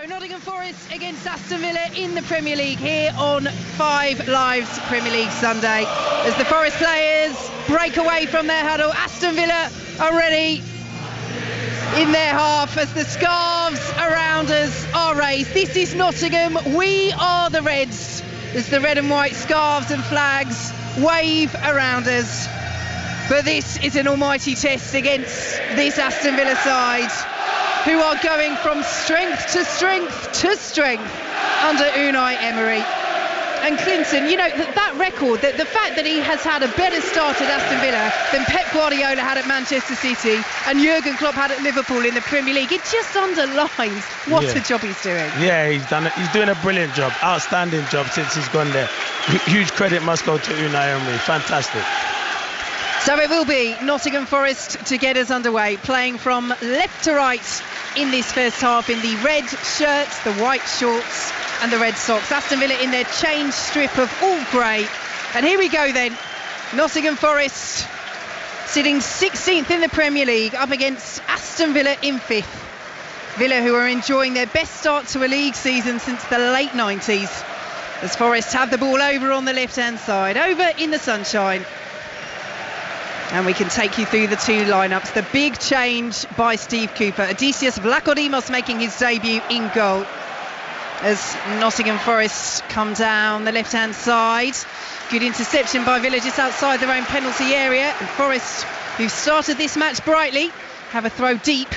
Nottingham Forest against Aston Villa in the Premier League here on 5 Live's Premier League Sunday. As the Forest players break away from their huddle, Aston Villa are ready in their half as the scarves around us are raised. This is Nottingham, we are the Reds, as the red and white scarves and flags wave around us. But this is an almighty test against this Aston Villa side, who are going from strength to strength to strength under Unai Emery. And Clinton, you know, that record, the fact that he has had a better start at Aston Villa than Pep Guardiola had at Manchester City and Jurgen Klopp had at Liverpool in the Premier League, it just underlines what a job he's doing. Yeah, he's doing a brilliant job, outstanding job since he's gone there. Huge credit must go to Unai Emery, fantastic. So it will be Nottingham Forest to get us underway, playing from left to right in this first half in the red shirts, the white shorts and the red socks. Aston Villa in their change strip of all grey. And here we go then. Nottingham Forest sitting 16th in the Premier League up against Aston Villa in 5th. Villa, who are enjoying their best start to a league season since the late 90s. As Forest have the ball over on the left-hand side, over in the sunshine. And we can take you through the two lineups. The big change by Steve Cooper. Odysseas Vlachodimos making his debut in goal as Nottingham Forest come down the left-hand side. Good interception by Villa just outside their own penalty area. And Forest, who've started this match brightly, have a throw deep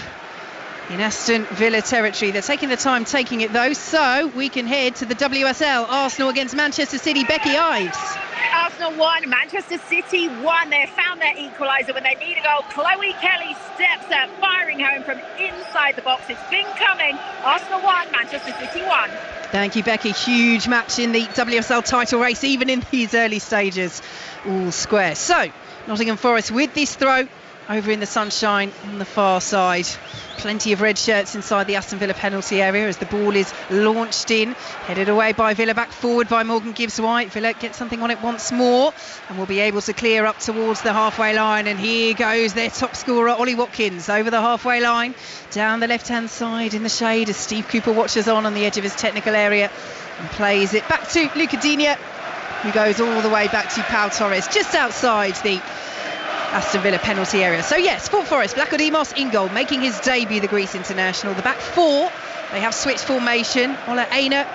in Aston Villa territory. They're taking the time taking it though, so we can head to the WSL. Arsenal against Manchester City. Becky Ives. Arsenal 1, Manchester City 1. They found their equaliser when they need a goal. Chloe Kelly steps up, firing home from inside the box. It's been coming. Arsenal 1, Manchester City 1. Thank you, Becky. Huge match in the WSL title race, even in these early stages. All square. So, Nottingham Forest with this throw over in the sunshine on the far side. Plenty of red shirts inside the Aston Villa penalty area as the ball is launched in, headed away by Villa, back forward by Morgan Gibbs-White. Villa gets something on it once more and will be able to clear up towards the halfway line. And here goes their top scorer, Ollie Watkins, over the halfway line, down the left-hand side in the shade as Steve Cooper watches on the edge of his technical area and plays it back to Luca Digne, who goes all the way back to Pau Torres, just outside the Aston Villa penalty area. So yes, for Forest, Vlachodimos in goal, making his debut, the Greece international. The back four, they have switched formation. Ola Aina,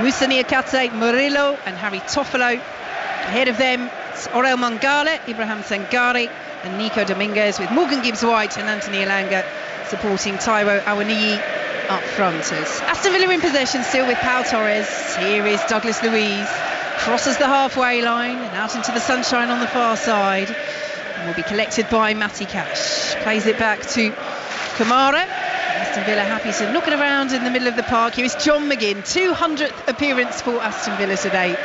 Musa Niakate, Murillo and Harry Toffolo. Ahead of them, it's Orel Mangala, Ibrahim Sangare and Nico Dominguez, with Morgan Gibbs-White and Anthony Elanga supporting Taiwo Awoniyi up front. As Aston Villa in possession still with Pau Torres. Here is Douglas Luiz, crosses the halfway line and out into the sunshine on the far side. Will be collected by Matty Cash. Plays it back to Kamara. Aston Villa happy to knock it around in the middle of the park. Here is John McGinn, 200th appearance for Aston Villa today.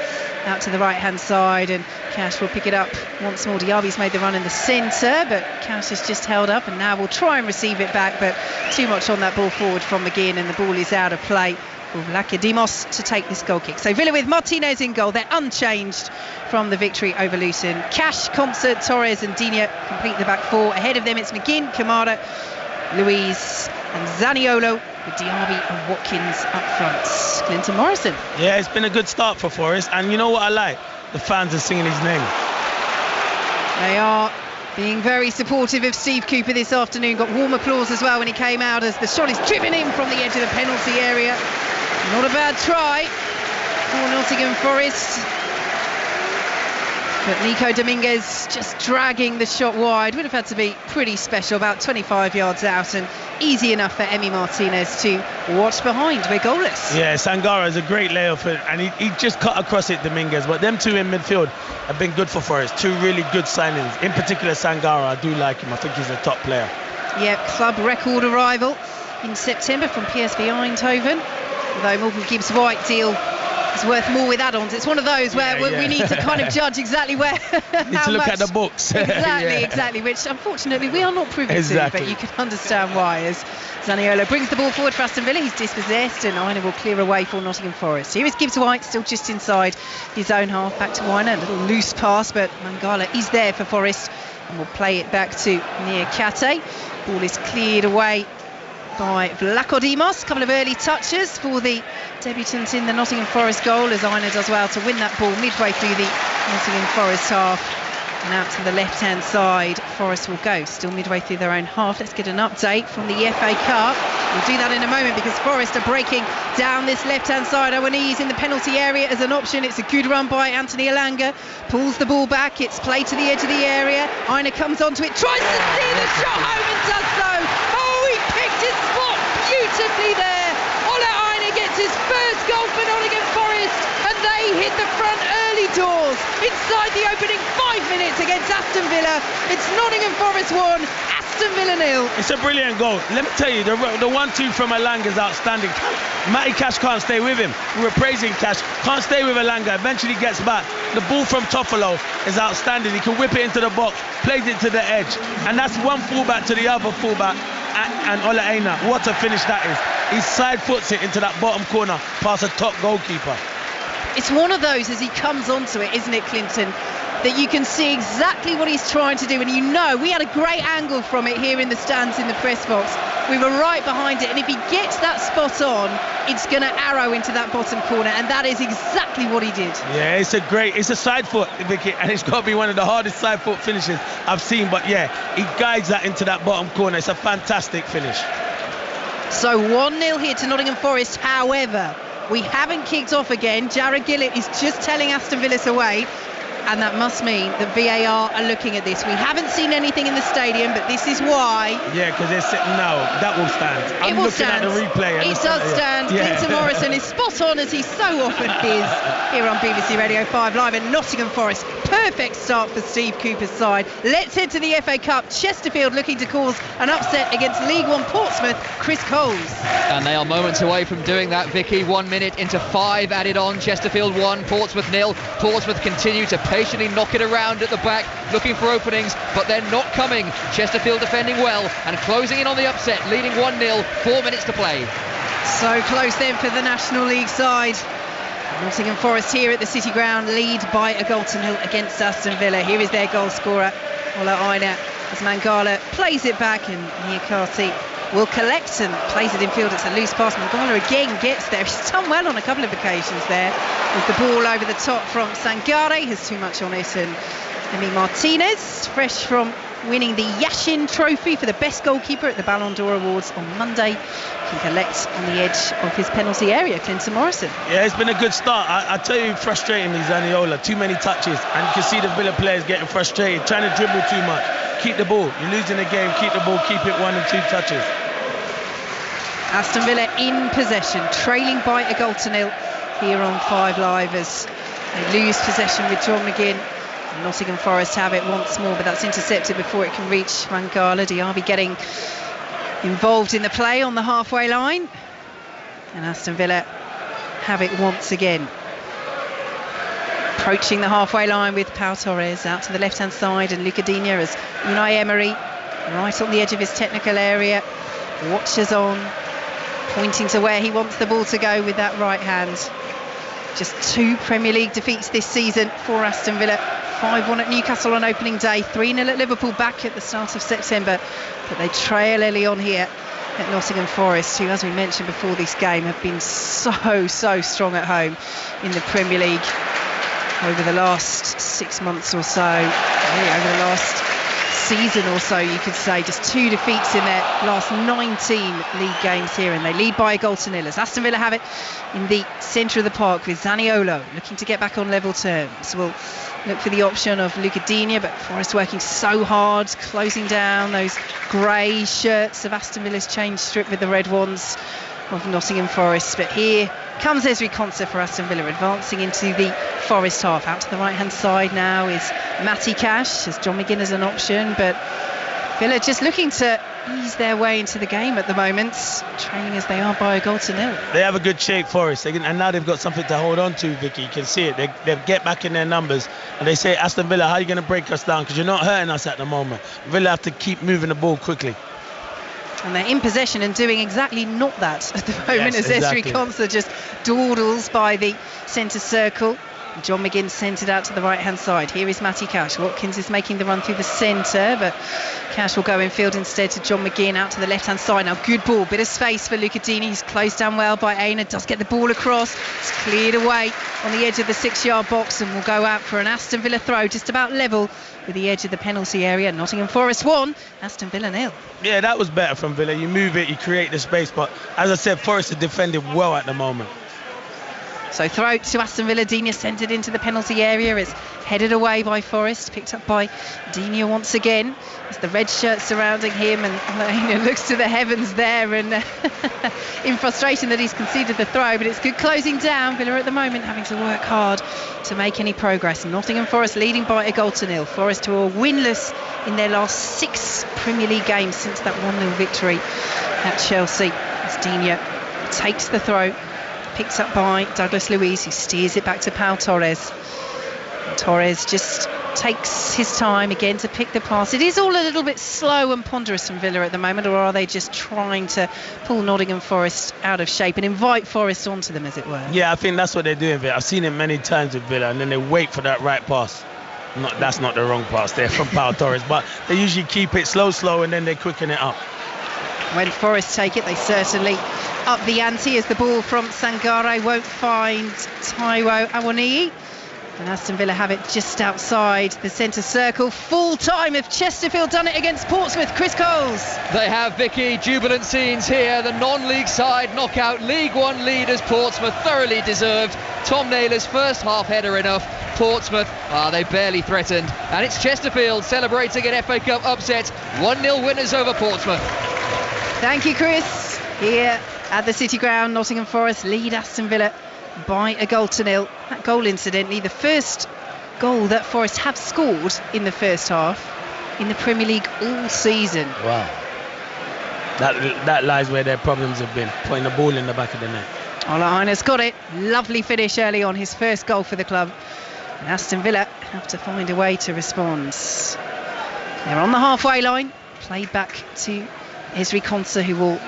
Out to the right-hand side, and Cash will pick it up once more. Diaby's made the run in the centre, but Cash is just held up, and now will try and receive it back, but too much on that ball forward from McGinn, and the ball is out of play for Vlachodimos to take this goal kick. So Villa with Martinez in goal, they're unchanged from the victory over Lucerne. Cash, Concert, Torres and Digne complete the back four. Ahead of them it's McGinn, Kamara, Luiz and Zaniolo, with Diaby and Watkins up front. Clinton Morrison. Yeah, it's been a good start for Forest, and you know what I like? The fans are singing his name. They are being very supportive of Steve Cooper this afternoon. Got warm applause as well when he came out as the shot is driven in from the edge of the penalty area. Not a bad try for Nottingham Forest. But Nico Dominguez just dragging the shot wide. Would have had to be pretty special, about 25 yards out, and easy enough for Emi Martinez to watch behind. We're goalless. Yeah, Sangara is a great layoff, and he just cut across it, Dominguez. But them two in midfield have been good for Forest. Two really good signings. In particular, Sangara, I do like him. I think he's a top player. Yep, club record arrival in September from PSV Eindhoven. Although Morgan Gibbs-White deal is worth more with add-ons. It's one of those where we need to kind of judge exactly where. Need to look at the books. Exactly, which unfortunately we are not privy to, but you can understand why. As Zaniolo brings the ball forward for Aston Villa, he's dispossessed, and Aina will clear away for Nottingham Forest. Here is Gibbs-White, still just inside his own half, back to Aina, a little loose pass, but Mangala is there for Forest and will play it back to Niakate. Ball is cleared away by Vlachodimos. A couple of early touches for the debutant in the Nottingham Forest goal, as Aina does well to win that ball midway through the Nottingham Forest half. And out to the left-hand side, Forest will go, still midway through their own half. Let's get an update from the FA Cup. We'll do that in a moment because Forest are breaking down this left-hand side. Owani's in the penalty area as an option. It's a good run by Anthony Elanga. Pulls the ball back. It's played to the edge of the area. Aina comes onto it, tries to see the shot home and does so. Oh, he picked his spot beautifully there. Ola Aina gets his first goal for Nottingham Forest, and they hit the front early doors inside the opening 5 minutes against Aston Villa. It's Nottingham Forest 1, Aston Villa 0. It's a brilliant goal. Let me tell you, the 1-2 from Elanga is outstanding. Matty Cash can't stay with him. We were praising Cash. Can't stay with Elanga. Eventually gets back. The ball from Toffolo is outstanding. He can whip it into the box, plays it to the edge. And that's one fullback to the other fullback. And Ola Aina, what a finish that is. He side foots it into that bottom corner past a top goalkeeper. It's one of those, as he comes onto it, isn't it, Clinton, that you can see exactly what he's trying to do. And you know, we had a great angle from it here in the stands in the press box. We were right behind it, and if he gets that spot on, it's going to arrow into that bottom corner, and that is exactly what he did. Yeah, it's a side foot, Vicky, and it's got to be one of the hardest side foot finishes I've seen. But yeah, he guides that into that bottom corner. It's a fantastic finish. So 1-0 here to Nottingham Forest. However, we haven't kicked off again. Jared Gillett is just telling Aston Villa to wait, and that must mean that VAR are looking at this. We haven't seen anything in the stadium, but this is why. Yeah, because they're sitting now. That will stand. I'm looking at the replay. It does stand. Yeah. Clinton Morrison is spot on, as he so often is, here on BBC Radio 5 Live at Nottingham Forest. Perfect start for Steve Cooper's side. Let's head to the FA Cup. Chesterfield looking to cause an upset against League One Portsmouth. Chris Coles. And they are moments away from doing that, Vicky. 1 minute into 5 added on. Chesterfield 1, Portsmouth 0. Portsmouth continue to patiently knock it around at the back, looking for openings, but they're not coming. Chesterfield defending well and closing in on the upset, leading 1-0, 4 minutes to play. So close then for the National League side. Nottingham Forest here at the City Ground, lead by a goal to 0 against Aston Villa. Here is their goal scorer, Ola Aina, as Mangala plays it back, and Niakate will collect and plays it in field. It's a loose pass. Mangala again gets there. He's done well on a couple of occasions there with the ball over the top from Sangare. Has too much on it, and Emi Martinez, fresh from winning the Yashin Trophy for the best goalkeeper at the Ballon d'Or Awards on Monday, can collect on the edge of his penalty area. Clinton Morrison. Yeah, it's been a good start. I tell you, frustrating me, Zaniola. Too many touches, and you can see the Villa players getting frustrated, trying to dribble too much. Keep the ball. You're losing the game. Keep the ball. Keep it 1 and 2 touches. Aston Villa in possession, trailing by a goal to 0 here on 5 Live as they lose possession with John McGinn. Nottingham Forest have it once more, but that's intercepted before it can reach Mangala. Diaby getting involved in the play on the halfway line, and Aston Villa have it once again. Approaching the halfway line with Pau Torres out to the left hand side, and Lucadinha as Unai Emery right on the edge of his technical area, watches on, pointing to where he wants the ball to go with that right hand. Just 2 Premier League defeats this season for Aston Villa. 5-1 at Newcastle on opening day, 3-0 at Liverpool back at the start of September, but they trail early on here at Nottingham Forest, who, as we mentioned before this game, have been so strong at home in the Premier League over the last 6 months or so, really over the last season or so, you could say. Just 2 defeats in their last 19 league games here, and they lead by a goal to 0 as Aston Villa have it in the centre of the park with Zaniolo looking to get back on level terms. We'll look for the option of Lucadinha, but Forest working so hard, closing down those grey shirts of Aston Villa's change strip with the red ones of Nottingham Forest. But here comes Ezri Konsa for Aston Villa, advancing into the Forest half. Out to the right hand side now is Matty Cash, as John McGinn as an option, but Villa just looking to ease their way into the game at the moment, trailing as they are by a goal to 0. They have a good shape, Forest, and now they've got something to hold on to, Vicky. You can see it. They get back in their numbers, and they say, Aston Villa, how are you going to break us down? Because you're not hurting us at the moment. Villa have to keep moving the ball quickly. And they're in possession and doing exactly not that at the moment, yes, as exactly. Ezri Konsa just dawdles by the centre circle. John McGinn sends it out to the right-hand side. Here is Matty Cash. Watkins is making the run through the centre, but Cash will go in field instead to John McGinn out to the left-hand side. Now, good ball, bit of space for Luca Dini. He's closed down well by Aina, does get the ball across. It's cleared away on the edge of the 6-yard box and will go out for an Aston Villa throw, just about level with the edge of the penalty area. Nottingham Forest 1, Aston Villa 0. Yeah, that was better from Villa. You move it, you create the space, but as I said, Forest are defending well at the moment. So throw to Aston Villa. Digne sent it into the penalty area. It's headed away by Forest, picked up by Digne once again. It's the red shirt surrounding him, and Aina looks to the heavens there and in frustration that he's conceded the throw, but it's good closing down. Villa at the moment having to work hard to make any progress. Nottingham Forest leading by a goal to nil. Forest who are winless in their last 6 Premier League games since that 1-0 victory at Chelsea. As Digne takes the throw, picked up by Douglas Luiz, who steers it back to Pau Torres. And Torres just takes his time again to pick the pass. It is all a little bit slow and ponderous from Villa at the moment, or are they just trying to pull Nottingham Forest out of shape and invite Forest onto them, as it were? Yeah, I think that's what they're doing. I've seen it many times with Villa, and then they wait for that right pass. That's not the wrong pass there from Pau Torres, but they usually keep it slow, and then they quicken it up. When Forest take it, they certainly up the ante as the ball from Sangare won't find Taiwo Awoniyi. And Aston Villa have it just outside the centre circle. Full time if Chesterfield done it against Portsmouth. Chris Coles. They have, Vicky, jubilant scenes here. The non-league side knock out League One leaders Portsmouth, thoroughly deserved. Tom Naylor's first half header enough. Portsmouth, they barely threatened. And it's Chesterfield celebrating an FA Cup upset. 1-0 winners over Portsmouth. Thank you, Chris. Here at the City Ground, Nottingham Forest lead Aston Villa by a goal to nil. That goal, incidentally, the first goal that Forest have scored in the first half in the Premier League all season. Wow. That lies where their problems have been, putting the ball in the back of the net. Ola Aina's got it. Lovely finish early on, his first goal for the club. And Aston Villa have to find a way to respond. They're on the halfway line. Played back to Esri Konsa, who will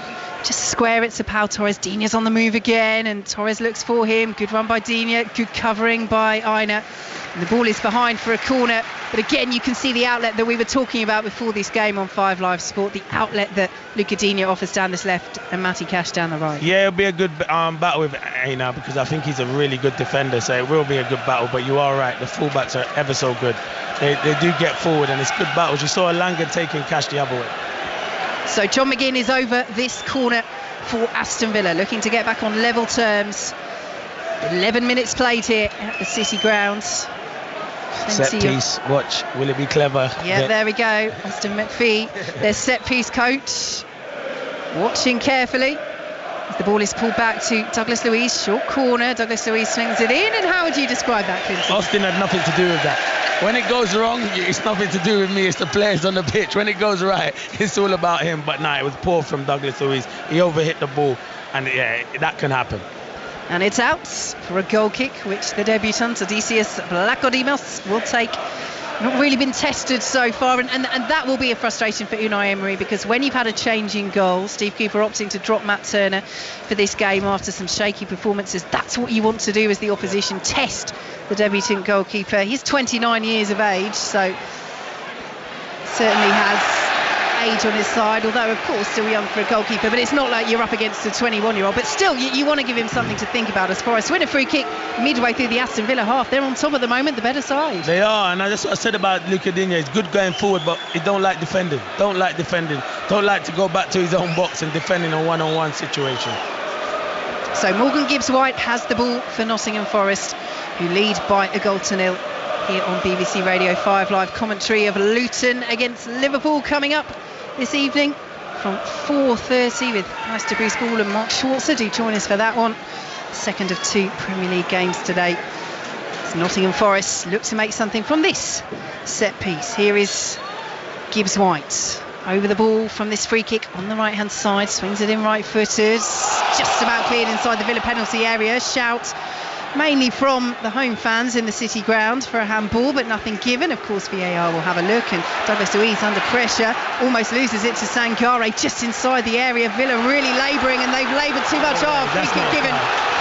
just square it to Pau Torres. Digne's on the move again, and Torres looks for him. Good run by Digne, good covering by Aina. And the ball is behind for a corner, but again you can see the outlet that we were talking about before this game on 5 Live Sport, the outlet that Luca Digne offers down this left and Matty Cash down the right. Yeah, it'll be a good battle with Aina, because I think he's a really good defender, so it will be a good battle. But you are right, the fullbacks are ever so good. They do get forward, and it's good battles. You saw Alanga taking Cash the other way. So John McGinn is over this corner for Aston Villa, looking to get back on level terms. 11 minutes played here at the City grounds. Set piece, watch, will it be clever? Yeah, there we go. Austin McPhee, their set piece coach, watching carefully as the ball is pulled back to Douglas Luiz. Short corner, Douglas Luiz swings it in, and how would you describe that, Clinton? Austin had nothing to do with that. When it goes wrong, it's nothing to do with me, it's the players on the pitch. When it goes right, it's all about him. But no, it was poor from Douglas Luiz. He overhit the ball, and yeah, that can happen. And it's out for a goal kick, which the debutant Odysseus Blakodimos will take. Not really been tested so far, and that will be a frustration for Unai Emery, because when you've had a change in goal, Steve Cooper opting to drop Matt Turner for this game after some shaky performances, that's what you want to do as the opposition, test the debutant goalkeeper. He's 29 years of age, so certainly has age on his side, although of course still young for a goalkeeper, but it's not like you're up against a 21-year-old, but still you want to give him something to think about. As Forest win a free kick midway through the Aston Villa half. They're on top at the moment, the better side. They are, and that's what I said about Luca Digne. He's good going forward, but he don't like defending, don't like to go back to his own box and defending a one-on-one situation. So Morgan Gibbs-White has the ball for Nottingham Forest, who lead by a goal to nil here on BBC Radio 5 Live. Commentary of Luton against Liverpool coming up this evening from 4:30 with Meister Bruce Ball and Mark Schwarzer. Do join us for that one. Second of 2 Premier League games today. As Nottingham Forest look to make something from this set piece. Here is Gibbs-White over the ball from this free kick on the right hand side, swings it in right footed, just about cleared inside the Villa penalty area. Shout mainly from the home fans in the City ground for a handball, but nothing given. Of course, VAR will have a look, and Douglas Luiz under pressure almost loses it to Sangare just inside the area. Villa really labouring, and they've laboured too much.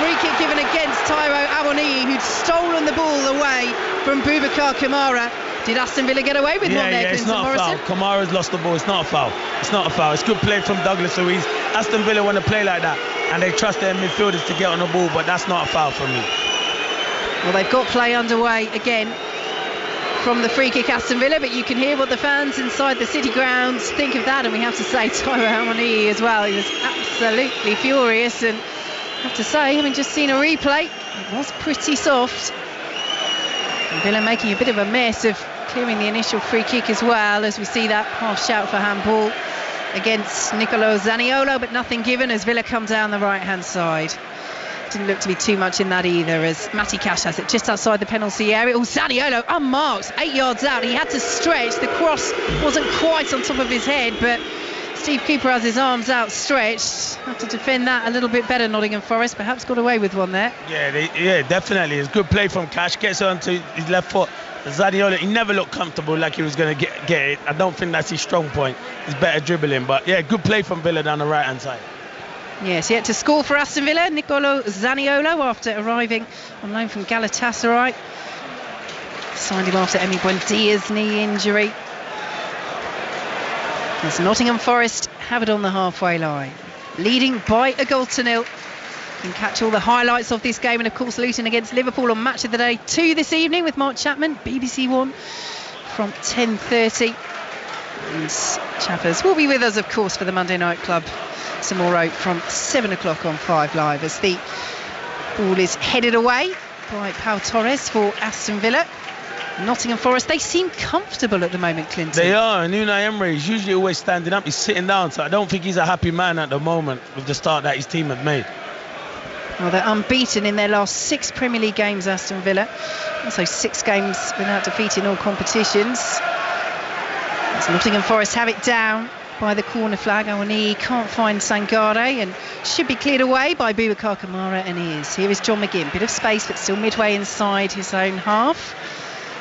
Free kick given against Taiwo Awoniyi, who'd stolen the ball away from Boubacar Kamara. Did Aston Villa get away with one there, Clinton it's not Morrison? a foul. Kamara's lost the ball. It's not a foul. It's not a foul. It's good play from Douglas Luiz. Aston Villa want to play like that, and they trust their midfielders to get on the ball, but that's not a foul for me. Well, they've got play underway again from the free kick Aston Villa, but you can hear what the fans inside the City grounds think of that, and we have to say Taiwo Awoniyi as well. He was absolutely furious, and I have to say, having just seen a replay, it was pretty soft. And Villa making a bit of a mess of clearing the initial free kick as well, as we see that half shout for handball against Nicolo Zaniolo, but nothing given as Villa come down the right hand side. Didn't look to be too much in that either, as Matty Cash has it just outside the penalty area. Oh, Zaniolo unmarked, 8 yards out. He had to stretch. The cross wasn't quite on top of his head, but Steve Cooper has his arms outstretched. Have to defend that a little bit better, Nottingham Forest. Perhaps got away with one there. Yeah, definitely. It's good play from Cash. Gets onto his left foot. Zaniolo, he never looked comfortable like he was going to get it. I don't think that's his strong point. He's better dribbling. But yeah, good play from Villa down the right-hand side. Yes, yet to score for Aston Villa, Nicolo Zaniolo, after arriving on loan from Galatasaray. Signed him after Emi Buendia's knee injury. As Nottingham Forest have it on the halfway line, leading by a goal to nil. You can catch all the highlights of this game, and of course Luton against Liverpool on Match of the Day 2 this evening with Mark Chapman, BBC One from 10:30. And Chappers will be with us, of course, for the Monday Night Club tomorrow from 7 o'clock on 5 Live, as the ball is headed away by Pau Torres for Aston Villa. Nottingham Forest, they seem comfortable at the moment, Clinton. They are, and Unai Emery is usually always standing up. He's sitting down, so I don't think he's a happy man at the moment with the start that his team have made. Well, they're unbeaten in their last 6 Premier League games, Aston Villa. Also 6 games without defeat in all competitions. As Nottingham Forest have it down by the corner flag. Awoniyi can't find Sangare and should be cleared away by Boubacar Kamara, and he is. Here is John McGinn. Bit of space, but still midway inside his own half.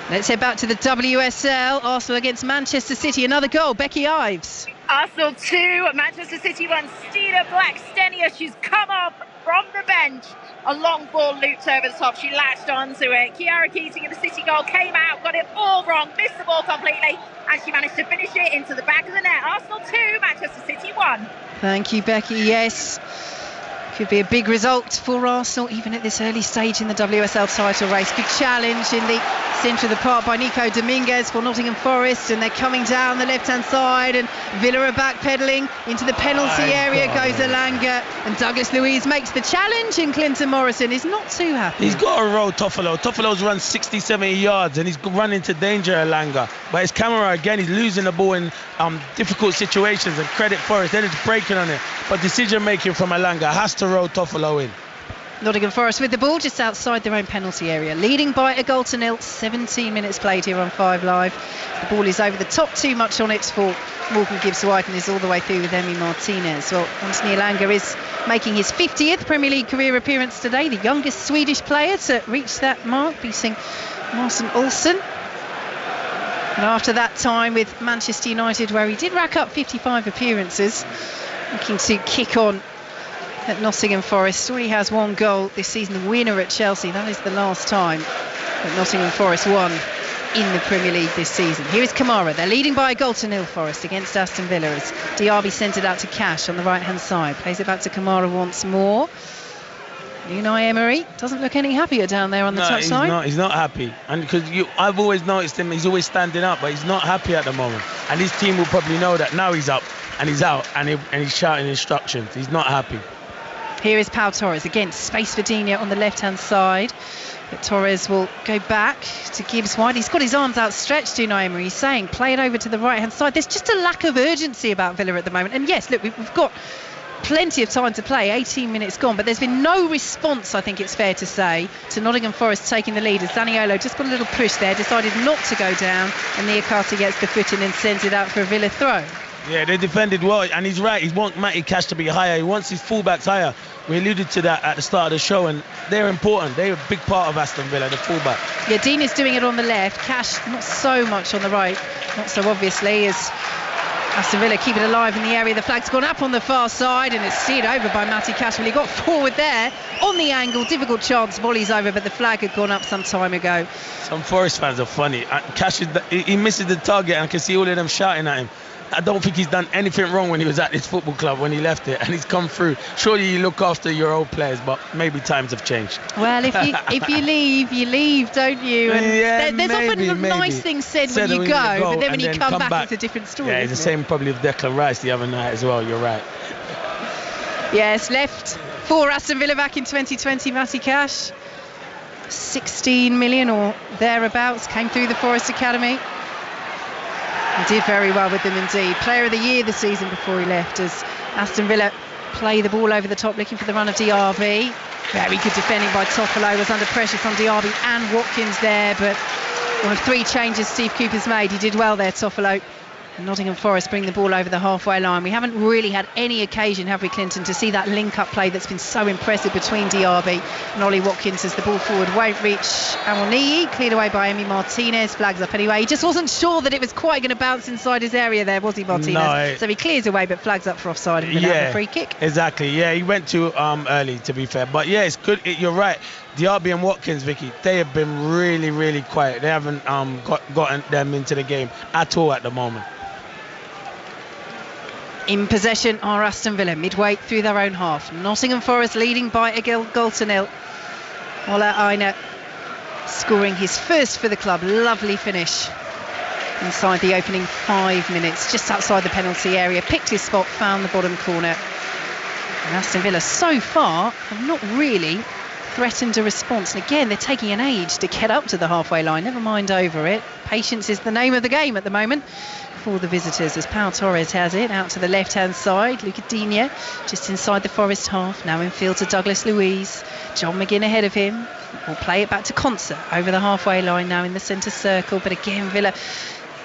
Let's head back to the WSL. Arsenal against Manchester City. Another goal. Becky Ives. Arsenal 2, Manchester City 1. Stina Blackstenius, she's come up from the bench. A long ball looped over the top. She latched onto it. Kiara Keating in the City goal came out, got it all wrong, missed the ball completely, and she managed to finish it into the back of the net. Arsenal 2, Manchester City 1. Thank you, Becky. Yes. Could be a big result for Arsenal, even at this early stage in the WSL title race. Good challenge in the centre of the park by Nico Dominguez for Nottingham Forest, and they're coming down the left-hand side, and Villa are back-pedalling into the penalty area. Goes Alanga, and Douglas Luiz makes the challenge, and Clinton Morrison is not too happy. He's got to roll Toffolo. Toffolo's run 60, 70 yards, and he's run into danger, Alanga. But his camera, again, he's losing the ball in difficult situations, and credit Forest. They're just breaking on it. But decision-making from Alanga has to roll Toffolo in. Nottingham Forest with the ball just outside their own penalty area, leading by a goal to nil. 17 minutes played here on 5 Live. The ball is over the top, too much on it for Morgan Gibbs-White, and is all the way through with Emi Martinez. Well, Anthony Alanga is making his 50th Premier League career appearance today, the youngest Swedish player to reach that mark, beating Marcin Olsson. And after that time with Manchester United, where he did rack up 55 appearances, looking to kick on at Nottingham Forest. Already has 1 goal this season, the winner at Chelsea. That is the last time that Nottingham Forest won in the Premier League this season. Here is Kamara. They're leading by a goal to nil, Forest, against Aston Villa, as Diaby sent it out to Cash on the right hand side. Plays it back to Kamara once more. Unai Emery doesn't look any happier down there on the touchline. He's not happy, and because I've always noticed him, he's always standing up, but he's not happy at the moment, and his team will probably know that. Now he's up and he's out, and he's shouting instructions. He's not happy. Here is Pau Torres again, space for Dina on the left hand side, but Torres will go back to Gibbs-White. He's got his arms outstretched, Unai Emery. He's saying play it over to the right hand side. There's just a lack of urgency about Villa at the moment, and yes, look, we've got plenty of time to play, 18 minutes gone, but there's been no response, I think it's fair to say, to Nottingham Forest taking the lead, as Zaniolo just got a little push there, decided not to go down, and Niakate gets the foot in and sends it out for a Villa throw. Yeah, they defended well, and he's right. He wants Matty Cash to be higher. He wants his fullbacks higher. We alluded to that at the start of the show, and they're important. They're a big part of Aston Villa, the fullback. Yeah, Dean is doing it on the left. Cash not so much on the right, not so obviously, as Aston Villa keep it alive in the area. The flag's gone up on the far side, and it's steered over by Matty Cash. Well, he got forward there on the angle. Difficult chance, volleys over, but the flag had gone up some time ago. Some Forest fans are funny. Cash, he misses the target, and I can see all of them shouting at him. I don't think he's done anything wrong when he was at this football club when he left it, and he's come through. Surely you look after your old players, but maybe times have changed. Well, if you leave, you leave, don't you? And yeah, there's often nice things said when you go, but then when you come back, it's a different story. Yeah, it's the same probably with Declan Rice the other night as well. You're right. Yes, left for Aston Villa back in 2020. Matty Cash, 16 million or thereabouts, came through the Forest Academy. He did very well with them indeed. Player of the year the season before he left, as Aston Villa play the ball over the top looking for the run of Diaby. Very good defending by Toffolo. Was under pressure from Diaby and Watkins there, but one of 3 changes Steve Cooper's made. He did well there, Toffolo. Nottingham Forest bring the ball over the halfway line. We haven't really had any occasion, have we, Clinton, to see that link-up play that's been so impressive between Diaby and Ollie Watkins as the ball forward won't reach Awoniyi. Cleared away by Emi Martinez. Flags up anyway. He just wasn't sure that it was quite going to bounce inside his area there, was he, Martinez? No, so he clears away, but flags up for offside and a free kick. Exactly. Yeah, he went too early, to be fair. But yeah, it's good. You're right. Diaby and Watkins, Vicky, they have been really, really quiet. They haven't gotten them into the game at all at the moment. In possession are Aston Villa, midway through their own half. Nottingham Forest leading by a goal to nil. Ola Aina scoring his first for the club. Lovely finish inside the opening 5 minutes, just outside the penalty area. Picked his spot, found the bottom corner. And Aston Villa so far have not really threatened a response. And again, they're taking an age to get up to the halfway line. Never mind over it. Patience is the name of the game at the moment for the visitors, as Pau Torres has it out to the left hand side. Luca Digne just inside the Forest half, now in field to Douglas Luiz. John McGinn ahead of him. Will play it back to Concert over the halfway line, now in the centre circle. But again, Villa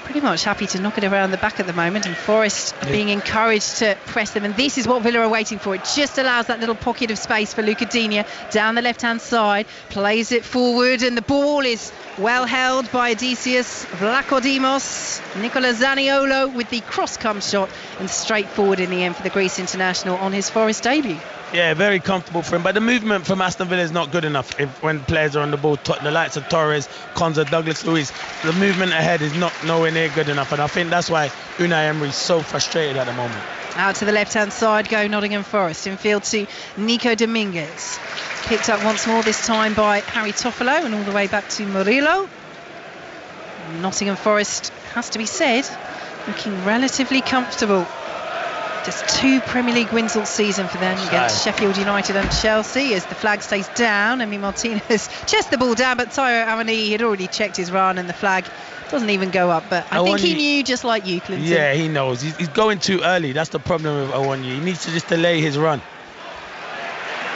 pretty much happy to knock it around the back at the moment, and Forest are being encouraged to press them, and this is what Villa are waiting for. It just allows that little pocket of space for Luca Digne down the left hand side, plays it forward, and the ball is well held by Odysseus Vlachodimos. Nicola Zaniolo with the cross-come shot, and straight forward in the end for the Greece international on his Forest debut. Yeah, very comfortable for him, but the movement from Aston Villa is not good enough when players are on the ball. The likes of Torres, Konza, Douglas Luiz, the movement ahead is nowhere near good enough, and I think that's why Unai Emery is so frustrated at the moment. Out to the left-hand side go Nottingham Forest, in field to Nico Dominguez. Picked up once more, this time by Harry Toffolo, and all the way back to Murillo. Nottingham Forest, has to be said, looking relatively comfortable. Just 2 Premier League wins all season for them against Sheffield United and Chelsea, as the flag stays down. Emi Martinez chests the ball down, but Taiwo Awoniyi had already checked his run, and the flag doesn't even go up. But I think he knew, just like you, Clinton. Yeah, he knows. He's going too early. That's the problem with Awoniyi. He needs to just delay his run.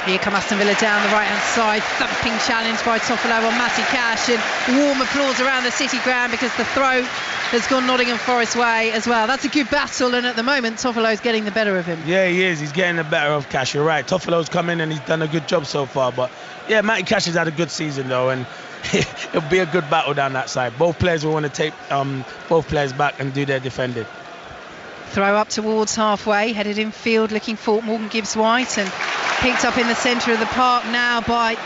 Here come Aston Villa down the right-hand side. Thumping challenge by Toffolo on Matty Cash, and warm applause around the City ground because the throw has gone Nottingham Forest way as well. That's a good battle, and at the moment Toffolo's getting the better of him. Yeah, he is. He's getting the better of Cash. You're right. Toffolo's come in and he's done a good job so far. But yeah, Matty Cash has had a good season though, and it'll be a good battle down that side. Both players will want to take both players back and do their defending. Throw up towards halfway, headed in field looking for Morgan Gibbs-White, and picked up in the centre of the park now by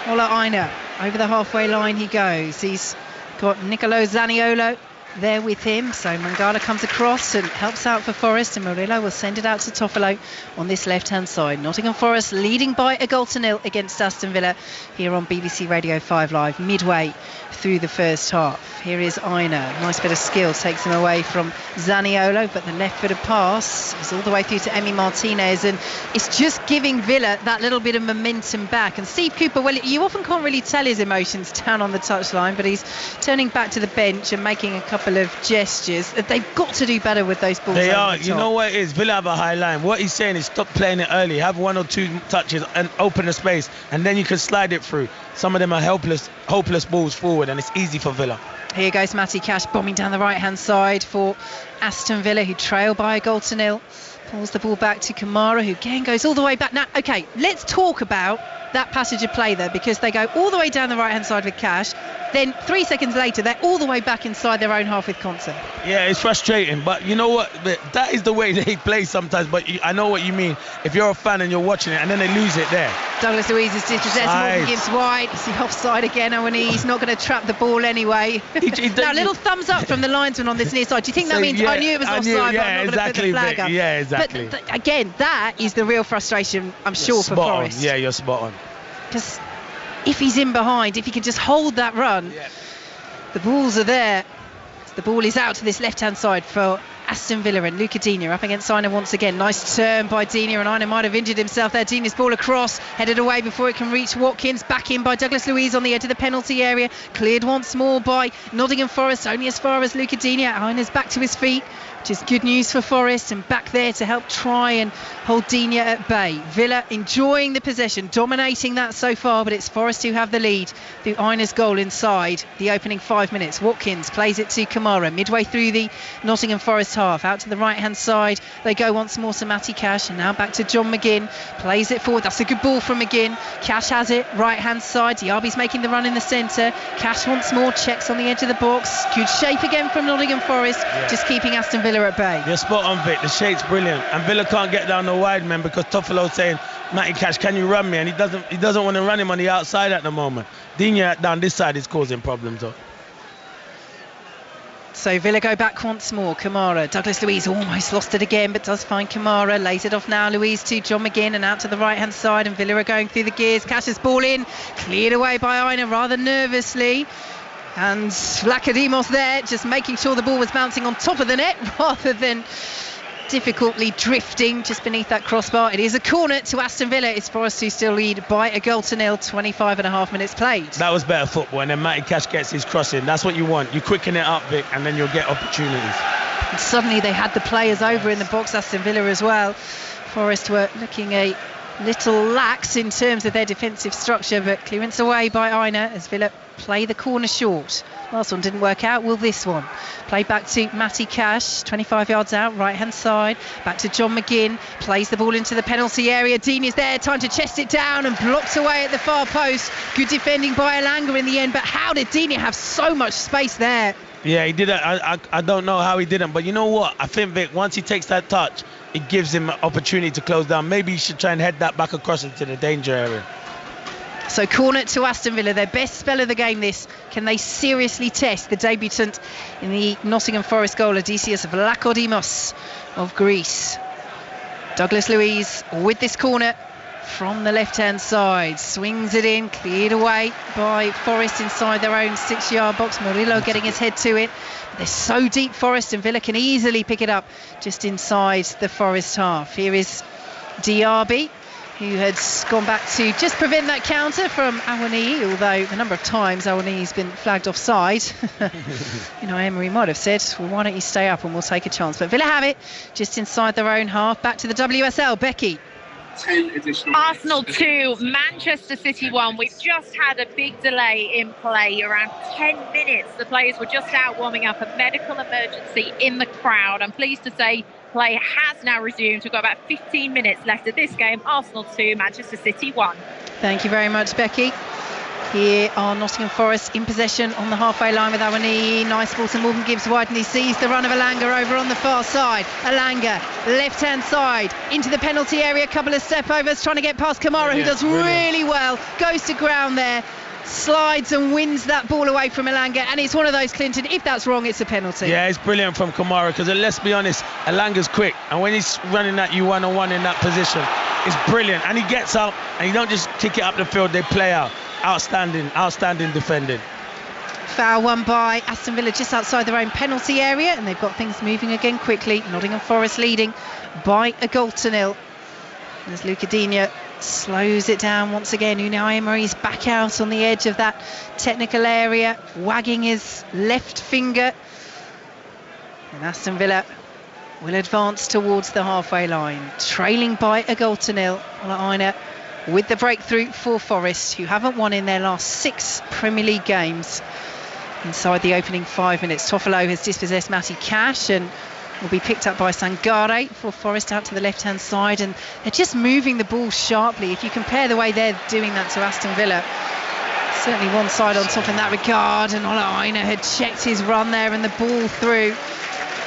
Ola Aina. Over the halfway line he goes. He's got Nicolo Zaniolo there with him, so Mangala comes across and helps out for Forest, and Murillo will send it out to Toffolo on this left hand side. Nottingham Forest leading by a goal to nil against Aston Villa here on BBC Radio 5 Live, midway through the first half. Here is Aina, nice bit of skill, takes him away from Zaniolo, but the left-footed pass is all the way through to Emi Martinez, and it's just giving Villa that little bit of momentum back. And Steve Cooper, well, you often can't really tell his emotions down on the touchline, but he's turning back to the bench and making a couple of gestures. They've got to do better with those balls. They are. You know what it is? Villa have a high line. What he's saying is stop playing it early, have 1 or 2 touches and open the space, and then you can slide it through. Some of them are hopeless balls forward, and it's easy for Villa. Here goes Matty Cash bombing down the right-hand side for Aston Villa, who trail by a goal to nil. Pulls the ball back to Kamara, who again goes all the way back. Now, OK, let's talk about that passage of play there, because they go all the way down the right-hand side with Cash. Then 3 seconds later, they're all the way back inside their own half with Conte. Yeah, it's frustrating, but you know what? That is the way they play sometimes. But I know what you mean. If you're a fan and you're watching it, and then they lose it there. Douglas Luiz is dispossessed. Morgan Gibbs wide. Is he offside again? Oh, and he's not going to trap the ball anyway. Now, a little thumbs up from the linesman on this near side. Do you think that means I knew it was offside, but I'm not going to put the flag up? Yeah, exactly. But again, that is the real frustration, I'm sure, for Forest. Yeah, you're spot on. Because if he's in behind, if he can just hold that run, the balls are there. The ball is out to this left-hand side for Aston Villa, and Luca Digne up against Aina once again. Nice turn by Digne, and Aina might have injured himself there. Digne's ball across, headed away before it can reach Watkins. Back in by Douglas Luiz on the edge of the penalty area. Cleared once more by Nottingham Forest, only as far as Luca Digne. Aina's back to his feet, which is good news for Forest, and back there to help try and hold Digne at bay. Villa enjoying the possession, dominating that so far, but it's Forest who have the lead through Aina's goal inside the opening 5 minutes. Watkins plays it to Kamara midway through the Nottingham Forest half. Out to the right hand side they go once more to Matty Cash, and now back to John McGinn. Plays it forward. That's a good ball from McGinn. Cash has it right hand side. Diaby's making the run in the centre. Cash once more checks on the edge of the box. Good shape again from Nottingham Forest, just keeping Aston Villa at bay. You're spot on, Vic. The shape's brilliant, and Villa can't get down the wide man because Toffolo's saying, Matty Cash, can you run me? And he doesn't want to run him on the outside at the moment. Digne down this side is causing problems though. So Villa go back once more. Kamara, Douglas Luiz almost lost it again, but does find Kamara. Lays it off now. Luiz to John McGinn, and out to the right hand side, and Villa are going through the gears. Cash's ball in, cleared away by Aina rather nervously. And Vlachodimos there, just making sure the ball was bouncing on top of the net rather than difficultly drifting just beneath that crossbar. It is a corner to Aston Villa. It's Forest who still lead by a goal to nil. 25.5 minutes played. That was better football, and then Matty Cash gets his crossing. That's what you want. You quicken it up, Vic, and then you'll get opportunities. And suddenly they had the players over in the box, Aston Villa as well. Forest were looking a little lax in terms of their defensive structure, but clearance away by Aina as Villa play the corner short. Last one didn't work out. Will this one? Played back to Matty Cash, 25 yards out, right hand side. Back to John McGinn, plays the ball into the penalty area. Dean is there, time to chest it down, and blocks away at the far post. Good defending by Elanga in the end, but how did Dean have so much space there? Yeah, he did it. I don't know how he didn't, but you know what? I think, Vic, once he takes that touch, it gives him an opportunity to close down. Maybe he should try and head that back across into the danger area. So corner to Aston Villa, their best spell of the game this. Can they seriously test the debutant in the Nottingham Forest goal, Odysseus Vlachodimos of Greece? Douglas Luiz with this corner from the left-hand side. Swings it in, cleared away by Forest inside their own 6-yard box. Murillo getting his head to it. They're so deep, Forest, and Villa can easily pick it up just inside the Forest half. Here is Diaby, who had gone back to just prevent that counter from Awoniyi, although the number of times Awoniyi's been flagged offside. Emery might have said, well, why don't you stay up and we'll take a chance. But Villa have it just inside their own half. Back to the WSL, Becky. 10 additional Arsenal 2, Manchester City 1. We've just had a big delay in play, around 10 minutes. The players were just out warming up. A medical emergency in the crowd. I'm pleased to say play has now resumed. We've got about 15 minutes left of this game. Arsenal 2, Manchester City 1. Thank you very much, Becky. Here are Nottingham Forest in possession on the halfway line with Awoniyi. Nice ball to Morgan Gibbs wide, and he sees the run of Elanga over on the far side. Elanga, left-hand side, into the penalty area. A couple of step-overs, trying to get past Kamara, who does really well. Goes to ground there, slides and wins that ball away from Elanga. And it's one of those, Clinton, if that's wrong, it's a penalty. Yeah, it's brilliant from Kamara, because let's be honest, Elanga's quick. And when he's running at you one-on-one in that position, it's brilliant. And he gets up, and you don't just kick it up the field, they play out. Outstanding defending. Foul won by Aston Villa just outside their own penalty area, and they've got things moving again quickly. Nottingham Forest leading by a goal to nil. And as Luca Digne slows it down once again, Unai Emery's back out on the edge of that technical area, wagging his left finger. And Aston Villa will advance towards the halfway line, trailing by a goal to nil. Aina with the breakthrough for Forest, who haven't won in their last 6 Premier League games. inside the opening 5 minutes. Toffolo has dispossessed Matty Cash and will be picked up by Sangare for Forest out to the left-hand side, and they're just moving the ball sharply. If you compare the way they're doing that to Aston Villa, certainly one side on top in that regard, and Olaina had checked his run there and the ball through.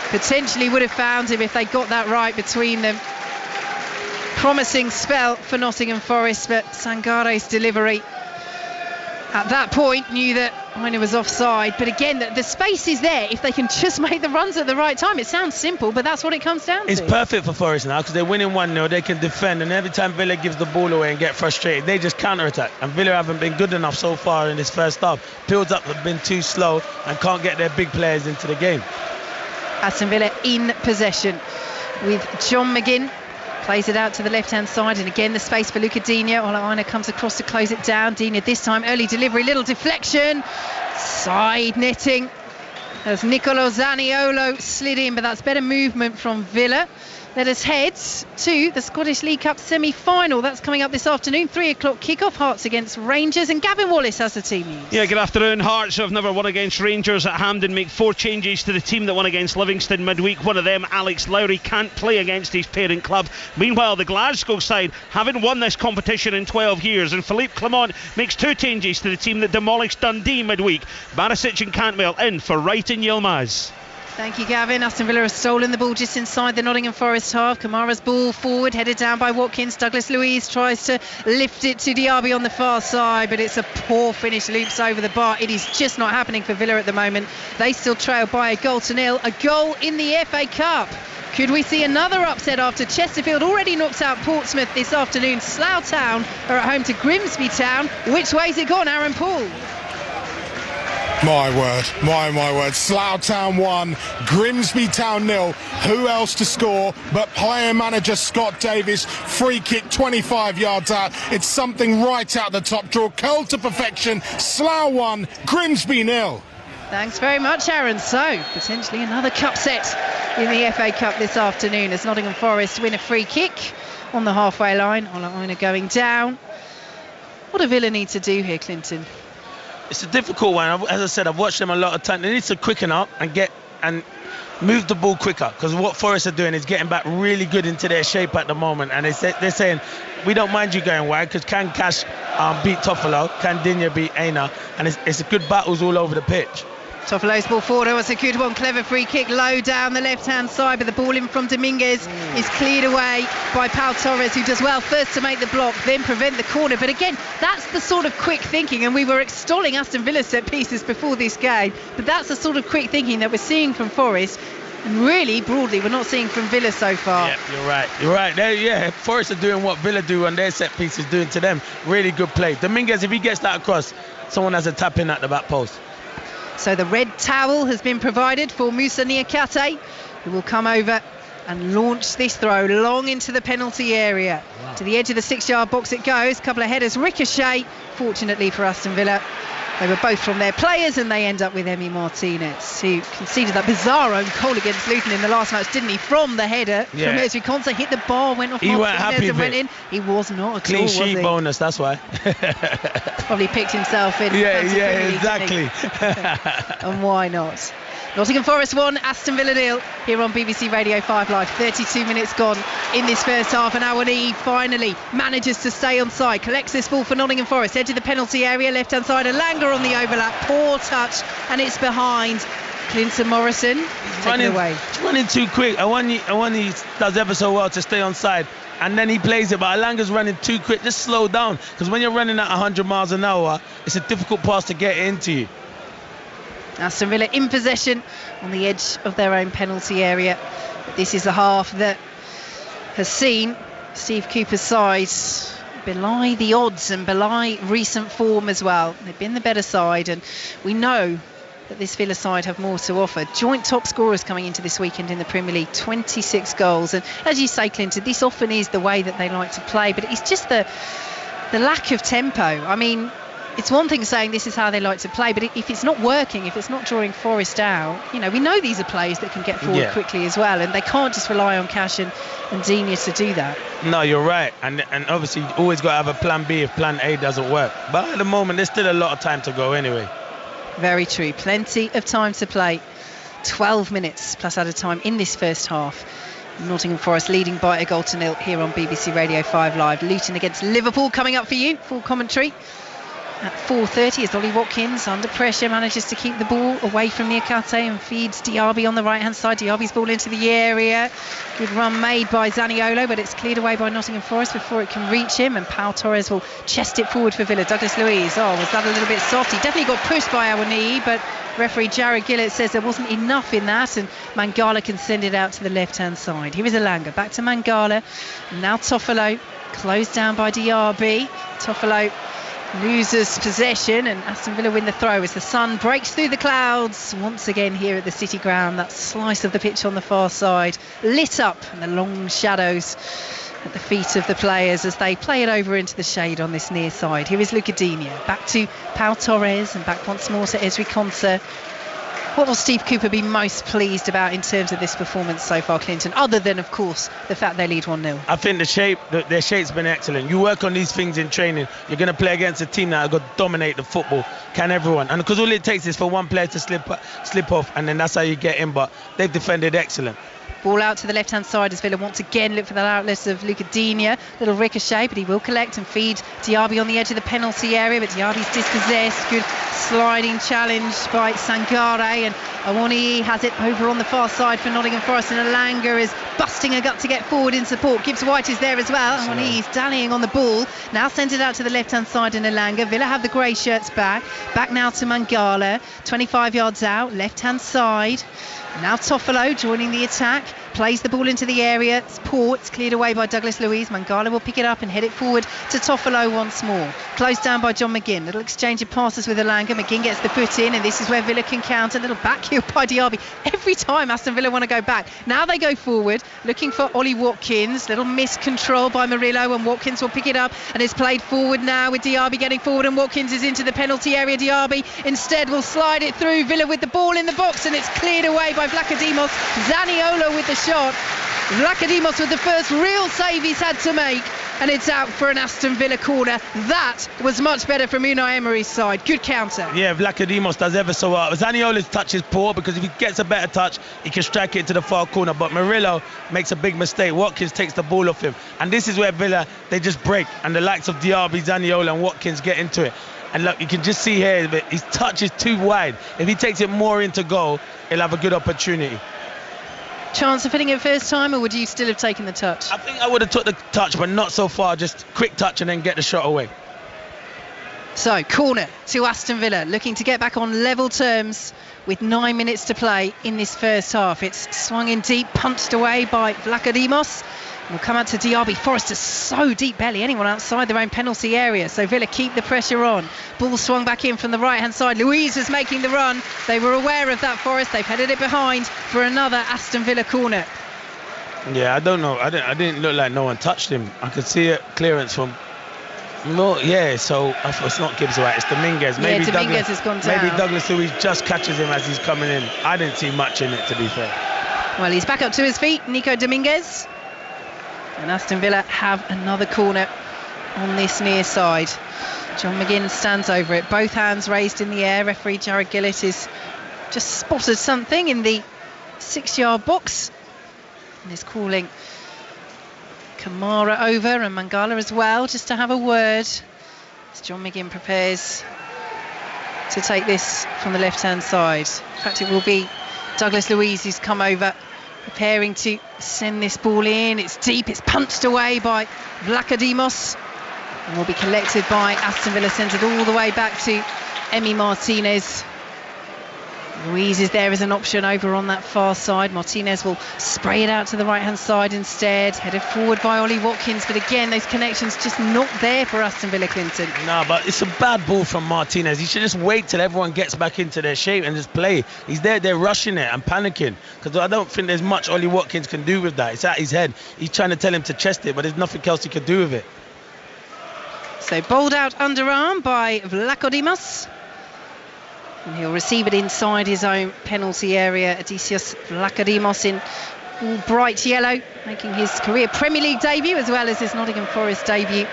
Potentially would have found him if they got that right between them. Promising spell for Nottingham Forest, but Sangare's delivery at that point knew that Olaina was offside. But again, the space is there if they can just make the runs at the right time. It sounds simple, but that's what it comes down to. It's perfect for Forest now because they're winning 1-0. They can defend, and every time Villa gives the ball away and get frustrated, they just counter-attack. And Villa haven't been good enough so far in this first half. Builds up have been too slow and can't get their big players into the game. Aston Villa in possession with John McGinn. Plays it out to the left-hand side, and again the space for Luca Digne. Olaina comes across to close it down. Digne this time, early delivery, little deflection. Side netting as Nicolo Zaniolo slid in, but that's better movement from Villa. Let us head to the Scottish League Cup semi-final. That's coming up this afternoon, 3 o'clock kickoff. Hearts against Rangers, and Gavin Wallace has the team news. Yeah, good afternoon. Hearts have never won against Rangers at Hampden make 4 changes to the team that won against Livingston midweek. One of them, Alex Lowry, can't play against his parent club. Meanwhile, the Glasgow side haven't won this competition in 12 years, and Philippe Clement makes 2 changes to the team that demolished Dundee midweek. Barisic and Cantwell in for Wright and Yilmaz. Thank you, Gavin. Aston Villa has stolen the ball just inside the Nottingham Forest half. Kamara's ball forward, headed down by Watkins. Douglas Luiz tries to lift it to Diaby on the far side, but it's a poor finish, loops over the bar. It is just not happening for Villa at the moment. They still trail by 1-0. A goal in the FA Cup. Could we see another upset after Chesterfield already knocks out Portsmouth this afternoon? Slough Town are at home to Grimsby Town. Which way's it gone, Aaron Paul? My word. Slough Town 1, Grimsby Town 0. Who else to score but player manager Scott Davis? Free kick 25 yards out. It's something right out the top draw. Curled to perfection. Slough 1, Grimsby 0. Thanks very much, Aaron. So, potentially another cup set in the FA Cup this afternoon as Nottingham Forest win a free kick on the halfway line. Olaina going down. What do Villa need to do here, Clinton? It's a difficult one. As I said, I've watched them a lot of time. They need to quicken up and move the ball quicker, because what Forest are doing is getting back really good into their shape at the moment. And they're saying, we don't mind you going wide, because can Cash beat Toffolo, can Digne beat Aina, and it's good battles all over the pitch. Toffolo's ball forward, it was a good one, clever free kick low down the left-hand side, but the ball in from Dominguez is cleared away by Pau Torres, who does well first to make the block, then prevent the corner. But again, that's the sort of quick thinking, and we were extolling Aston Villa's set pieces before this game, but that's the sort of quick thinking that we're seeing from Forest, and really, broadly, we're not seeing from Villa so far. Yeah, you're right. Forest are doing what Villa do on their set pieces, doing to them. Really good play. Dominguez, if he gets that across, someone has a tap in at the back post. So the red towel has been provided for Moussa Niakate, who will come over and launch this throw long into the penalty area. Wow. To the edge of the 6-yard box it goes. Couple of headers ricochet, fortunately for Aston Villa. They were both from their players, and they end up with Emi Martinez, who conceded that bizarre own goal against Luton in the last match, didn't he? From the header, from Ezri Konsa, hit the bar, went off Martinez and went in. He was not at clean all, sheet was he? bonus, that's why. Probably picked himself in. Exactly. And why not? Nottingham Forest 1, Aston Villa 0 here on BBC Radio 5 Live. 32 minutes gone in this first half, and Awani finally manages to stay on side. Collects this ball for Nottingham Forest, edge of the penalty area, left hand side, Elanga on the overlap, poor touch, and it's behind. Clinton Morrison taken away. He's running too quick. Awani does ever so well to stay on side, and then he plays it, but Elanga's running too quick. Just slow down, because when you're running at 100 miles an hour, it's a difficult pass to get into you. Aston Villa in possession on the edge of their own penalty area. But this is a half that has seen Steve Cooper's side belie the odds and belie recent form as well. They've been the better side, and we know that this Villa side have more to offer. Joint top scorers coming into this weekend in the Premier League, 26 goals. And as you say, Clinton, this often is the way that they like to play, but it's just the lack of tempo. I mean, it's one thing saying this is how they like to play, but if it's not working, if it's not drawing Forest out, we know these are players that can get forward quickly as well, and they can't just rely on Cash and Digne to do that. No, you're right, and obviously you always got to have a plan B if plan A doesn't work. But at the moment, there's still a lot of time to go anyway. Very true. Plenty of time to play. 12 minutes plus added time in this first half. Nottingham Forest leading by a 1-0 here on BBC Radio 5 Live. Luton against Liverpool coming up for you. Full commentary at 4:30 as Ollie Watkins, under pressure, manages to keep the ball away from Niakate and feeds Diaby on the right hand side. Diaby's ball into the area. Good run made by Zaniolo, but it's cleared away by Nottingham Forest before it can reach him, and Pau Torres will chest it forward for Villa. Douglas Luiz, was that a little bit soft? He definitely got pushed by Awoniyi, but referee Jared Gillett says there wasn't enough in that, and Mangala can send it out to the left hand side. Here is Elanga, back to Mangala, now Toffolo, closed down by Diaby. Toffolo loses possession, and Aston Villa win the throw as the sun breaks through the clouds once again here at the City Ground. That slice of the pitch on the far side lit up, and the long shadows at the feet of the players as they play it over into the shade on this near side. Here is Luca Digne, back to Pau Torres, and back once more to Ezri Konsa. What will Steve Cooper be most pleased about in terms of this performance so far, Clinton, other than, of course, the fact they lead 1-0? I think their shape's been excellent. You work on these things in training. You're going to play against a team that are going to dominate the football. Can everyone? And because all it takes is for one player to slip off, and then that's how you get in. But they've defended excellent. Ball out to the left-hand side as Villa once again look for that outlet of Luca Digne. Little ricochet, but he will collect and feed Diaby on the edge of the penalty area, but Diaby's dispossessed. Good sliding challenge by Sangare, and Awoniyi has it over on the far side for Nottingham Forest, and Elanga is busting a gut to get forward in support. Gibbs White is there as well. Awoniyi's dallying on the ball. Now sends it out to the left-hand side in Elanga. Villa have the grey shirts back. Back now to Mangala. 25 yards out, left-hand side. Now Toffolo joining the attack, plays the ball into the area. It's poor, it's cleared away by Douglas Luiz. Mangala will pick it up and head it forward to Toffolo once more. Closed down by John McGinn. Little exchange of passes with Elanga. McGinn gets the foot in, and this is where Villa can counter. Little back heel by Diaby. Every time Aston Villa want to go back. Now they go forward, looking for Ollie Watkins. Little miscontrol by Murillo, and Watkins will pick it up, and it's played forward now with Diaby getting forward, and Watkins is into the penalty area. Diaby instead will slide it through. Villa with the ball in the box, and it's cleared away by Vlachodimos. Zaniolo with the shot. Vlachodimos with the first real save he's had to make, and it's out for an Aston Villa corner. That was much better from Unai Emery's side. Good counter. Yeah, Vlachodimos does ever so well. Zaniolo's touch is poor, because if he gets a better touch, he can strike it into the far corner. But Murillo makes a big mistake. Watkins takes the ball off him. And this is where Villa, they just break. And the likes of Diaby, Zaniolo and Watkins get into it. And look, you can just see here, his touch is too wide. If he takes it more into goal, he'll have a good opportunity. Chance of hitting it first time, or would you still have taken the touch? I think I would have took the touch, but not so far. Just quick touch and then get the shot away. So, corner to Aston Villa, looking to get back on level terms with 9 minutes to play in this first half. It's swung in deep, punched away by Vlachodimos. Will come out to Diaby. Forest is so deep, barely anyone outside their own penalty area, so Villa keep the pressure on. Ball swung back in from the right hand side. Luiz was making the run. They were aware of that, Forest. They've headed it behind for another Aston Villa corner. Yeah, I don't know. I didn't look like no one touched him. I could see a clearance from... No, yeah, so I thought it's not Gibbs White, it's Dominguez. Maybe Dominguez has gone down. Maybe Douglas Luiz just catches him as he's coming in. I didn't see much in it, to be fair. Well, he's back up to his feet, Nico Dominguez. And Aston Villa have another corner on this near side. John McGinn stands over it, both hands raised in the air. Referee Jared Gillett is just spotted something in the 6-yard box and is calling Kamara over and Mangala as well, just to have a word as John McGinn prepares to take this from the left-hand side. In fact, it will be Douglas Luiz who's come over, preparing to send this ball in. It's deep, it's punched away by Vlachodimos and will be collected by Aston Villa, sends it all the way back to Emi Martinez. Luiz is there as an option over on that far side. Martinez will spray it out to the right hand side instead, headed forward by Ollie Watkins, but again those connections just not there for Aston Villa, Clinton. No, but it's a bad ball from Martinez. He should just wait till everyone gets back into their shape and just play. He's there, they're rushing it and panicking, because I don't think there's much Ollie Watkins can do with that. It's at his head. He's trying to tell him to chest it, but there's nothing else he can do with it. So bowled out underarm by Vlachodimos. And he'll receive it inside his own penalty area. Odysseus Vlachodimos in all bright yellow, making his career Premier League debut as well as his Nottingham Forest debut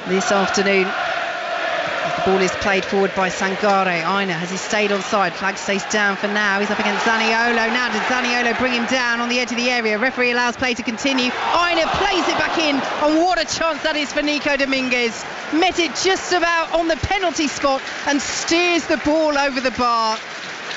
this afternoon. The Ball is played forward by Sangare. Aina, has he stayed on side? Flag stays down for now. He's up against Zaniolo. Now does Zaniolo bring him down on the edge of the area? Referee allows play to continue. Aina plays it back in, and what a chance that is for Nico Dominguez. Met it just about on the penalty spot and steers the ball over the bar.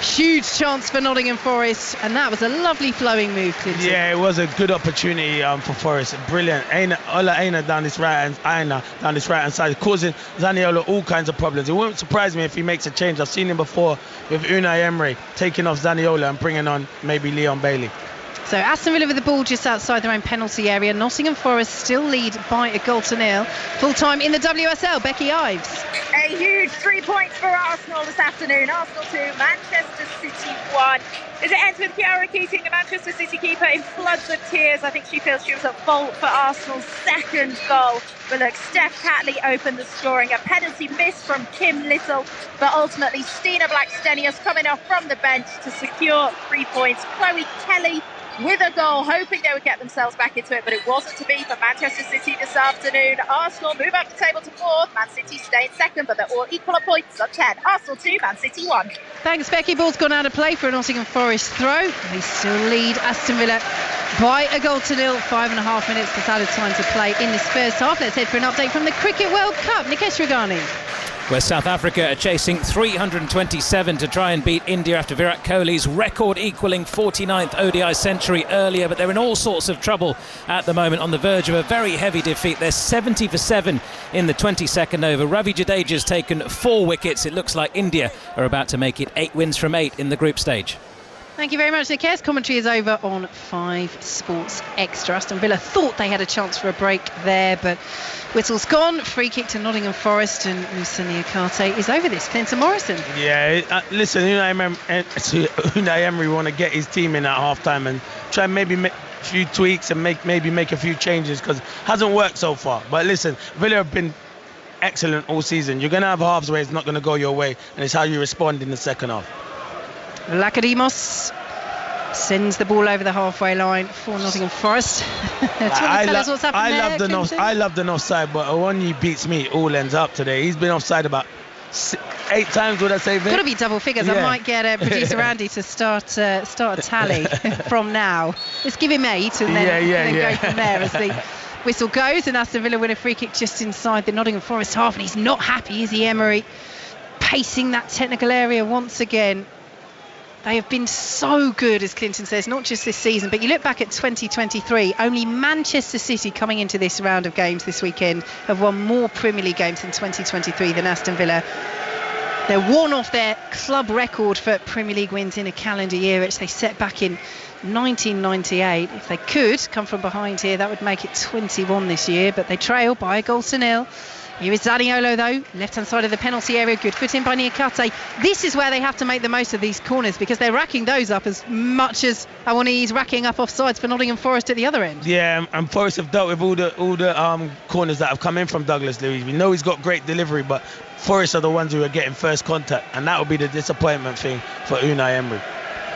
Huge chance for Nottingham Forest, and that was a lovely flowing move, Clinton. Yeah, it was a good opportunity for Forest. Brilliant. Aina down this right hand side, causing Zaniolo all kinds of problems. It wouldn't surprise me if he makes a change. I've seen him before with Unai Emery taking off Zaniolo and bringing on maybe Leon Bailey. So Aston Villa with the ball just outside their own penalty area. Nottingham Forest still lead by a goal to nil. Full time in the WSL, Becky Ives. A huge 3 points for Arsenal this afternoon. Arsenal 2, Manchester City 1. As it ends with Chiara Keating, the Manchester City keeper, in floods of tears. I think she feels she was at fault for Arsenal's second goal. But look, Steph Catley opened the scoring. A penalty miss from Kim Little. But ultimately, Stina Blackstenius coming off from the bench to secure 3 points. Chloe Kelly with a goal, hoping they would get themselves back into it, but it wasn't to be for Manchester City this afternoon. Arsenal move up the table to 4th, Man City stay in 2nd, but they're all equal at points of 10. Arsenal 2, Man City 1. Thanks, Becky. Ball's gone out of play for a Nottingham Forest throw. They still lead Aston Villa by a goal to nil. 5.5 minutes to added time to play in this first half. Let's head for an update from the Cricket World Cup. Nikesh Regani. Where South Africa are chasing 327 to try and beat India after Virat Kohli's record-equalling 49th ODI century earlier, but they're in all sorts of trouble at the moment, on the verge of a very heavy defeat. They're 70 for 7 in the 22nd over. Ravi Jadeja's taken 4 wickets. It looks like India are about to make it 8 wins from 8 in the group stage. Thank you very much, Nikesh. Commentary is over on 5 Sports Extra. Aston Villa thought they had a chance for a break there, but whistle's gone. Free kick to Nottingham Forest, and Musa Niakate is over this. Clinton Morrison. Yeah, listen, Unai Emery want to get his team in at half-time and try and maybe make a few tweaks and maybe make a few changes, because it hasn't worked so far. But listen, Villa have been excellent all season. You're going to have halves where it's not going to go your way, and it's how you respond in the second half. Lacademos sends the ball over the halfway line for Nottingham Forest. Tell us what's happened I love the north side, but Awoniyi beats me all ends up today. He's been offside about 8 times, would I say, Vic? Got to be double figures. Yeah. I might get producer Andy to start a tally from now. Let's give him 8 and then go from there as the whistle goes. And Aston Villa win a free kick just inside the Nottingham Forest half, and he's not happy, is he, Emery? Pacing that technical area once again. They have been so good, as Clinton says, not just this season, but you look back at 2023, only Manchester City coming into this round of games this weekend have won more Premier League games in 2023 than Aston Villa. They're one off their club record for Premier League wins in a calendar year, which they set back in 1998. If they could come from behind here, that would make it 21 this year, but they trail by a goal to nil. Here is Zaniolo, though, left-hand side of the penalty area. Good foot in by Niakate. This is where they have to make the most of these corners, because they're racking those up as much as Awoniyi's racking up offsides for Nottingham Forest at the other end. Yeah, and Forest have dealt with all the corners that have come in from Douglas Luiz. We know he's got great delivery, but Forest are the ones who are getting first contact, and that will be the disappointment thing for Unai Emery.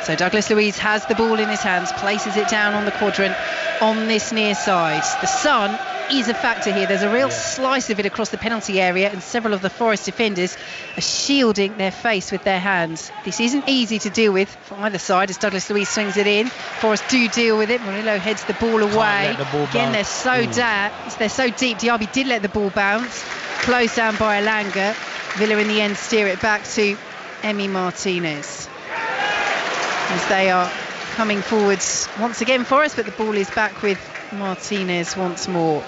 So Douglas Luiz has the ball in his hands, places it down on the quadrant on this near side. The sun is a factor here. There's a real slice of it across the penalty area, and several of the Forest defenders are shielding their face with their hands. This isn't easy to deal with from either side as Douglas Luiz swings it in. Forest do deal with it. Murillo heads the ball away. Again, they're so deep. Diaby did let the ball bounce. Closed down by Alanga. Villa in the end steer it back to Emi Martinez as they are coming forwards once again for us, but the ball is back with Martinez once more.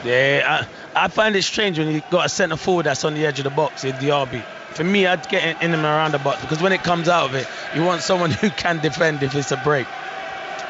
Yeah, I find it strange when you've got a centre forward that's on the edge of the box in Diaby. For me, I'd get in and around the box, because when it comes out of it, you want someone who can defend if it's a break.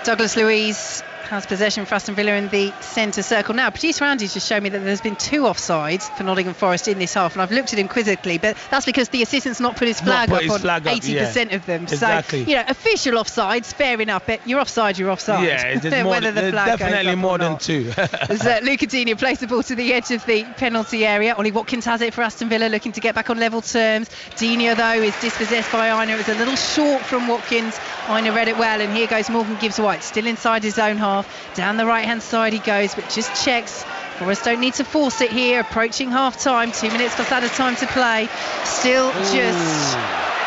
Douglas Luiz has possession for Aston Villa in the centre circle. Now, producer Andy's just showed me that there's been 2 offsides for Nottingham Forest in this half, and I've looked at him quizzically, but that's because the assistant's not put his flag up on 80% of them. Exactly. So, official offsides, fair enough, but you're offside. Yeah, there's whether the flag definitely goes up more or than not. 2. As Luca Digne plays the ball to the edge of the penalty area. Ollie Watkins has it for Aston Villa, looking to get back on level terms. Digne, though, is dispossessed by Aina. It was a little short from Watkins. Aina read it well, and here goes Morgan Gibbs-White, still inside his own half. Down the right-hand side he goes, but just checks Forest don't need to force it here. Approaching half-time, 2 minutes plus added time to play. Still just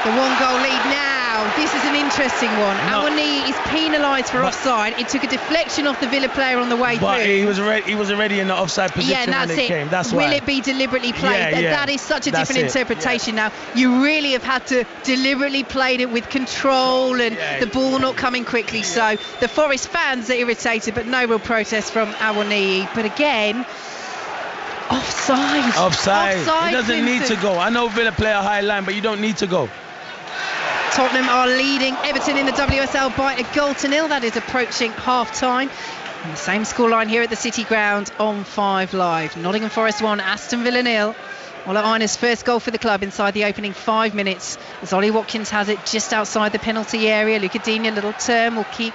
the 1-goal lead now. This is an interesting one. Awani is penalised for offside. It took a deflection off the Villa player on the way through. But he was already in the offside position and that's when it came. That's why. Will it be deliberately played? That is such a different interpretation now. You really have had to deliberately play it with control and the ball not coming quickly. So the Forest fans are irritated, but no real protest from Awani. But again, offside. Offside. He doesn't need to go. I know Villa play a high line, but you don't need to go. Tottenham are leading Everton in the WSL by a goal to nil. That is approaching half-time. And the same scoreline here at the City Ground on 5 Live. Nottingham Forest 1, Aston Villa 0. Ola Aina's first goal for the club inside the opening 5 minutes. As Ollie Watkins has it just outside the penalty area. Luca Digne, little turn, will keep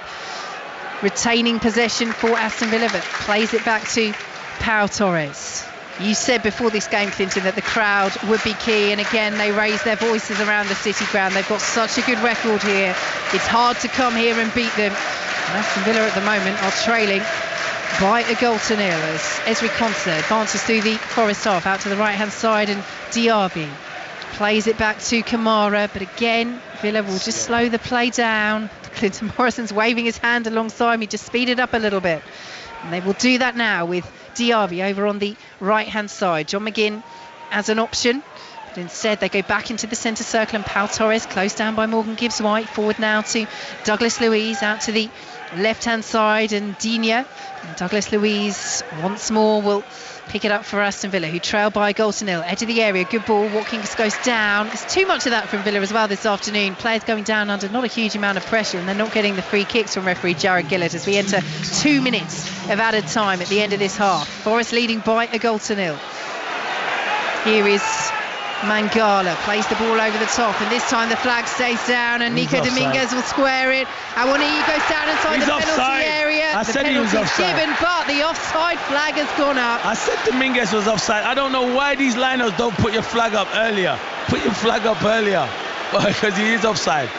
retaining possession for Aston Villa, but plays it back to Pau Torres. You said before this game, Clinton, that the crowd would be key, and again they raise their voices around the City Ground. They've got such a good record here. It's hard to come here and beat them. And Aston Villa at the moment are trailing by a goal to nil as Esri Konsa advances through the Forest half out to the right hand side, and Diaby plays it back to Kamara, but again Villa will just slow the play down. Clinton Morrison's waving his hand alongside me, just speed it up a little bit, and they will do that now with Diaby over on the right hand side. John McGinn as an option, but instead they go back into the centre circle, and Pau Torres closed down by Morgan Gibbs-White. Forward now to Douglas Luiz out to the left hand side, and Digne. And Douglas Luiz once more will pick it up for Aston Villa, who trail by a goal to nil. Edge of the area, good ball. Watkins goes down. There's too much of that from Villa as well this afternoon. Players going down under not a huge amount of pressure, and they're not getting the free kicks from referee Jared Gillett as we enter 2 minutes of added time at the end of this half. Forest leading by a goal to nil. Here is Mangala, plays the ball over the top, and this time the flag stays down, and Nico Dominguez will square it. Awani goes down inside the penalty area. I said he was offside. Given, but the offside flag has gone up. I said Dominguez was offside. I don't know why these liners don't put your flag up earlier. Put your flag up earlier, because he is offside.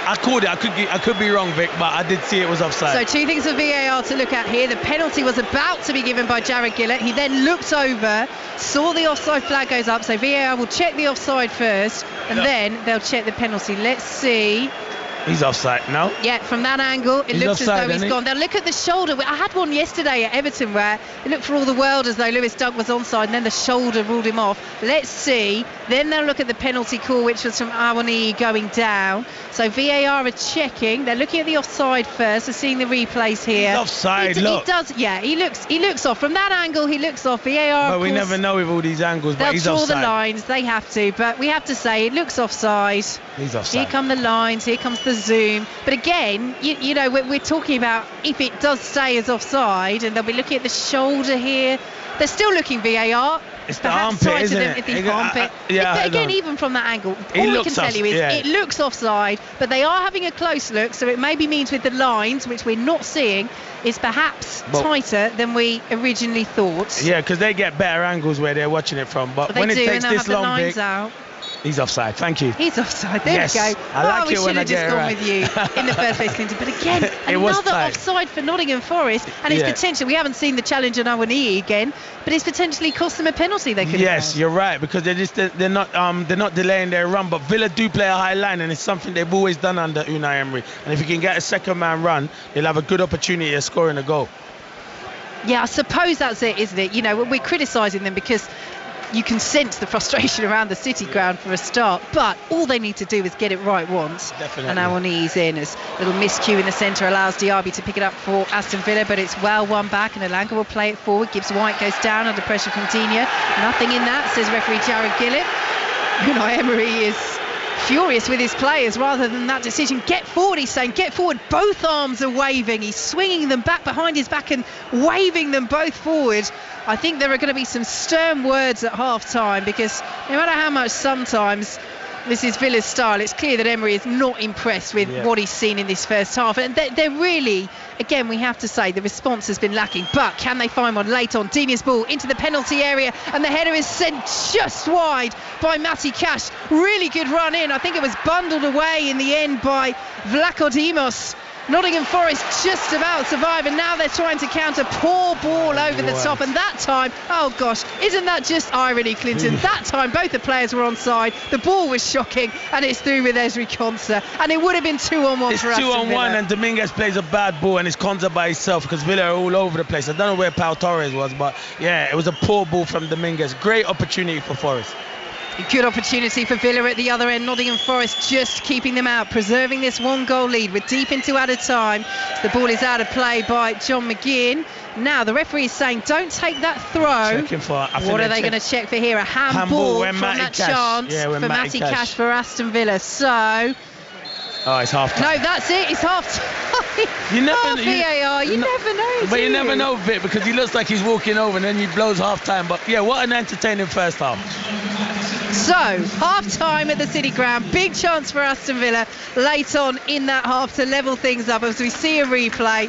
I called it. I could be wrong, Vic, but I did see it was offside. So 2 things for VAR to look at here. The penalty was about to be given by Jared Gillett. He then looked over, saw the offside flag goes up. So VAR will check the offside first, and then they'll check the penalty. Let's see. He's offside, no? Yeah, from that angle, it looks offside, as though he's gone. They'll look at the shoulder. I had one yesterday at Everton where it looked for all the world as though Lewis Dunk was onside, and then the shoulder ruled him off. Let's see. Then they'll look at the penalty call, which was from Awani going down. So VAR are checking. They're looking at the offside first. They're seeing the replays here. He's offside, look. He does, yeah, he looks off. From that angle, he looks off. VAR, but we never know with all these angles, but he's offside. They'll draw the lines. They have to. But we have to say, it looks offside. He's offside. Here come the lines. Here comes the zoom. But again, you know, we're talking about if it does stay as offside, and they'll be looking at the shoulder here. They're still looking VAR. It's the armpit, isn't it? It's the armpit. Again, even from that angle, all we can tell you is it looks offside, but they are having a close look, so it maybe means with the lines, which we're not seeing, is perhaps tighter than we originally thought. Yeah, because they get better angles where they're watching it from, but when it takes this long, Vic, he's offside. Thank you. He's offside. There we go. I like it when I get it right. We should have just gone with you in the first place, Clinton. But again, another offside for Nottingham Forest, and it's potential. We haven't seen the challenge on Awani again, but it's potentially cost them a penalty. They could. Yes, you're right, because they're not delaying their run. But Villa do play a high line, and it's something they've always done under Unai Emery. And if you can get a second man run, they'll have a good opportunity of scoring a goal. Yeah, I suppose that's it, isn't it? You know, we're criticising them because you can sense the frustration around the City Ground for a start, but all they need to do is get it right once. Definitely. And Awani's in as a little miscue in the centre allows Diaby to pick it up for Aston Villa, but it's well won back, and Elanga will play it forward. Gibbs-White goes down under pressure from Digne. Nothing in that, says referee Jared Gillett. Unai Emery is furious with his players rather than that decision. Get forward, he's saying, get forward. Both arms are waving. He's swinging them back behind his back and waving them both forward. I think there are going to be some stern words at half time, because no matter how much sometimes this is Villa's style, it's clear that Emery is not impressed with what he's seen in this first half, and they're really, again, we have to say the response has been lacking. But can they find one late on? Digne's ball into the penalty area, and the header is sent just wide by Matty Cash. Really good run in. I think it was bundled away in the end by Vlachodimos. Nottingham Forest just about survive, and now they're trying to counter. Poor ball over the top, and that time, oh gosh, isn't that just irony, Clinton? That time both the players were onside, the ball was shocking, and it's through with Esri Konsa, and it would have been 2-on-1 it's for Aston Villa. 2-on-1, and Dominguez plays a bad ball, and it's Konsa by himself because Villa are all over the place. I don't know where Pau Torres was, but yeah, it was a poor ball from Dominguez. Great opportunity for Forest. Good opportunity for Villa at the other end. Nottingham Forest just keeping them out, preserving this 1-goal lead. We're deep into added time. The ball is out of play by John McGinn. Now the referee is saying don't take that throw. What are they going to check for here? A handball from that chance for Matty Cash for Aston Villa. So... oh, it's half time. No, that's it. It's half time. You never VAR. You never know. But you never know, Vic, because he looks like he's walking over and then he blows half time. But yeah, what an entertaining first half. So, half-time at the City Ground. Big chance for Aston Villa late on in that half to level things up as we see a replay.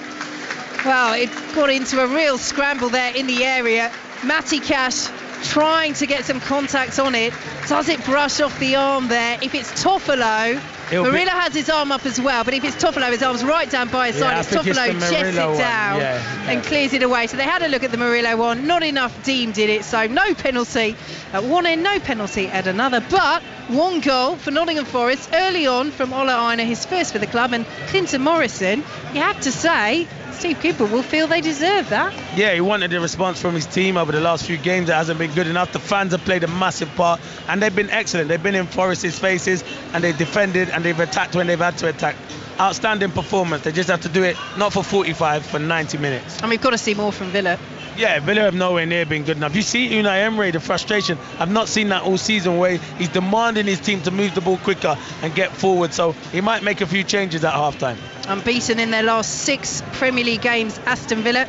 Well, it got into a real scramble there in the area. Matty Cash trying to get some contact on it. Does it brush off the arm there? If it's Toffolo, Murillo has his arm up as well, but if it's Toffolo, his arm's right down by his side. It's Toffolo jets it down and clears it away. So they had a look at the Murillo one. Not enough deemed it. So no penalty at one end, no penalty at another. But 1 goal for Nottingham Forest early on from Ola Aina, his first for the club. And Clinton Morrison, you have to say, Steve Cooper will feel they deserve that. Yeah, he wanted a response from his team over the last few games. It hasn't been good enough. The fans have played a massive part, and they've been excellent. They've been in Forest's faces, and they've defended, and they've attacked when they've had to attack. Outstanding performance. They just have to do it, not for 45, for 90 minutes. And we've got to see more from Villa. Yeah, Villa have nowhere near been good enough. You see Unai Emery, the frustration. I've not seen that all season, where he's demanding his team to move the ball quicker and get forward. So he might make a few changes at half-time. Unbeaten in their last 6 Premier League games, Aston Villa.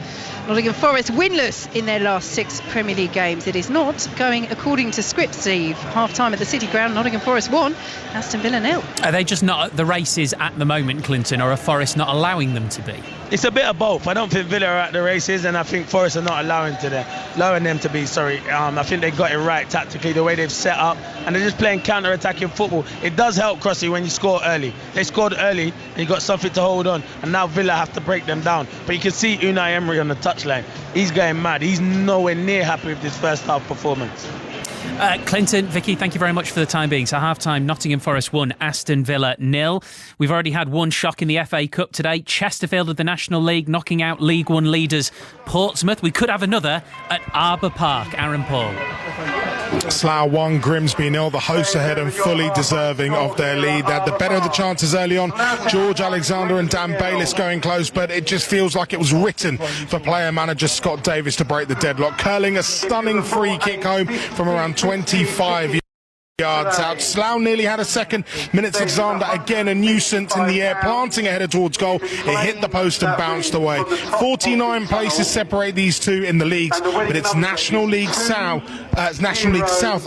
Nottingham Forest winless in their last 6 Premier League games. It is not going according to script, Steve. Half-time at the City Ground, Nottingham Forest 1, Aston Villa 0. Are they just not at the races at the moment, Clinton, or are Forest not allowing them to be? It's a bit of both. I don't think Villa are at the races, and I think Forest are not allowing them to be. I think they got it right tactically, the way they've set up, and they're just playing counter-attacking football. It does help, Crossy, when you score early. They scored early, and you got something to hold on, and now Villa have to break them down. But you can see Unai Emery on the touchline. He's going mad. He's nowhere near happy with this first half performance. Clinton, Vicky, thank you very much for the time being. So half-time, Nottingham Forest 1, Aston Villa 0. We've already had one shock in the FA Cup today. Chesterfield of the National League knocking out League One leaders Portsmouth. We could have another at Arbour Park. Aaron Paul. Slough 1, Grimsby 0. The hosts ahead and fully deserving of their lead. They had the better of the chances early on. George Alexander and Dan Bayliss going close, but it just feels like it was written for player-manager Scott Davis to break the deadlock, curling a stunning free kick home from around 25 yards out. Slough nearly had a second. Minutes Alexander again a nuisance in the air, planting a header towards goal. It hit the post and bounced away. 49 places separate these two in the leagues, but it's National League South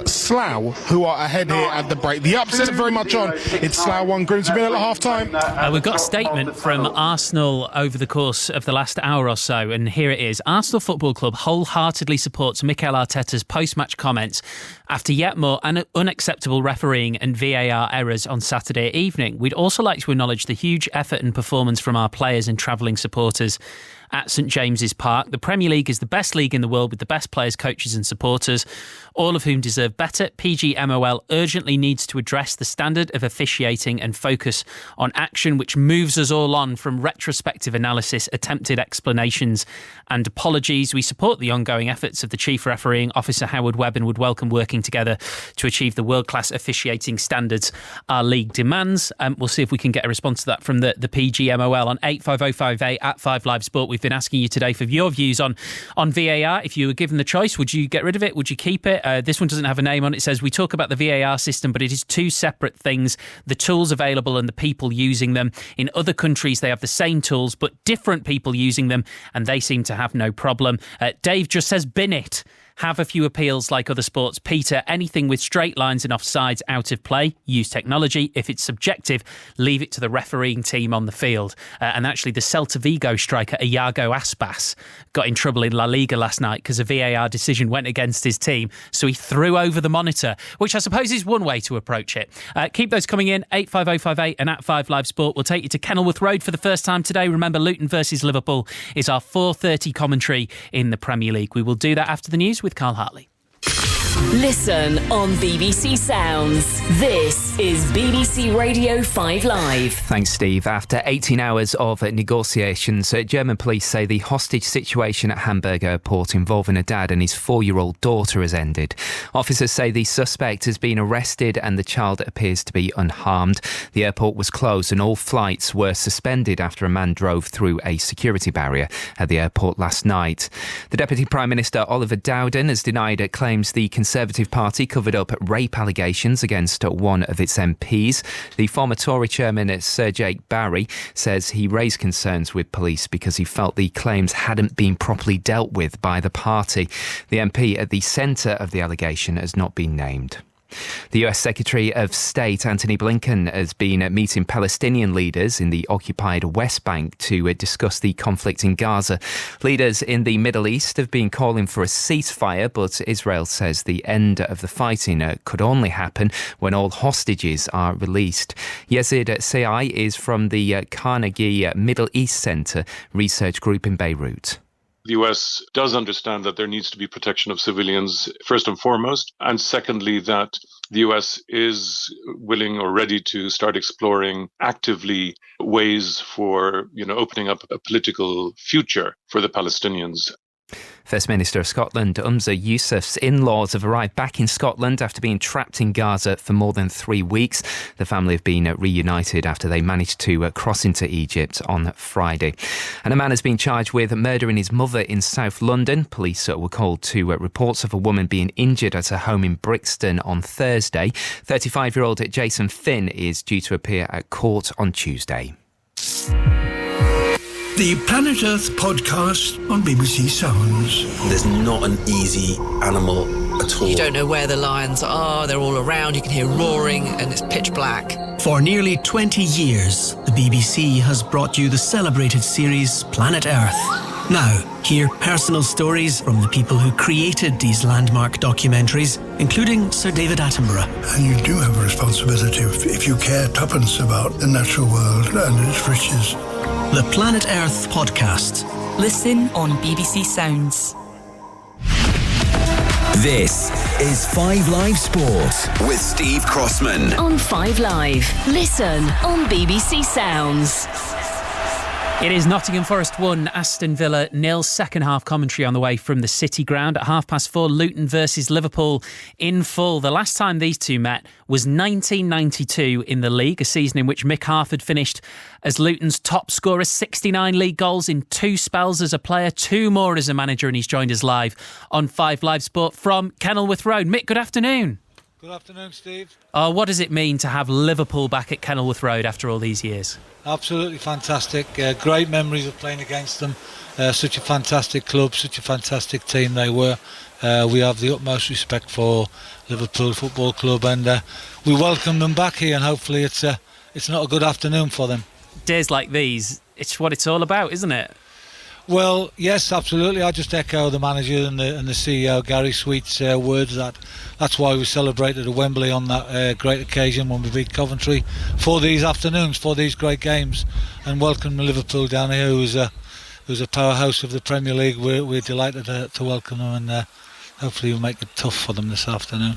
Slough who are ahead here at the break. The upset very much on. It's Slough 1, Grimsby at half time. We've got a statement from Arsenal over the course of the last hour or so, and here it is. Arsenal Football Club wholeheartedly supports Mikel Arteta's post-match comments after yet more unacceptable refereeing and VAR errors on Saturday evening. We'd also like to acknowledge the huge effort and performance from our players and travelling supporters at St James's Park. The Premier League is the best league in the world with the best players, coaches and supporters, all of whom deserve better. PGMOL urgently needs to address the standard of officiating and focus on action, which moves us all on from retrospective analysis, attempted explanations and apologies. We support the ongoing efforts of the Chief Refereeing Officer Howard Webb and would welcome working together to achieve the world-class officiating standards our league demands. We'll see if we can get a response to that from the PGMOL on 85058 at 5Live Sport. We've been asking you today for your views on VAR. If you were given the choice, would you get rid of it? Would you keep it? This one doesn't have a name on it. It says, we talk about the VAR system, but it is two separate things. The tools available and the people using them. In other countries, they have the same tools, but different people using them, and they seem to have no problem. Dave just says, bin it. have a few appeals like other sports. Peter, anything with straight lines and offsides out of play, use technology. If it's subjective, leave it to the refereeing team on the field. And actually, the Celta Vigo striker, Iago Aspas, got in trouble in La Liga last night because a VAR decision went against his team. So he threw over the monitor, which I suppose is one way to approach it. Keep those coming in, 85058 and at 5 Live Sport. We'll take you to Kenilworth Road for the first time today. Remember, Luton versus Liverpool is our 4:30 commentary in the Premier League. We will do that after the news with Carl Hartley. Listen on BBC Sounds. This is BBC Radio 5 Live. Thanks, Steve. After 18 hours of negotiations, German police say the hostage situation at Hamburg airport involving a dad and his 4-year-old daughter has ended. Officers say the suspect has been arrested and the child appears to be unharmed. The airport was closed and all flights were suspended after a man drove through a security barrier at the airport last night. The Deputy Prime Minister, Oliver Dowden, has denied claims the Conservative Party covered up rape allegations against one of its MPs. The former Tory chairman, Sir Jake Barry, says he raised concerns with police because he felt the claims hadn't been properly dealt with by the party. The MP at the centre of the allegation has not been named. The US Secretary of State, Antony Blinken, has been meeting Palestinian leaders in the occupied West Bank to discuss the conflict in Gaza. Leaders in the Middle East have been calling for a ceasefire, but Israel says the end of the fighting could only happen when all hostages are released. Yazid Seai is from the Carnegie Middle East Center research group in Beirut. The US does understand that there needs to be protection of civilians, first and foremost, and secondly, that the US is willing or ready to start exploring actively ways for, opening up a political future for the Palestinians. First Minister of Scotland, Umza Yousaf's in-laws have arrived back in Scotland after being trapped in Gaza for more than 3 weeks. The family have been reunited after they managed to cross into Egypt on Friday. And a man has been charged with murdering his mother in South London. Police were called to reports of a woman being injured at her home in Brixton on Thursday. 35-year-old Jason Finn is due to appear at court on Tuesday. The Planet Earth podcast on BBC Sounds. There's not an easy animal at all. You don't know where the lions are, they're all around, you can hear roaring and it's pitch black. For nearly 20 years, the BBC has brought you the celebrated series Planet Earth. Now, hear personal stories from the people who created these landmark documentaries, including Sir David Attenborough. And you do have a responsibility if you care tuppence about the natural world and its riches. The Planet Earth podcast. Listen on BBC Sounds. This is 5 Live Sport with Steve Crossman. On 5 Live. Listen on BBC Sounds. It is Nottingham Forest 1, Aston Villa 0. Second half commentary on the way from the City Ground at 4:30. Luton versus Liverpool in full. The last time these two met was 1992 in the league, a season in which Mick Harford finished as Luton's top scorer, 69 league goals in 2 spells as a player, 2 more as a manager, and he's joined us live on 5 Live Sport from Kenilworth Road. Mick, good afternoon. Good afternoon, Steve. What does it mean to have Liverpool back at Kenilworth Road after all these years? Absolutely fantastic. Great memories of playing against them. Such a fantastic club, such a fantastic team they were. We have the utmost respect for Liverpool Football Club, and we welcome them back here, and hopefully it's not a good afternoon for them. Days like these, it's what it's all about, isn't it? Well, yes, absolutely. I just echo the manager and the CEO, Gary Sweet's words. That's why we celebrated at Wembley on that great occasion when we beat Coventry, for these afternoons, for these great games, and welcome Liverpool down here, who's a powerhouse of the Premier League. We're delighted to welcome them, and hopefully we'll make it tough for them this afternoon.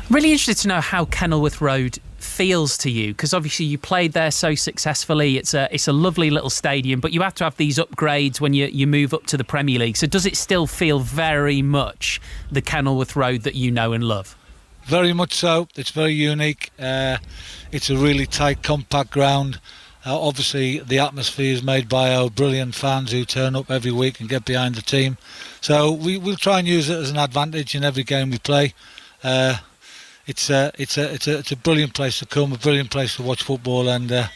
Really interested to know how Kenilworth Road feels to you, because obviously you played there so successfully. It's a lovely little stadium, but you have to have these upgrades when you move up to the Premier League. So does it still feel very much the Kenilworth Road that you know and love? Very much so. It's very unique. It's a really tight, compact ground. Obviously the atmosphere is made by our brilliant fans who turn up every week and get behind the team. So we'll try and use it as an advantage in every game we play. It's a brilliant place to come, a brilliant place to watch football, and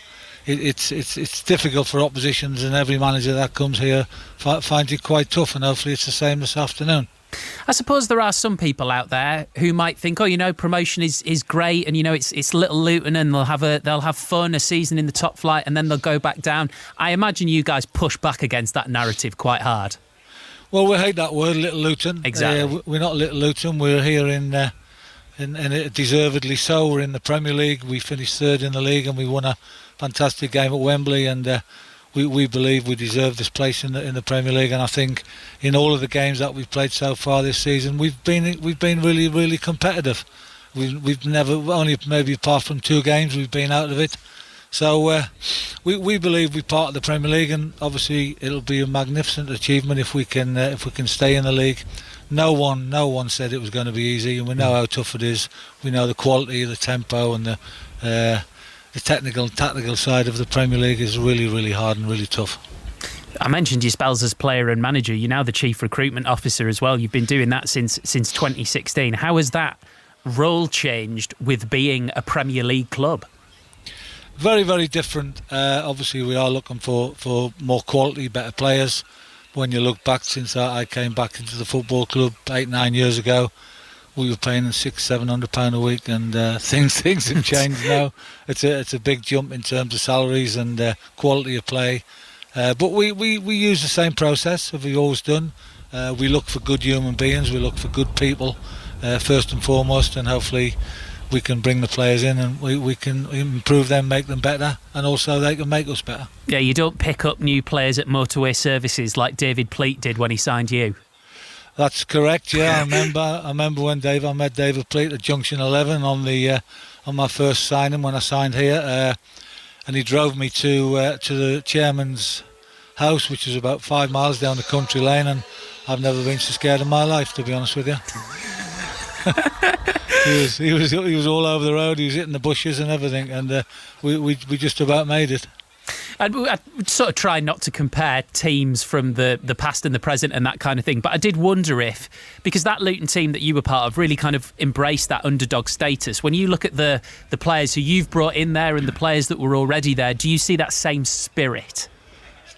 it's difficult for oppositions, and every manager that comes here finds it quite tough, and hopefully it's the same this afternoon. I suppose there are some people out there who might think, promotion is great, and it's Little Luton, and they'll have fun, a season in the top flight, and then they'll go back down. I imagine you guys push back against that narrative quite hard. Well, we hate that word, Little Luton. Exactly. We're not Little Luton. We're here in deservedly so. We're in the Premier League. We finished third in the league, and we won a fantastic game at Wembley, and we believe we deserve this place in the Premier League. And I think in all of the games that we've played so far this season, we've been really, really competitive. We've never, only maybe apart from 2 games, we've been out of it. So we believe we're part of the Premier League, and obviously it'll be a magnificent achievement if we can stay in the league. No one said it was going to be easy, and we know how tough it is. We know the quality, the tempo, and the technical and tactical side of the Premier League is really, really hard and really tough. I mentioned your spells as player and manager. You're now the Chief Recruitment Officer as well. You've been doing that since 2016. How has that role changed with being a Premier League club? Very, very different. Obviously, we are looking for more quality, better players. When you look back, since I came back into the football club 8-9 years ago, we were paying £600-700 a week, and things have changed now. It's a big jump in terms of salaries and quality of play. But we use the same process as we've always done. We look for good human beings. We look for good people first and foremost, and hopefully we can bring the players in and we can improve them, make them better, and also they can make us better. Yeah, you don't pick up new players at motorway services like David Pleat did when he signed you. That's correct. Yeah, I remember when I met David Pleat at Junction 11 on my first signing when I signed here, and he drove me to the chairman's house, which is about 5 miles down the country lane, and I've never been so scared in my life, to be honest with you. He was all over the road. He was hitting the bushes and everything, and we just about made it. I sort of try not to compare teams from the past and the present and that kind of thing, but I did wonder if, because that Luton team that you were part of really kind of embraced that underdog status, when you look at the players who you've brought in there and the players that were already there, do you see that same spirit?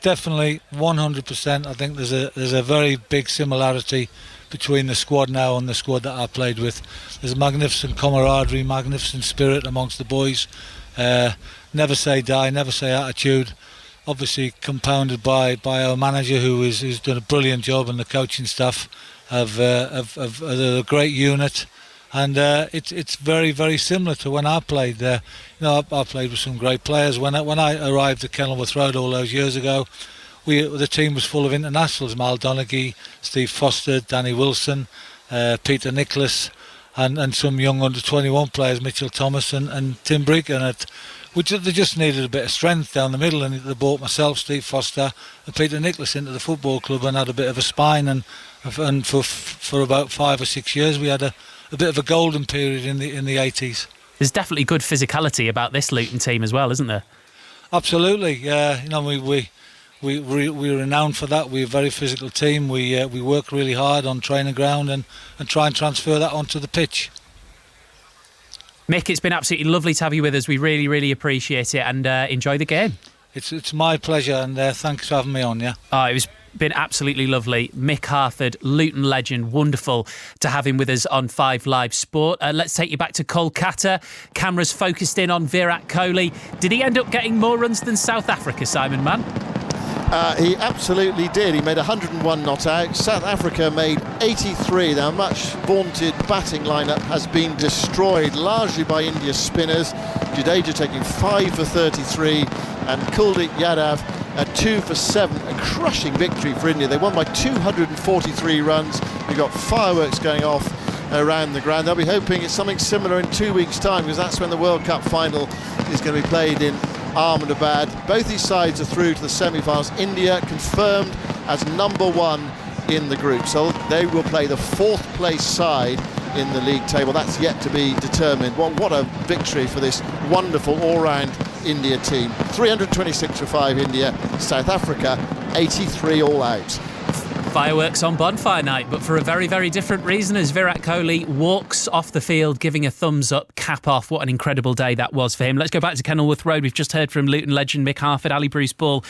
Definitely, 100%. I think there's a very big similarity between the squad now and the squad that I played with. There's a magnificent camaraderie, magnificent spirit amongst the boys. Never say die, never say attitude. Obviously compounded by our manager, who's done a brilliant job, and the coaching staff of a great unit. And it's very, very similar to when I played there. I played with some great players. When I arrived at Kenilworth Road all those years ago, the team was full of internationals: Mal Donaghy, Steve Foster, Danny Wilson, Peter Nicholas, and some young under-21 players, Mitchell Thomas and Tim Breaker. They just needed a bit of strength down the middle, and they brought myself, Steve Foster, and Peter Nicholas into the football club, and had a bit of a spine. And for about 5 or 6 years, we had a bit of a golden period in the 80s. There's definitely good physicality about this Luton team as well, isn't there? Absolutely. We're renowned for that. We're a very physical team. We work really hard on training ground and try and transfer that onto the pitch. Mick, it's been absolutely lovely to have you with us. We really, really appreciate it, and enjoy the game. It's my pleasure, and thanks for having me on. Yeah. It's been absolutely lovely. Mick Harford, Luton legend, wonderful to have him with us on 5 Live Sport. Let's take you back to Kolkata. Cameras focused in on Virat Kohli. Did he end up getting more runs than South Africa, Simon Mann? He absolutely did. He made 101 not out. South Africa made 83. Their much vaunted batting lineup has been destroyed largely by India's spinners. Jadeja taking 5 for 33 and Kuldeep Yadav at 2 for 7. A crushing victory for India. They won by 243 runs. We've got fireworks going off around the ground. They'll be hoping it's something similar in 2 weeks' time, because that's when the World Cup final is going to be played in Ahmedabad. Both these sides are through to the semi-finals. India confirmed as number 1 in the group, so they will play the 4th place side in the league table. That's yet to be determined. What a victory for this wonderful all-round India team. 326 for 5 India. South Africa 83 all out. Fireworks on bonfire night, but for a very, very different reason, as Virat Kohli walks off the field giving a thumbs up, cap off. What an incredible day that was for him. Let's go back to Kenilworth Road. We've just heard from Luton legend Mick Harford. Ali Bruce Ball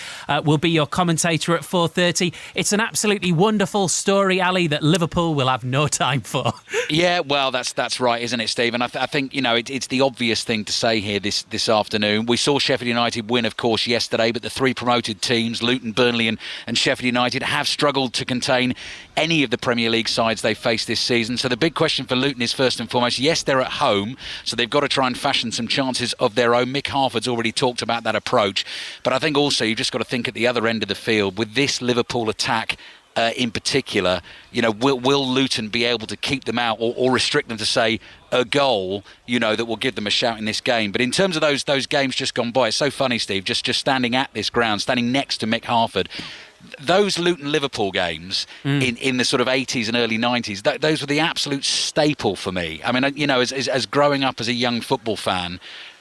will be your commentator at 4:30. It's an absolutely wonderful story, Ali, that Liverpool will have no time for. Yeah, well, that's right, isn't it, Steve? And I think, you know, it's the obvious thing to say here this afternoon. We saw Sheffield United win, of course, yesterday, but the three promoted teams, Luton, Burnley and Sheffield United, have struggled to contain any of the Premier League sides they face this season. So the big question for Luton is, first and foremost, yes, they're at home, so they've got to try and fashion some chances of their own. Mick Harford's already talked about that approach. But I think also you've just got to think at the other end of the field, with this Liverpool attack in particular, you know, will Luton be able to keep them out or restrict them to, say, a goal, you know, that will give them a shout in this game? But in terms of those games just gone by, it's so funny, Steve, just standing at this ground, standing next to Mick Harford. Those Luton-Liverpool games in the sort of 80s and early 90s, those were the absolute staple for me. I mean, you know, as growing up as a young football fan,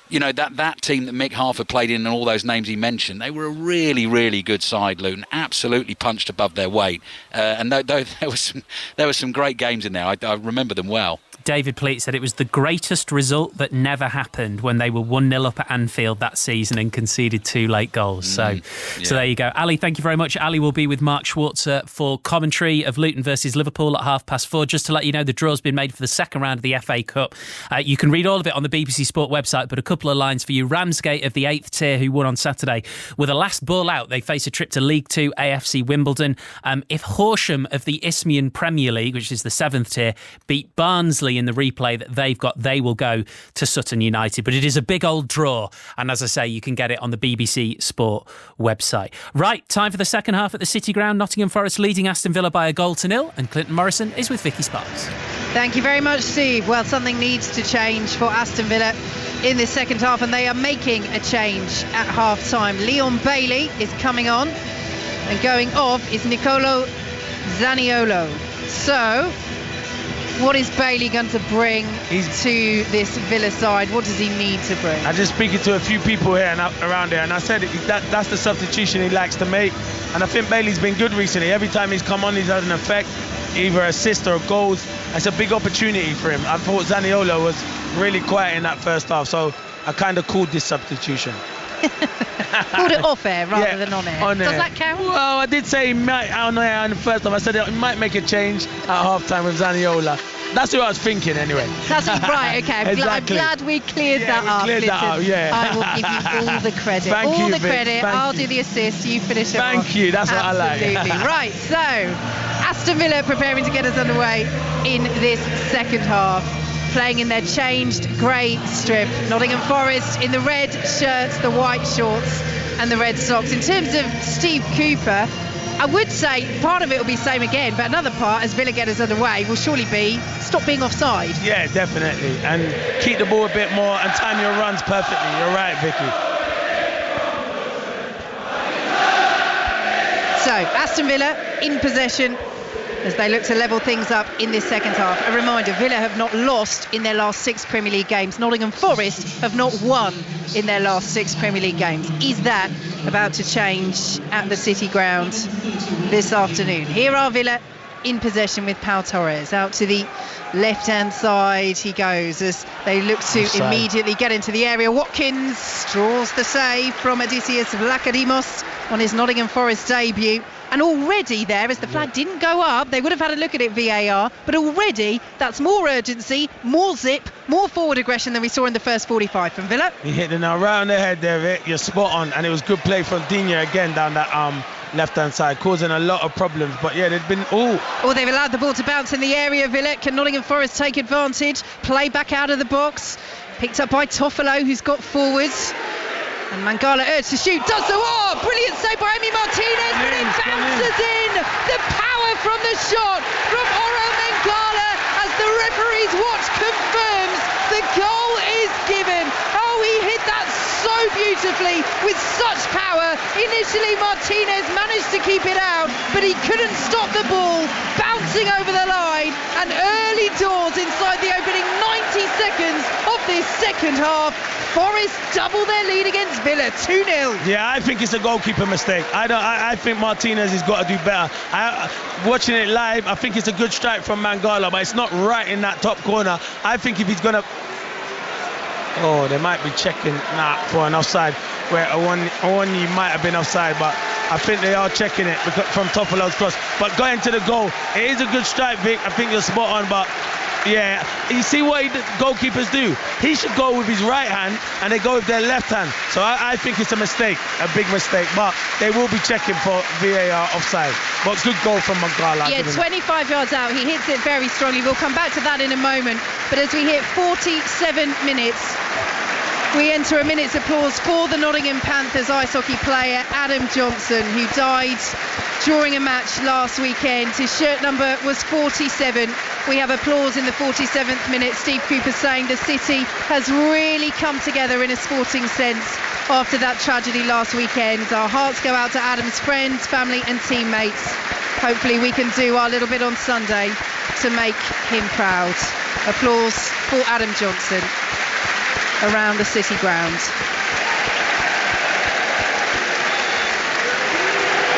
you know, that team that Mick Harford played in and all those names he mentioned, they were a really, really good side, Luton. Absolutely punched above their weight. And there were some great games in there. I remember them well. David Pleat said it was the greatest result that never happened when they were 1-0 up at Anfield that season and conceded 2 late goals. So there you go. Ali, thank you very much. Ali will be with Mark Schwarzer for commentary of Luton versus Liverpool at 4:30. Just to let you know, the draw's been made for the second round of the FA Cup. You can read all of it on the BBC Sport website, but a couple of lines for you. Ramsgate of the 8th tier, who won on Saturday, with a last ball out, they face a trip to League 2 AFC Wimbledon. If Horsham of the Isthmian Premier League, which is the 7th tier, beat Barnsley in the replay that they've got, they will go to Sutton United. But it is a big old draw, and as I say, you can get it on the BBC Sport website. Right, time for the second half at the City Ground. Nottingham Forest leading Aston Villa by 1-0, and Clinton Morrison is with Vicky Sparks. Thank you very much, Steve. Well, something needs to change for Aston Villa in the second half, and they are making a change at half-time. Leon Bailey is coming on, and going off is Nicolo Zaniolo. So, what is Bailey going to bring to this Villa side? What does he need to bring? I'm just speaking to a few people here and around here, and I said that's the substitution he likes to make. And I think Bailey's been good recently. Every time he's come on, he's had an effect, either assist or goals. It's a big opportunity for him. I thought Zaniolo was really quiet in that first half, so I kind of called this substitution. Called it off air rather than on air. Does that count? Well, I did say he might on air in the first half. I said he might make a change at half-time with Zaniola. That's what I was thinking anyway. That's right, okay. I'm glad we cleared that up. I will give you all the credit. Thank you, credit. I'll do the assist, you finish it off. Thank you, that's Absolutely. what I like. Right, so Aston Villa preparing to get us underway in this second half, playing in their changed grey strip. Nottingham Forest in the red shirts, the white shorts and the red socks. In terms of Steve Cooper, I would say part of it will be same again, but another part, as Villa get us underway, will surely be stop being offside. Yeah, definitely. And keep the ball a bit more and time your runs perfectly. You're right, Vicky. So, Aston Villa in possession as they look to level things up in this second half. A reminder, Villa have not lost in their last 6 Premier League games. Nottingham Forest have not won in their last 6 Premier League games. Is that about to change at the City Ground this afternoon? Here are Villa in possession with Pau Torres. Out to the left-hand side he goes as they look to immediately get into the area. Watkins draws the save from Odysseus Vlachodimos on his Nottingham Forest debut. And already there, as the flag didn't go up, they would have had a look at it VAR, but already that's more urgency, more zip, more forward aggression than we saw in the first 45 from Villa. He hit it now right on the head there, Vic. You're spot on, and it was good play from Digne again down that left-hand side, causing a lot of problems. But yeah, they've been they've allowed the ball to bounce in the area, Villa. Can Nottingham Forest take advantage? Play back out of the box. Picked up by Toffolo, who's got forwards. And Mangala urged to shoot, does so. Oh, brilliant save by Emi Martinez, but it bounces in. The power from the shot from Oro Mangala as the referee's watch confirms the goal is given. Oh, he hit that so beautifully with such power. Initially Martinez managed to keep it out, but he couldn't stop the ball bouncing over the line, and early doors inside the opening 90 seconds of this second half. Forest double their lead against Villa, 2-0. Yeah, I think it's a goalkeeper mistake. I think Martinez has got to do better. Watching it live, I think it's a good strike from Mangala, but it's not right in that top corner. I think if he's going to... Oh, they might be checking for an offside, where Awani might have been offside, but I think they are checking it from Toffolo's cross. But going to the goal, it is a good strike, Vic. I think you're spot on, but yeah, you see what goalkeepers do? He should go with his right hand and they go with their left hand. So I think it's a mistake, a big mistake, but they will be checking for VAR offside. But good goal from Mangala. Yeah, 25 yards out, he hits it very strongly. We'll come back to that in a moment. But as we hit 47 minutes, we enter a minute's applause for the Nottingham Panthers ice hockey player Adam Johnson, who died during a match last weekend. His shirt number was 47. We have applause in the 47th minute. Steve Cooper saying the city has really come together in a sporting sense after that tragedy last weekend. Our hearts go out to Adam's friends, family and teammates. Hopefully we can do our little bit on Sunday to make him proud. Applause for Adam Johnson around the city ground.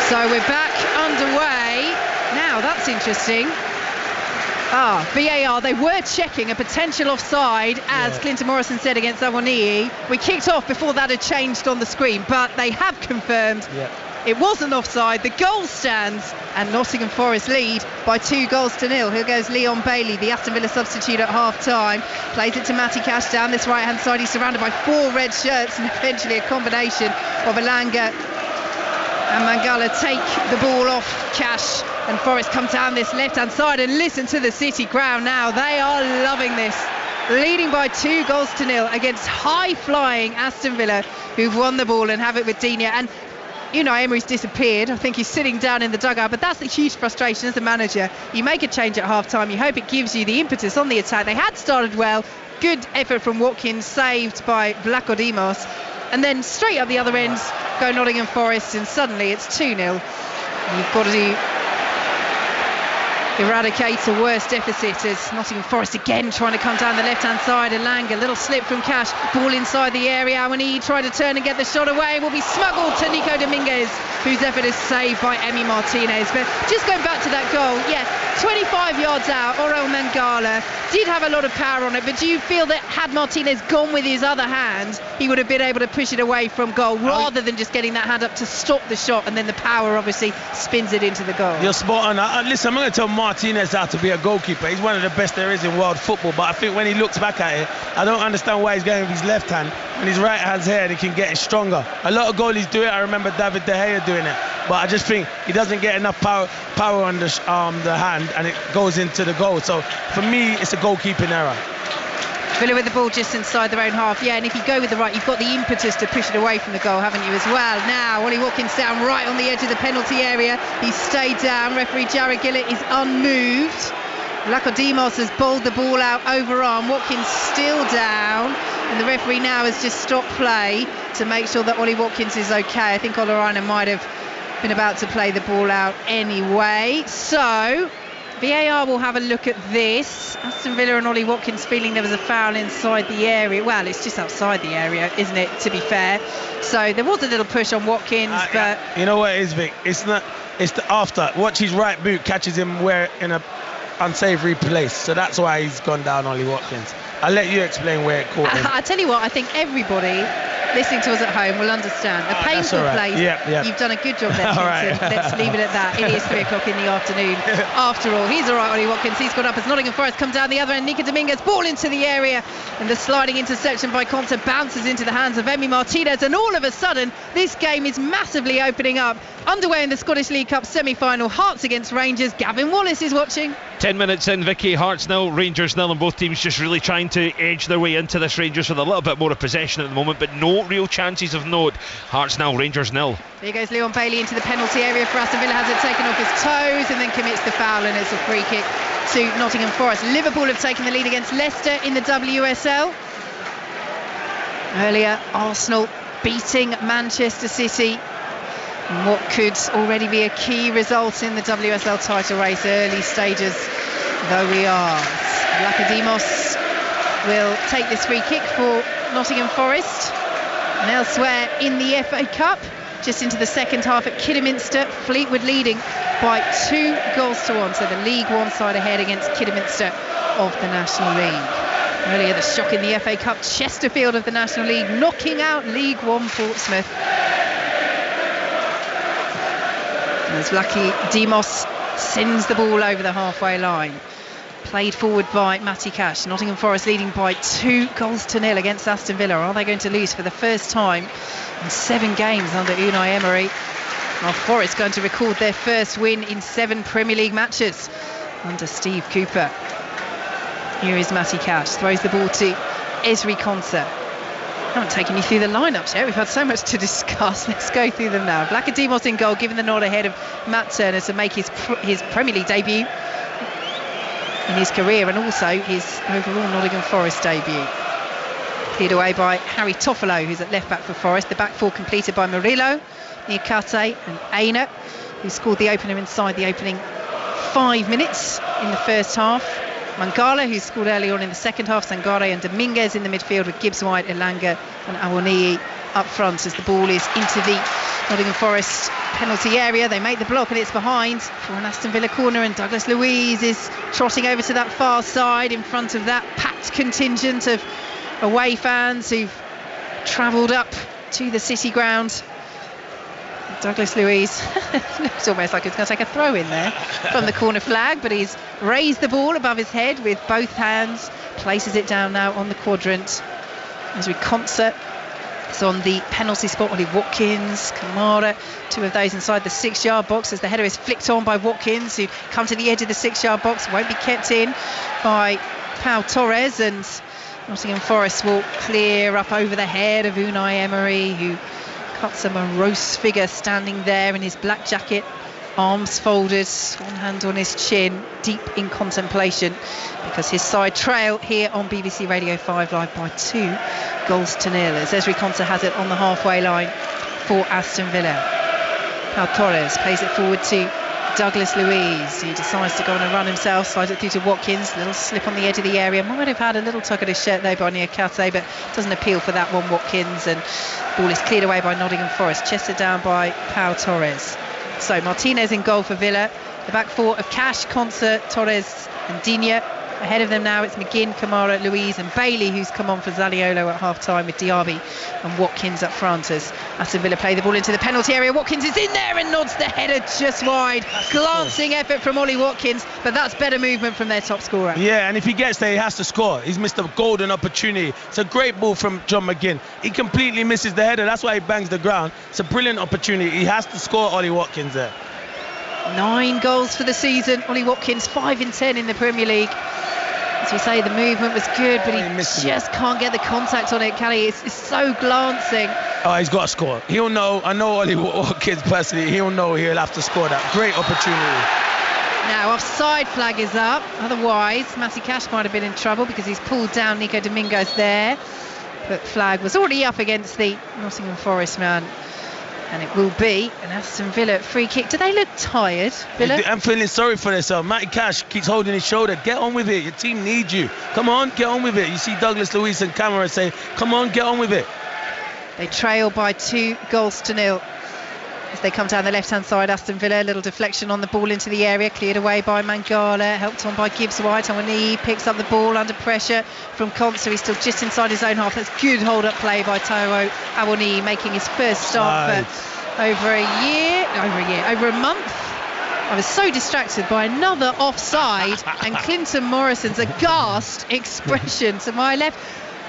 So we're back underway. Now that's interesting. VAR, they were checking a potential offside, as Clinton Morrison said against Awoniyi. We kicked off before that had changed on the screen, but they have confirmed it wasn't offside. The goal stands, and Nottingham Forest lead by 2-0. Here goes Leon Bailey, the Aston Villa substitute at half-time. Plays it to Matty Cash down this right-hand side. He's surrounded by 4 red shirts, and eventually a combination of Elanga and Mangala take the ball off Cash, and Forest come down this left-hand side, and listen to the city crowd now. They are loving this. Leading by 2-0 against high-flying Aston Villa, who've won the ball and have it with Digne. And you know, Emery's disappeared. I think he's sitting down in the dugout, but that's the huge frustration as a manager. You make a change at half-time, you hope it gives you the impetus on the attack. They had started well, good effort from Watkins, saved by Vlachodimos, and then straight up the other end go Nottingham Forest, and suddenly it's 2-0. You've got to eradicate a worse deficit as Nottingham Forest again trying to come down the left-hand side. Elanga, little slip from Cash, ball inside the area. Awoniyi tried to turn and get the shot away, will be smuggled to Nico Dominguez, whose effort is saved by Emi Martinez. But just going back to that goal, 25 yards out, Orel Mangala did have a lot of power on it, but do you feel that had Martinez gone with his other hand, he would have been able to push it away from goal, rather than just getting that hand up to stop the shot, and then the power obviously spins it into the goal? You're spot on. Listen, I'm going to tell Martinez how to be a goalkeeper. He's one of the best there is in world football, but I think when he looks back at it, I don't understand why he's going with his left hand. When his right hand's here, he can get it stronger. A lot of goalies do it. I remember David De Gea doing it, but I just think he doesn't get enough power on the hand, and it goes into the goal. So for me, it's a goalkeeping error. Villa with the ball just inside their own half, and if you go with the right, you've got the impetus to push it away from the goal, haven't you, as well? Now Ollie Watkins down right on the edge of the penalty area. He's stayed down. Referee Jared Gillett is unmoved. Vlachodimos has bowled the ball out overarm. Watkins still down, and the referee now has just stopped play to make sure that Ollie Watkins is okay. I think Olorana might have been about to play the ball out anyway. So VAR will have a look at this. Aston Villa and Ollie Watkins feeling there was a foul inside the area. Well, it's just outside the area, isn't it, to be fair? So there was a little push on Watkins, but you know what it is, Vic? It's not. It's the after. Watch his right boot catches him where in a unsavoury place. So that's why he's gone down, Ollie Watkins. I'll let you explain where it caught him. I tell you what, I think everybody listening to us at home will understand. A painful place. Yep. You've done a good job there, Clinton. Right. Let's leave it at that. It is 3 o'clock in the afternoon. After all, he's all right, Ollie Watkins. He's got up as Nottingham Forest come down the other end. Nico Dominguez, ball into the area, and the sliding interception by Conte bounces into the hands of Emi Martinez, and all of a sudden, this game is massively opening up. Underway in the Scottish League Cup semi-final, Hearts against Rangers. Gavin Wallace is watching. 10 minutes in, Vicky. Hearts 0, Rangers 0, and both teams just really trying to edge their way into this. Rangers with a little bit more of possession at the moment, but no real chances of note. Hearts 0, Rangers 0. Here goes Leon Bailey into the penalty area for Aston Villa, has it taken off his toes and then commits the foul, and it's a free kick to Nottingham Forest. Liverpool have taken the lead against Leicester in the WSL. Earlier, Arsenal beating Manchester City. What could already be a key result in the WSL title race, early stages though we are. Vlachodimos will take this free kick for Nottingham Forest. And elsewhere in the FA Cup, just into the second half at Kidderminster, Fleetwood leading by 2-1. So the League One side ahead against Kidderminster of the National League. Earlier, the shock in the FA Cup, Chesterfield of the National League knocking out League One Portsmouth. As Vlaki Demos sends the ball over the halfway line. Played forward by Matty Cash. Nottingham Forest leading by 2-0 against Aston Villa. Are they going to lose for the first time in 7 games under Unai Emery? Are Forest going to record their first win in 7 Premier League matches under Steve Cooper? Here is Matty Cash. Throws the ball to Ezri Konsa. I haven't taken you through the lineups yet. We've had so much to discuss. Let's go through them now. Vlachodimos in goal, giving the nod ahead of Matt Turner to make his Premier League debut in his career, and also his overall Nottingham Forest debut. Cleared away by Harry Toffolo, who's at left back for Forest. The back four completed by Murillo, Niakate and Aina, who scored the opener inside the opening 5 minutes in the first half. Mangala, who scored early on in the second half. Sangare and Dominguez in the midfield, with Gibbs White, Elanga and Awoniyi up front as the ball is into the Nottingham Forest penalty area. They make the block and it's behind for an Aston Villa corner, and Douglas Luiz is trotting over to that far side in front of that packed contingent of away fans who've travelled up to the City ground. Douglas Luiz looks almost like he's going to take a throw in there from the corner flag, but he's raised the ball above his head with both hands, places it down now on the quadrant. As we concert, it's on the penalty spot. Ollie Watkins, Kamara, 2 of those inside the 6-yard box as the header is flicked on by Watkins, who come to the edge of the 6-yard box, won't be kept in by Pau Torres, and Nottingham Forest will clear up over the head of Unai Emery, who cuts a morose figure standing there in his black jacket, arms folded, one hand on his chin, deep in contemplation, because his side trail here on BBC Radio 5 Live by 2-0 as Ezri Konsa has it on the halfway line for Aston Villa. Pau Torres plays it forward to Douglas Luiz, who decides to go on a run himself, slides it through to Watkins, little slip on the edge of the area. Might have had a little tug at his shirt there by Niakate, but doesn't appeal for that one, Watkins, and ball is cleared away by Nottingham Forest, chested down by Pau Torres. So Martinez in goal for Villa. The back four of Cash, Konsa, Torres and Digne. Ahead of them now it's McGinn, Kamara, Luiz and Bailey, who's come on for Zaniolo at half-time, with Diaby and Watkins up front as Aston Villa play the ball into the penalty area. Watkins is in there and nods the header just wide. Glancing effort from Ollie Watkins, but that's better movement from their top scorer. Yeah, and if he gets there, he has to score. He's missed a golden opportunity. It's a great ball from John McGinn. He completely misses the header. That's why he bangs the ground. It's a brilliant opportunity. He has to score, Ollie Watkins there. 9 goals for the season. Ollie Watkins, 5 in 10 in the Premier League. As we say, the movement was good, but he just can't get the contact on it, can he? It's so glancing. Oh, he's got to score. He'll know. I know Ollie Watkins personally. He'll know he'll have to score that. Great opportunity. Now, offside flag is up. Otherwise, Matty Cash might have been in trouble because he's pulled down Nico Dominguez there. But flag was already up against the Nottingham Forest man. And it will be an Aston Villa free kick. Do they look tired, Villa? I'm feeling sorry for themselves. Matty Cash keeps holding his shoulder. Get on with it. Your team needs you. Come on, get on with it. You see Douglas Luiz and Kamara say, come on, get on with it. They trail by 2-0 as they come down the left-hand side. Aston Villa, a little deflection on the ball into the area, cleared away by Mangala, helped on by Gibbs White. Awoniyi picks up the ball under pressure from Konsa. He's still just inside his own half. That's good hold-up play by Taiwo Awoniyi, making his first start for over a month. I was so distracted by another offside and Clinton Morrison's aghast expression to my left.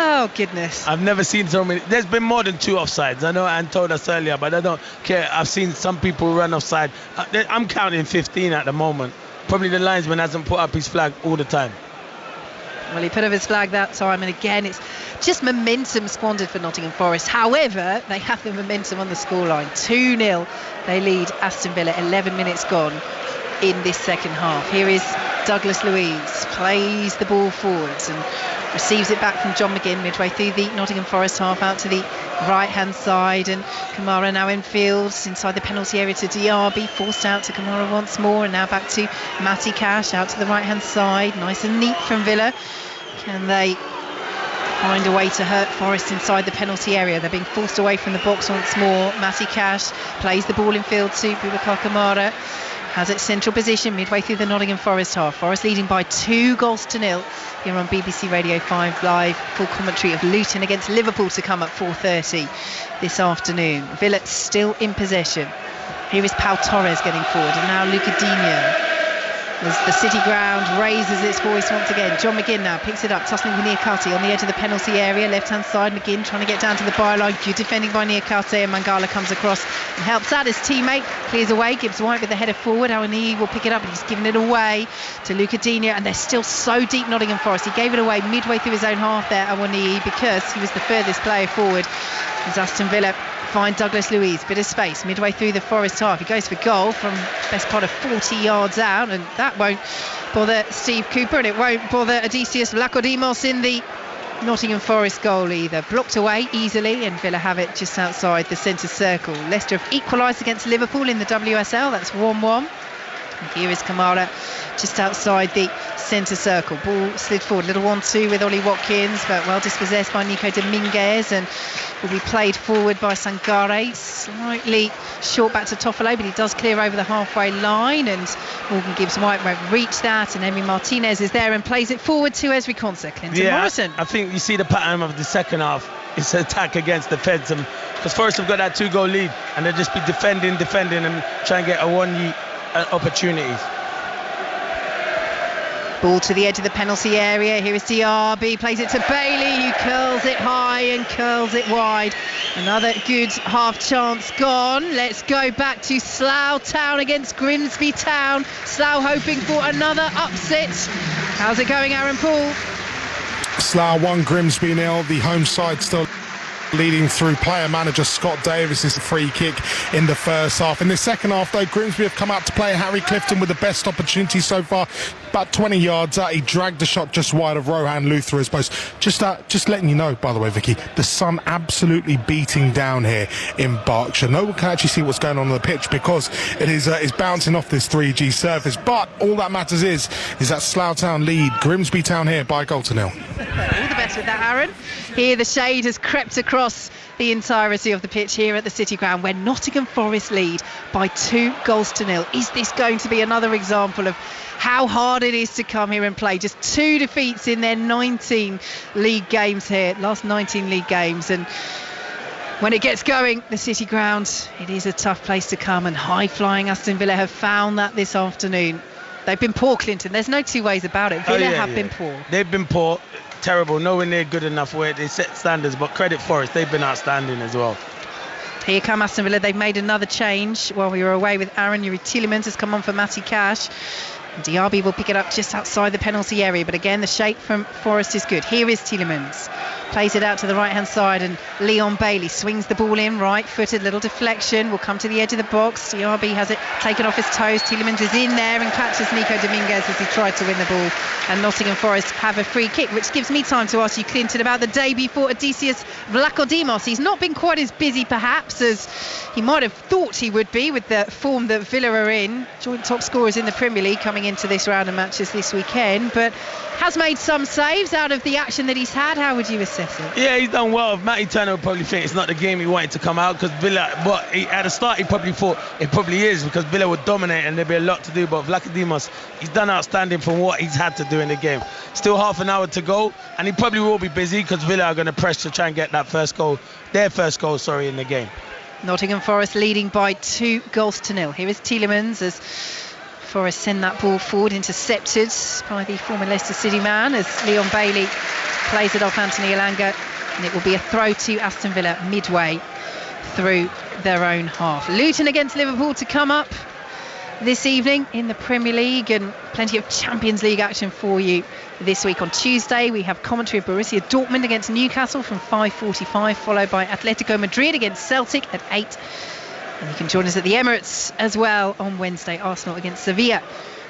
Oh, goodness. I've never seen so many. There's been more than 2 offsides. I know Anne told us earlier, but I don't care. I've seen some people run offside. I'm counting 15 at the moment. Probably the linesman hasn't put up his flag all the time. Well, he put up his flag that time, and again, it's just momentum squandered for Nottingham Forest. However, they have the momentum on the scoreline. 2-0. They lead Aston Villa, 11 minutes gone in this second half. Here is Douglas Luiz, plays the ball forwards and receives it back from John McGinn midway through the Nottingham Forest half, out to the right-hand side, and Kamara now in field inside the penalty area to Diaby, forced out to Kamara once more, and now back to Matty Cash out to the right-hand side. Nice and neat from Villa. Can they find a way to hurt Forest inside the penalty area. They're being forced away from the box once more. Matty Cash plays the ball in field to Boubacar Kamara. Has it central position midway through the Nottingham Forest half. Forest leading by 2-0 here on BBC Radio 5 Live. Full commentary of Luton against Liverpool to come at 4:30 this afternoon. Villa still in possession. Here is Pau Torres getting forward, and now Luca Digne. As the City ground raises its voice once again. John McGinn now picks it up, tussling with Niakate on the edge of the penalty area, left hand side. McGinn trying to get down to the byline. Good defending by Niakate, and Mangala comes across and helps out his teammate, clears away. Gibbs White with the header forward. Awoniyi will pick it up, and he's given it away to Luca Digne, and they're still so deep, Nottingham Forest. He gave it away midway through his own half there, Awoniyi, because he was the furthest player forward. As Aston Villa find Douglas Luiz, bit of space midway through the Forest half. He goes for goal from best part of 40 yards out, and that won't bother Steve Cooper, and it won't bother Odysseus Vlachodimos in the Nottingham Forest goal either. Blocked away easily, and Villa have it just outside the centre circle. Leicester have equalised against Liverpool in the WSL. That's 1-1. And here is Kamara just outside the centre circle. Ball slid forward, little 1-2 with Ollie Watkins, but well dispossessed by Nico Dominguez, and will be played forward by Sangare. Slightly short back to Toffolo, but he does clear over the halfway line, and Morgan Gibbs-White won't reach that, and Emi Martinez is there and plays it forward to Esri Konsa. Clinton Morrison. I think you see the pattern of the second half. It's attack against defence, because Forest have got that 2-goal lead, and they'll just be defending and try and get a one-year opportunities. Ball to the edge of the penalty area. Here is Diaby, plays it to Bailey, who curls it high and curls it wide. Another good half chance gone. Let's go back to Slough Town against Grimsby Town. Slough hoping for another upset. How's it going, Aaron Paul? Slough 1, Grimsby 0. The home side still leading through player manager Scott Davis's free kick in the first half. In the second half, though, Grimsby have come out to play. Harry Clifton with the best opportunity so far, about 20 yards out. He dragged the shot just wide of Rohan Luthera's post. Just letting you know, by the way, Vicky, the sun absolutely beating down here in Berkshire. No one can actually see what's going on the pitch because it is bouncing off this 3G surface. But all that matters is that Slough Town lead Grimsby Town here by 1-0. All the best with that, Aaron. Here the shade has crept across the entirety of the pitch here at the City Ground, where Nottingham Forest lead by 2-0. Is this going to be another example of how hard it is to come here and play? Just 2 defeats in their 19 league games here, last 19 league games, and when it gets going, the City Ground, it is a tough place to come, and high-flying Aston Villa have found that this afternoon. They've been poor, Clinton. There's no two ways about it. Villa have been poor. They've been poor. Terrible, nowhere near good enough where they set standards, but credit Forest, they've been outstanding as well. Here come Aston Villa. They've made another change while we were away with Aaron. Yuri Tielemans has come on for Matty Cash. Diaby will pick it up just outside the penalty area, but again the shape from Forest is good. Here is Tielemans, plays it out to the right hand side, and Leon Bailey swings the ball in, right footed, little deflection, will come to the edge of the box. Diaby has it taken off his toes. Tielemans is in there and catches Nico Dominguez as he tried to win the ball, and Nottingham Forest have a free kick, which gives me time to ask you, Clinton, about the debut for Odysseus Vlachodimos. He's not been quite as busy perhaps as he might have thought he would be with the form that Villa are in, joint top scorers in the Premier League coming into this round of matches this weekend, but has made some saves out of the action that he's had. How would you assess it? Yeah, he's done well. Matty Turner would probably think it's not the game he wanted to come out, because Villa, but at the start he probably thought it probably is, because Villa would dominate and there'd be a lot to do, but Vlachodimos, he's done outstanding from what he's had to do in the game. Still half an hour to go, and he probably will be busy because Villa are going to press to try and get that their first goal in the game. Nottingham Forest leading by 2-0. Here is Tielemans as Forest send that ball forward, intercepted by the former Leicester City man as Leon Bailey plays it off Anthony Elanga, and it will be a throw to Aston Villa midway through their own half. Luton against Liverpool to come up this evening in the Premier League, and plenty of Champions League action for you this week. On Tuesday we have commentary of Borussia Dortmund against Newcastle from 5:45, followed by Atletico Madrid against Celtic at 8. And you can join us at the Emirates as well on Wednesday, Arsenal against Sevilla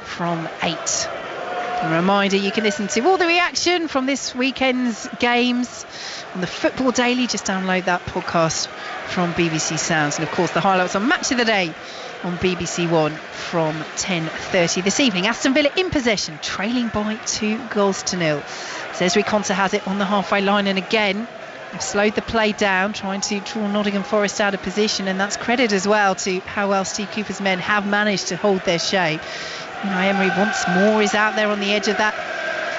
from 8. A reminder, you can listen to all the reaction from this weekend's games on the Football Daily. Just download that podcast from BBC Sounds. And of course the highlights on Match of the Day on BBC One from 10:30 this evening. Aston Villa in possession, trailing by 2-0. Cesare Konsa has it on the halfway line, and again they've slowed the play down, trying to draw Nottingham Forest out of position, and that's credit as well to how well Steve Cooper's men have managed to hold their shape. Emery once more is out there on the edge of that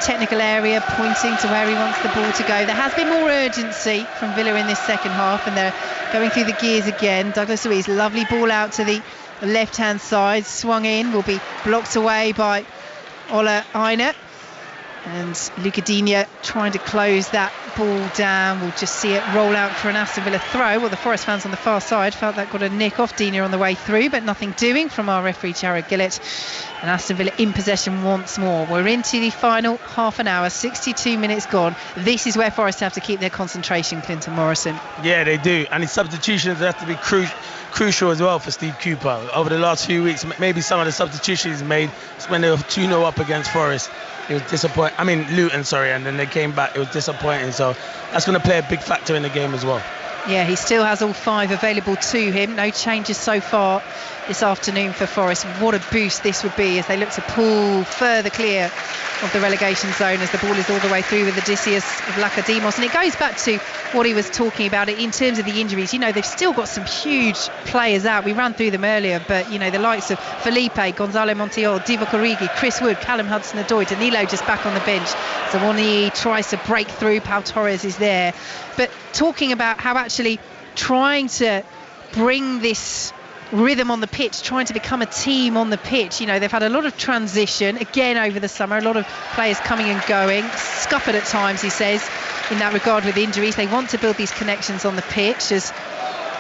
technical area, pointing to where he wants the ball to go. There has been more urgency from Villa in this second half, and they're going through the gears again. Douglas Luiz, lovely ball out to the left-hand side, swung in, will be blocked away by Ola Aina. And Luca Digne trying to close that ball down. We'll just see it roll out for an Aston Villa throw. Well, the Forest fans on the far side felt that got a nick off Digne on the way through, but nothing doing from our referee Jared Gillett. And Aston Villa in possession once more. We're into the final half an hour, 62 minutes gone. This is where Forest have to keep their concentration, Clinton Morrison. Yeah, they do. And the substitutions have to be crucial as well for Steve Cooper. Over the last few weeks, maybe some of the substitutions made when they were 2-0 up against Forest. It was disappointing. I mean, Luton, sorry, and then they came back. It was disappointing. So that's going to play a big factor in the game as well. Yeah, he still has all 5 available to him. No changes so far this afternoon for Forest. What a boost this would be as they look to pull further clear of the relegation zone as the ball is all the way through with Odysseus of Lacademos. And it goes back to what he was talking about in terms of the injuries. You know, they've still got some huge players out. We ran through them earlier, but, you know, the likes of Felipe, Gonzalo Montiel, Divock Origi, Chris Wood, Callum Hudson-Odoi, Danilo just back on the bench. Zawani tries to break through. Pau Torres is there. But talking about how actually trying to bring this rhythm on the pitch, trying to become a team on the pitch. You know, they've had a lot of transition again over the summer, a lot of players coming and going, scuppered at times, he says, in that regard with injuries. They want to build these connections on the pitch as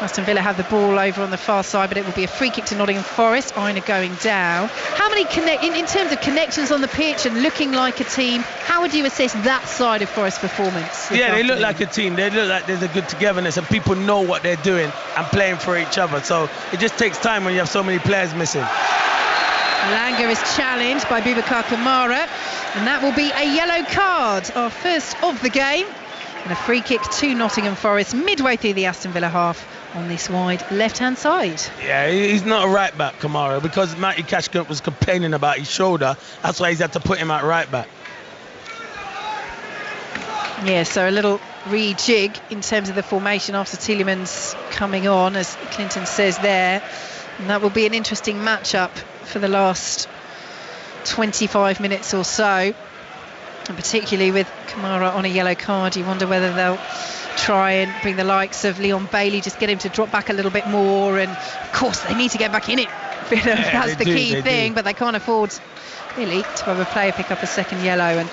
Aston Villa have the ball over on the far side, but it will be a free kick to Nottingham Forest. Aina going down. How many in terms of connections on the pitch and looking like a team, how would you assess that side of Forest performance? Yeah, they look like a team. They look like there's a good togetherness and people know what they're doing and playing for each other. So it just takes time when you have so many players missing. Langer is challenged by Boubacar Kamara, and that will be a yellow card, our first of the game, and a free kick to Nottingham Forest midway through the Aston Villa half on this wide left-hand side. Yeah, he's not a right back, Kamara, because Matty Cashcott was complaining about his shoulder. That's why he's had to put him at right back. Yeah, so a little rejig in terms of the formation after Tielemans coming on, as Clinton says there. And that will be an interesting matchup for the last 25 minutes or so. And particularly with Kamara on a yellow card, you wonder whether they'll try and bring the likes of Leon Bailey, just get him to drop back a little bit more. And of course they need to get back in it. That's the key thing, but they can't afford really to have a player pick up a second yellow, and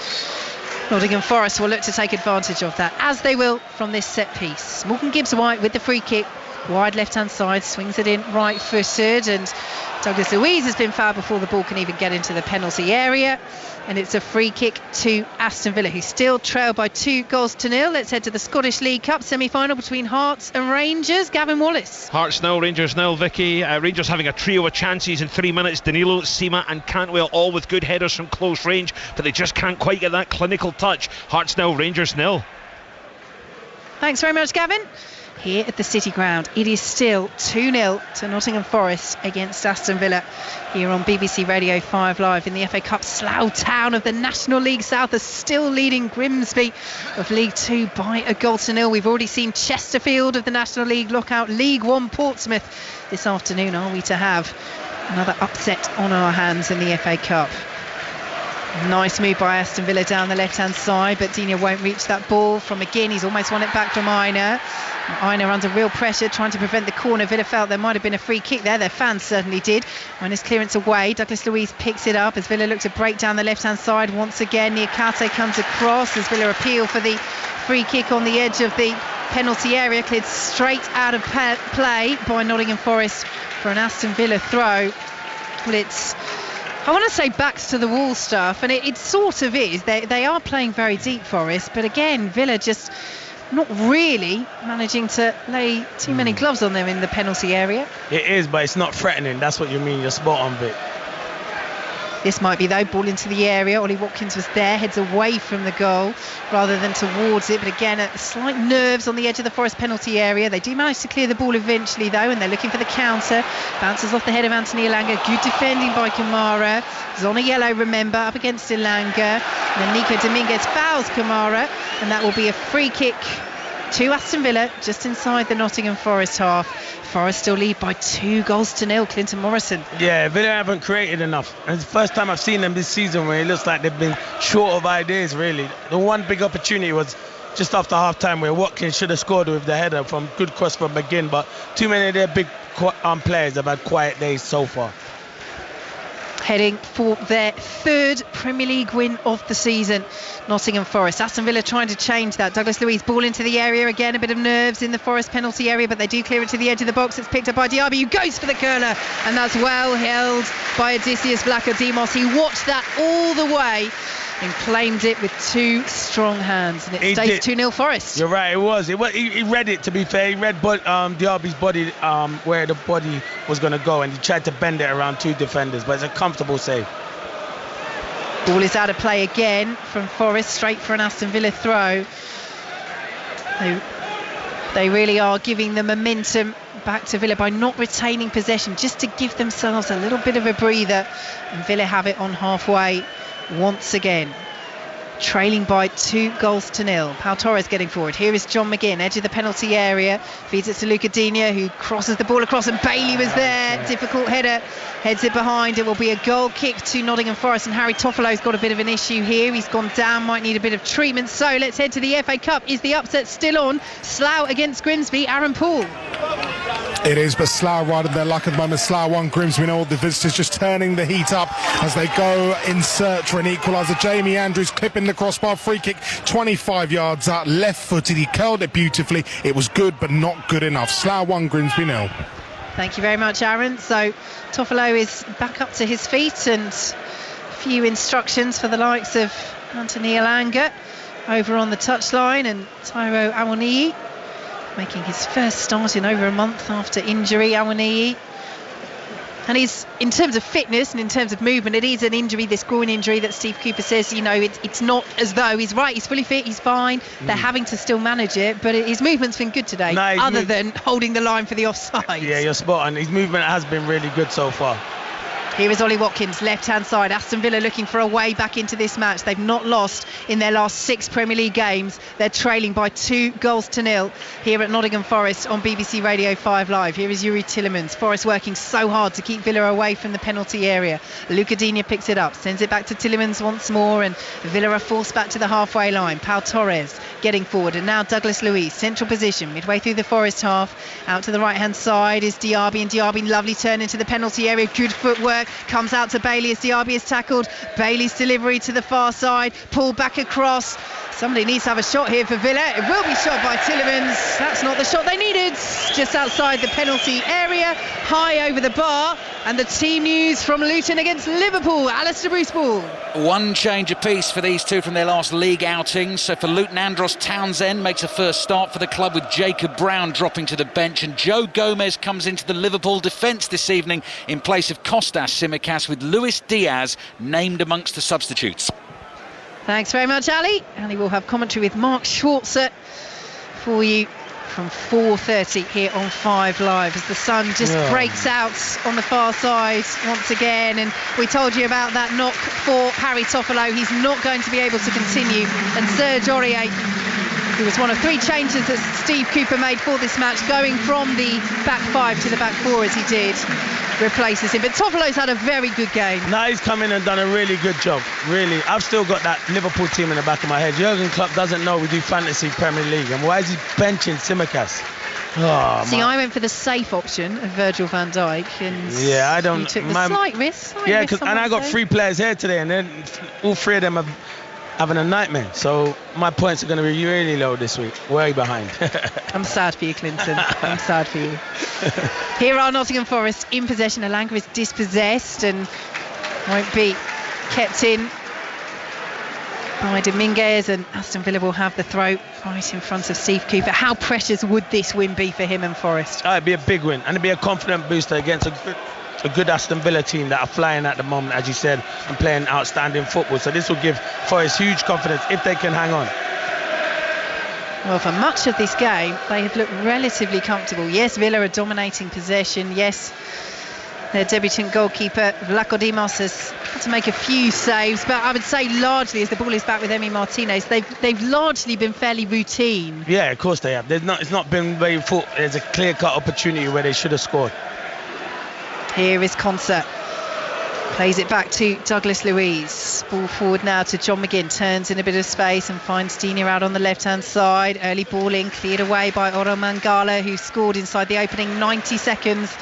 Nottingham Forest will look to take advantage of that, as they will from this set piece. Morgan Gibbs-White with the free kick, wide left-hand side, swings it in right-footed, and Douglas Luiz has been fouled before the ball can even get into the penalty area, and it's a free kick to Aston Villa, who still trail by 2-0. Let's head to the Scottish League Cup semi-final between Hearts and Rangers. Gavin Wallace. Hearts 0, Rangers 0, Vicky. Rangers having a trio of chances in 3 minutes. Danilo, Sima and Cantwell, all with good headers from close range, but they just can't quite get that clinical touch. Hearts 0, Rangers 0. Thanks very much, Gavin. Here at the City Ground, it is still 2-0 to Nottingham Forest against Aston Villa here on BBC Radio 5 Live in the FA Cup. Slough Town of the National League South are still leading Grimsby of League 2 by 1-0. We've already seen Chesterfield of the National League lock out League 1 Portsmouth this afternoon. Are we to have another upset on our hands in the FA Cup? Nice move by Aston Villa down the left-hand side, but Digne won't reach that ball from McGinn. He's almost won it back from Aina. Aina under real pressure, trying to prevent the corner. Villa felt there might have been a free kick there. Their fans certainly did. Aina's clearance away. Douglas Luiz picks it up as Villa look to break down the left-hand side once again. Niakate comes across as Villa appeal for the free kick on the edge of the penalty area. Cleared straight out of play by Nottingham Forest for an Aston Villa throw. Well, it's, I want to say, backs to the wall stuff, and it sort of is. They are playing very deep, Forest, but again, Villa just not really managing to lay too many gloves on them in the penalty area. It is, but it's not threatening. That's what you mean. You're spot on, Vic. This might be though, ball into the area. Ollie Watkins was there, heads away from the goal rather than towards it, but again slight nerves on the edge of the Forest penalty area. They do manage to clear the ball eventually though, and they're looking for the counter. Bounces off the head of Anthony Elanga. Good defending by Kamara. He's on a yellow, remember, up against Elanga. And then Nico Dominguez fouls Kamara, and that will be a free kick to Aston Villa just inside the Nottingham Forest half. Forest still lead by 2-0. Clinton Morrison. Yeah, Villa haven't created enough. It's the first time I've seen them this season where it looks like they've been short of ideas, really. The one big opportunity was just after half-time where Watkins should have scored with the header from good cross from McGinn, but too many of their big players have had quiet days so far. Heading for their third Premier League win of the season, Nottingham Forest. Aston Villa trying to change that. Douglas Luiz, ball into the area again, a bit of nerves in the Forest penalty area, but they do clear it to the edge of the box. It's picked up by Diaby, who goes for the curler, and that's well held by Odysseus Vlachodimos. He watched that all the way and claimed it with two strong hands, and it stays 2-0 Forest. You're right, it was. He read it, to be fair. He read Diaby's body, where the body was going to go, and he tried to bend it around two defenders, but it's a comfortable save. Ball is out of play again from Forest, straight for an Aston Villa throw. They really are giving the momentum back to Villa by not retaining possession, just to give themselves a little bit of a breather, and Villa have it on halfway once again, trailing by 2-0. Pau Torres getting forward. Here is John McGinn, edge of the penalty area, feeds it to Luca Digne, who crosses the ball across, and Bailey was there. Difficult header, heads it behind. It will be a goal kick to Nottingham Forest, and Harry Toffolo's got a bit of an issue here. He's gone down, might need a bit of treatment. So let's head to the FA Cup. Is the upset still on? Slough against Grimsby. Aaron Poole. It is, but Slough right at their luck at the moment. Slough 1, Grimsby 0. The visitors just turning the heat up as they go in search for an equaliser. Jamie Andrews clipping the crossbar, free kick 25 yards out, left-footed. He curled it beautifully. It was good, but not good enough. Slough 1, Grimsby 0. Thank you very much, Aaron. So Toffolo is back up to his feet, and a few instructions for the likes of Anthony Elanga over on the touchline, and Taiwo Awoniyi making his first start in over a month after injury. Awoniyi, and he's, in terms of fitness and in terms of movement, it is an injury, this groin injury that Steve Cooper says, it's not as though he's right, he's fully fit, he's fine. They're having to still manage it, but his movement's been good today, other than holding the line for the offside. Yeah, you're spot on. His movement has been really good so far. Here is Ollie Watkins, left-hand side. Aston Villa looking for a way back into this match. They've not lost in their last 6 Premier League games. They're trailing by 2-0 here at Nottingham Forest on BBC Radio 5 Live. Here is Yuri Tillemans. Forest working so hard to keep Villa away from the penalty area. Luca Digne picks it up, sends it back to Tillemans once more, and Villa are forced back to the halfway line. Pau Torres getting forward, and now Douglas Luiz, central position, midway through the Forest half. Out to the right-hand side is Diaby, and Diaby, lovely turn into the penalty area. Good footwork. Comes out to Bailey as Diaby is tackled. Bailey's delivery to the far side, pulled back across. Somebody needs to have a shot here for Villa. It will be shot by Tillemans. That's not the shot they needed. Just outside the penalty area, high over the bar. And the team news from Luton against Liverpool. Alistair Bruce Ball. One change apiece for these two from their last league outings. So for Luton, Andros Townsend makes a first start for the club, with Jacob Brown dropping to the bench, and Joe Gomez comes into the Liverpool defence this evening in place of Kostas Tsimikas, with Luis Diaz named amongst the substitutes. Thanks very much, Ali. Ali will have commentary with Mark Schwarzer for you from 4:30 here on 5 Live, as the sun just breaks out on the far side once again. And we told you about that knock for Harry Toffolo. He's not going to be able to continue, and Serge Aurier, who was one of 3 changes that Steve Cooper made for this match, going from the back 5 to the back 4 as he did, replaces him. But Toffolo's had a very good game. Now he's come in and done a really good job. Really, I've still got that Liverpool team in the back of my head. Jurgen Klopp doesn't know we do fantasy Premier League, and why is he benching Tsimikas? See, I went for the safe option of Virgil van Dijk, and I don't. you took the slight risk. And I got 3 players here today, and then all 3 of them have having a nightmare, so my points are going to be really low this week, way behind. I'm sad for you, Clinton. I'm sad for you. Here are Nottingham Forest in possession. Elanga is dispossessed and won't be kept in by Dominguez, and Aston Villa will have the throw right in front of Steve Cooper. How precious would this win be for him and Forest? It'd be a big win, and it'd be a confident booster against a a good Aston Villa team that are flying at the moment, as you said, and playing outstanding football. So this will give Forest huge confidence if they can hang on. Well, for much of this game, they have looked relatively comfortable. Yes, Villa are dominating possession. Yes, their debutant goalkeeper, Vlachodimos, has had to make a few saves. But I would say largely, as the ball is back with Emi Martinez, they've largely been fairly routine. Yeah, of course they have. It's not been very full. There's a clear-cut opportunity where they should have scored. Here is Concert. Plays it back to Douglas Luiz. Ball forward now to John McGinn. Turns in a bit of space and finds Dina out on the left-hand side. Early ball in, cleared away by Oro Mangala, who scored inside the opening 90 seconds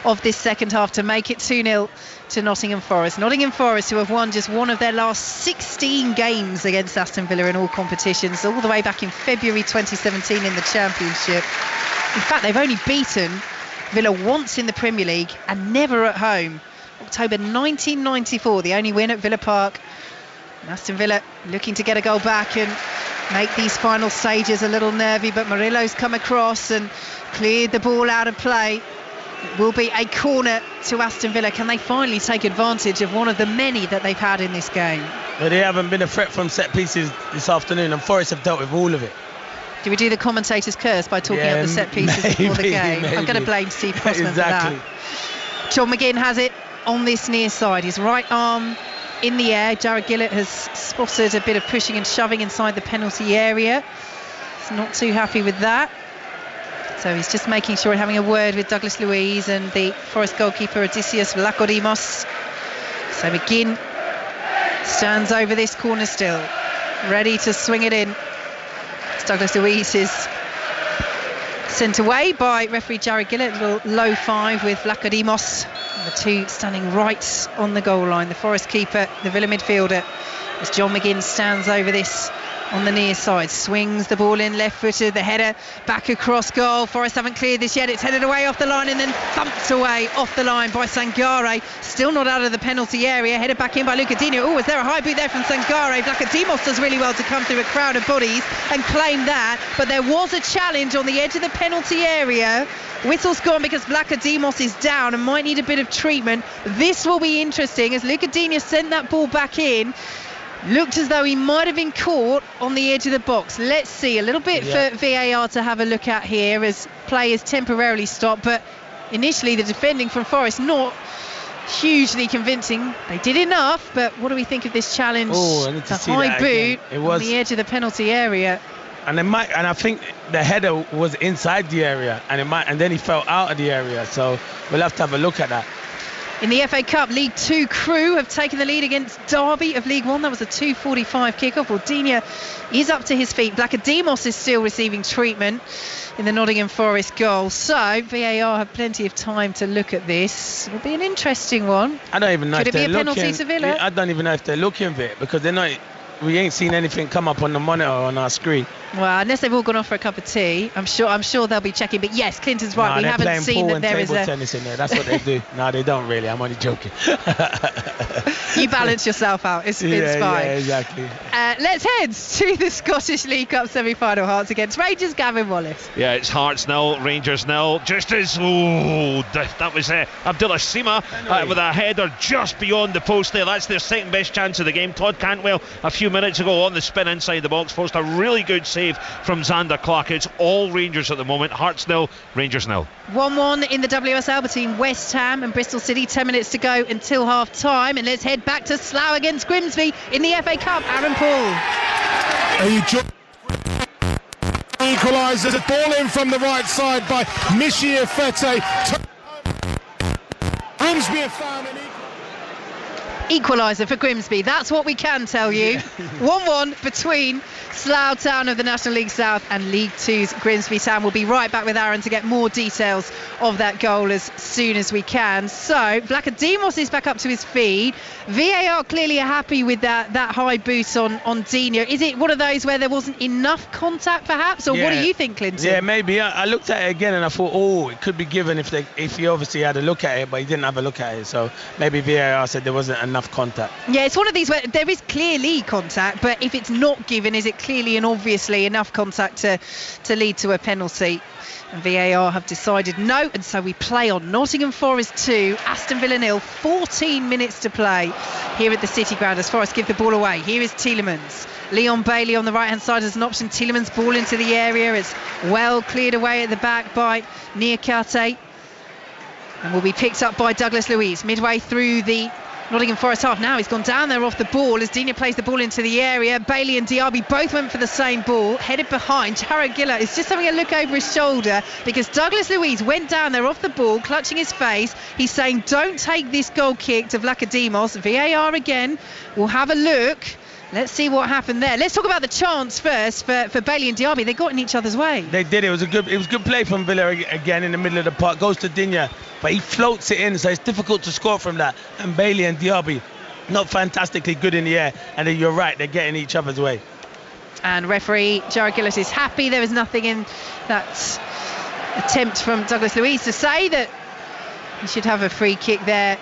of this second half to make it 2-0 to Nottingham Forest. Nottingham Forest, who have won just one of their last 16 games against Aston Villa in all competitions, all the way back in February 2017 in the Championship. In fact, they've only beaten Villa once in the Premier League and never at home. October 1994, the only win at Villa Park. And Aston Villa looking to get a goal back and make these final stages a little nervy, but Murillo's come across and cleared the ball out of play. It will be a corner to Aston Villa. Can they finally take advantage of one of the many that they've had in this game? Well, they haven't been a threat from set pieces this afternoon, and Forest have dealt with all of it. Do we do the commentator's curse by talking up the set pieces before the game? Maybe. I'm going to blame Steve Crossman exactly. for that. John McGinn has it on this near side. His right arm in the air. Jared Gillett has spotted a bit of pushing and shoving inside the penalty area. He's not too happy with that. So he's just making sure and having a word with Douglas Luiz and the Forest goalkeeper Odysseus Vlachodimos. So McGinn stands over this corner still, ready to swing it in. Douglas Luiz is sent away by referee Jared Gillett. A little low five with Vlachodimos. And the two standing right on the goal line. The Forest keeper, the Villa midfielder, as John McGinn stands over this on the near side, swings the ball in left-footed, the header back across goal. Forest haven't cleared this yet. It's headed away off the line and then thumped away off the line by Sangare. Still not out of the penalty area. Headed back in by Lucadinho. Oh, is there a high boot there from Sangare? Vlachodimos does really well to come through a crowd of bodies and claim that. But there was a challenge on the edge of the penalty area. Whistle's gone because Vlachodimos is down and might need a bit of treatment. This will be interesting as Lucadinho sent that ball back in. Looked as though he might have been caught on the edge of the box. Let's see, a little bit for VAR to have a look at here as play is temporarily stopped. But initially the defending from Forest not hugely convincing. They did enough, but what do we think of this challenge? Oh, I need to see high that boot again. on the edge of the penalty area. And I think the header was inside the area, and then he fell out of the area. So we'll have to have a look at that. In the FA Cup, League 2 Crew have taken the lead against Derby of League 1. That was a 2:45 kickoff. Well, Dina is up to his feet. Vlachodimos is still receiving treatment in the Nottingham Forest goal. So VAR have plenty of time to look at this. It'll be an interesting one. I don't even know Could if it they're be a penalty looking. to Villa? I don't even know if they're looking for it because they're not. We ain't seen anything come up on the monitor on our screen. Well, unless they've all gone off for a cup of tea, I'm sure they'll be checking. But yes, Clinton's right. We haven't seen that there is a tennis in there. That's what they do. No, they don't really. I'm only joking. You balance yourself out. It's fine. Yeah, exactly. Let's head to the Scottish League Cup semi-final. Hearts against Rangers. Gavin Wallace. Yeah, it's Hearts 0, Rangers 0. Just as that was Abdullah Sima with a header just beyond the post there. That's their second best chance of the game. Todd Cantwell a few minutes ago on the spin inside the box forced a really good save from Xander Clark. It's all Rangers at the moment. Hearts 0, Rangers 0. 1-1 in the WSL between West Ham and Bristol City. 10 minutes to go until half time, and let's head back to Slough against Grimsby in the FA Cup. Aaron Paul. Equalises, a ball in from the right side by Michi Efete. Grimsby have found an equaliser for Grimsby. That's what we can tell you. 1-1 between Slough Town of the National League South and League 2's Grimsby Town. We'll be right back with Aaron to get more details of that goal as soon as we can. So Vlachodimos is back up to his feet. VAR clearly are happy with that high boot on Dina. Is it one of those where there wasn't enough contact perhaps, or what do you think, Clinton? Yeah, maybe. I looked at it again and I thought, it could be given if he obviously had a look at it, but he didn't have a look at it. So maybe VAR said there wasn't enough enough contact. Yeah, it's one of these where there is clearly contact, but if it's not given, is it clearly and obviously enough contact to lead to a penalty? And VAR have decided no, and so we play on. Nottingham Forest 2, Aston Villa 0, 14 minutes to play here at the City Ground as Forest give the ball away. Here is Tielemans. Leon Bailey on the right hand side as an option. Tielemans ball into the area. It's well cleared away at the back by Niakate and will be picked up by Douglas Luiz midway through the Nottingham Forest half. Now he's gone down there off the ball as Digne plays the ball into the area. Bailey and Diaby both went for the same ball, headed behind. Jared Gillett is just having a look over his shoulder because Douglas Luiz went down there off the ball, clutching his face. He's saying, don't take this goal kick to Vlachodimos. VAR again. We'll have a look. Let's see what happened there. Let's talk about the chance first for Bailey and Diaby. They got in each other's way. They did. It was good play from Villa again in the middle of the park. Goes to Digne, but he floats it in, so it's difficult to score from that. And Bailey and Diaby, not fantastically good in the air. And then you're right, they're getting each other's way. And referee Jared Gillett is happy. There was nothing in that attempt from Douglas Luiz to say that he should have a free kick there.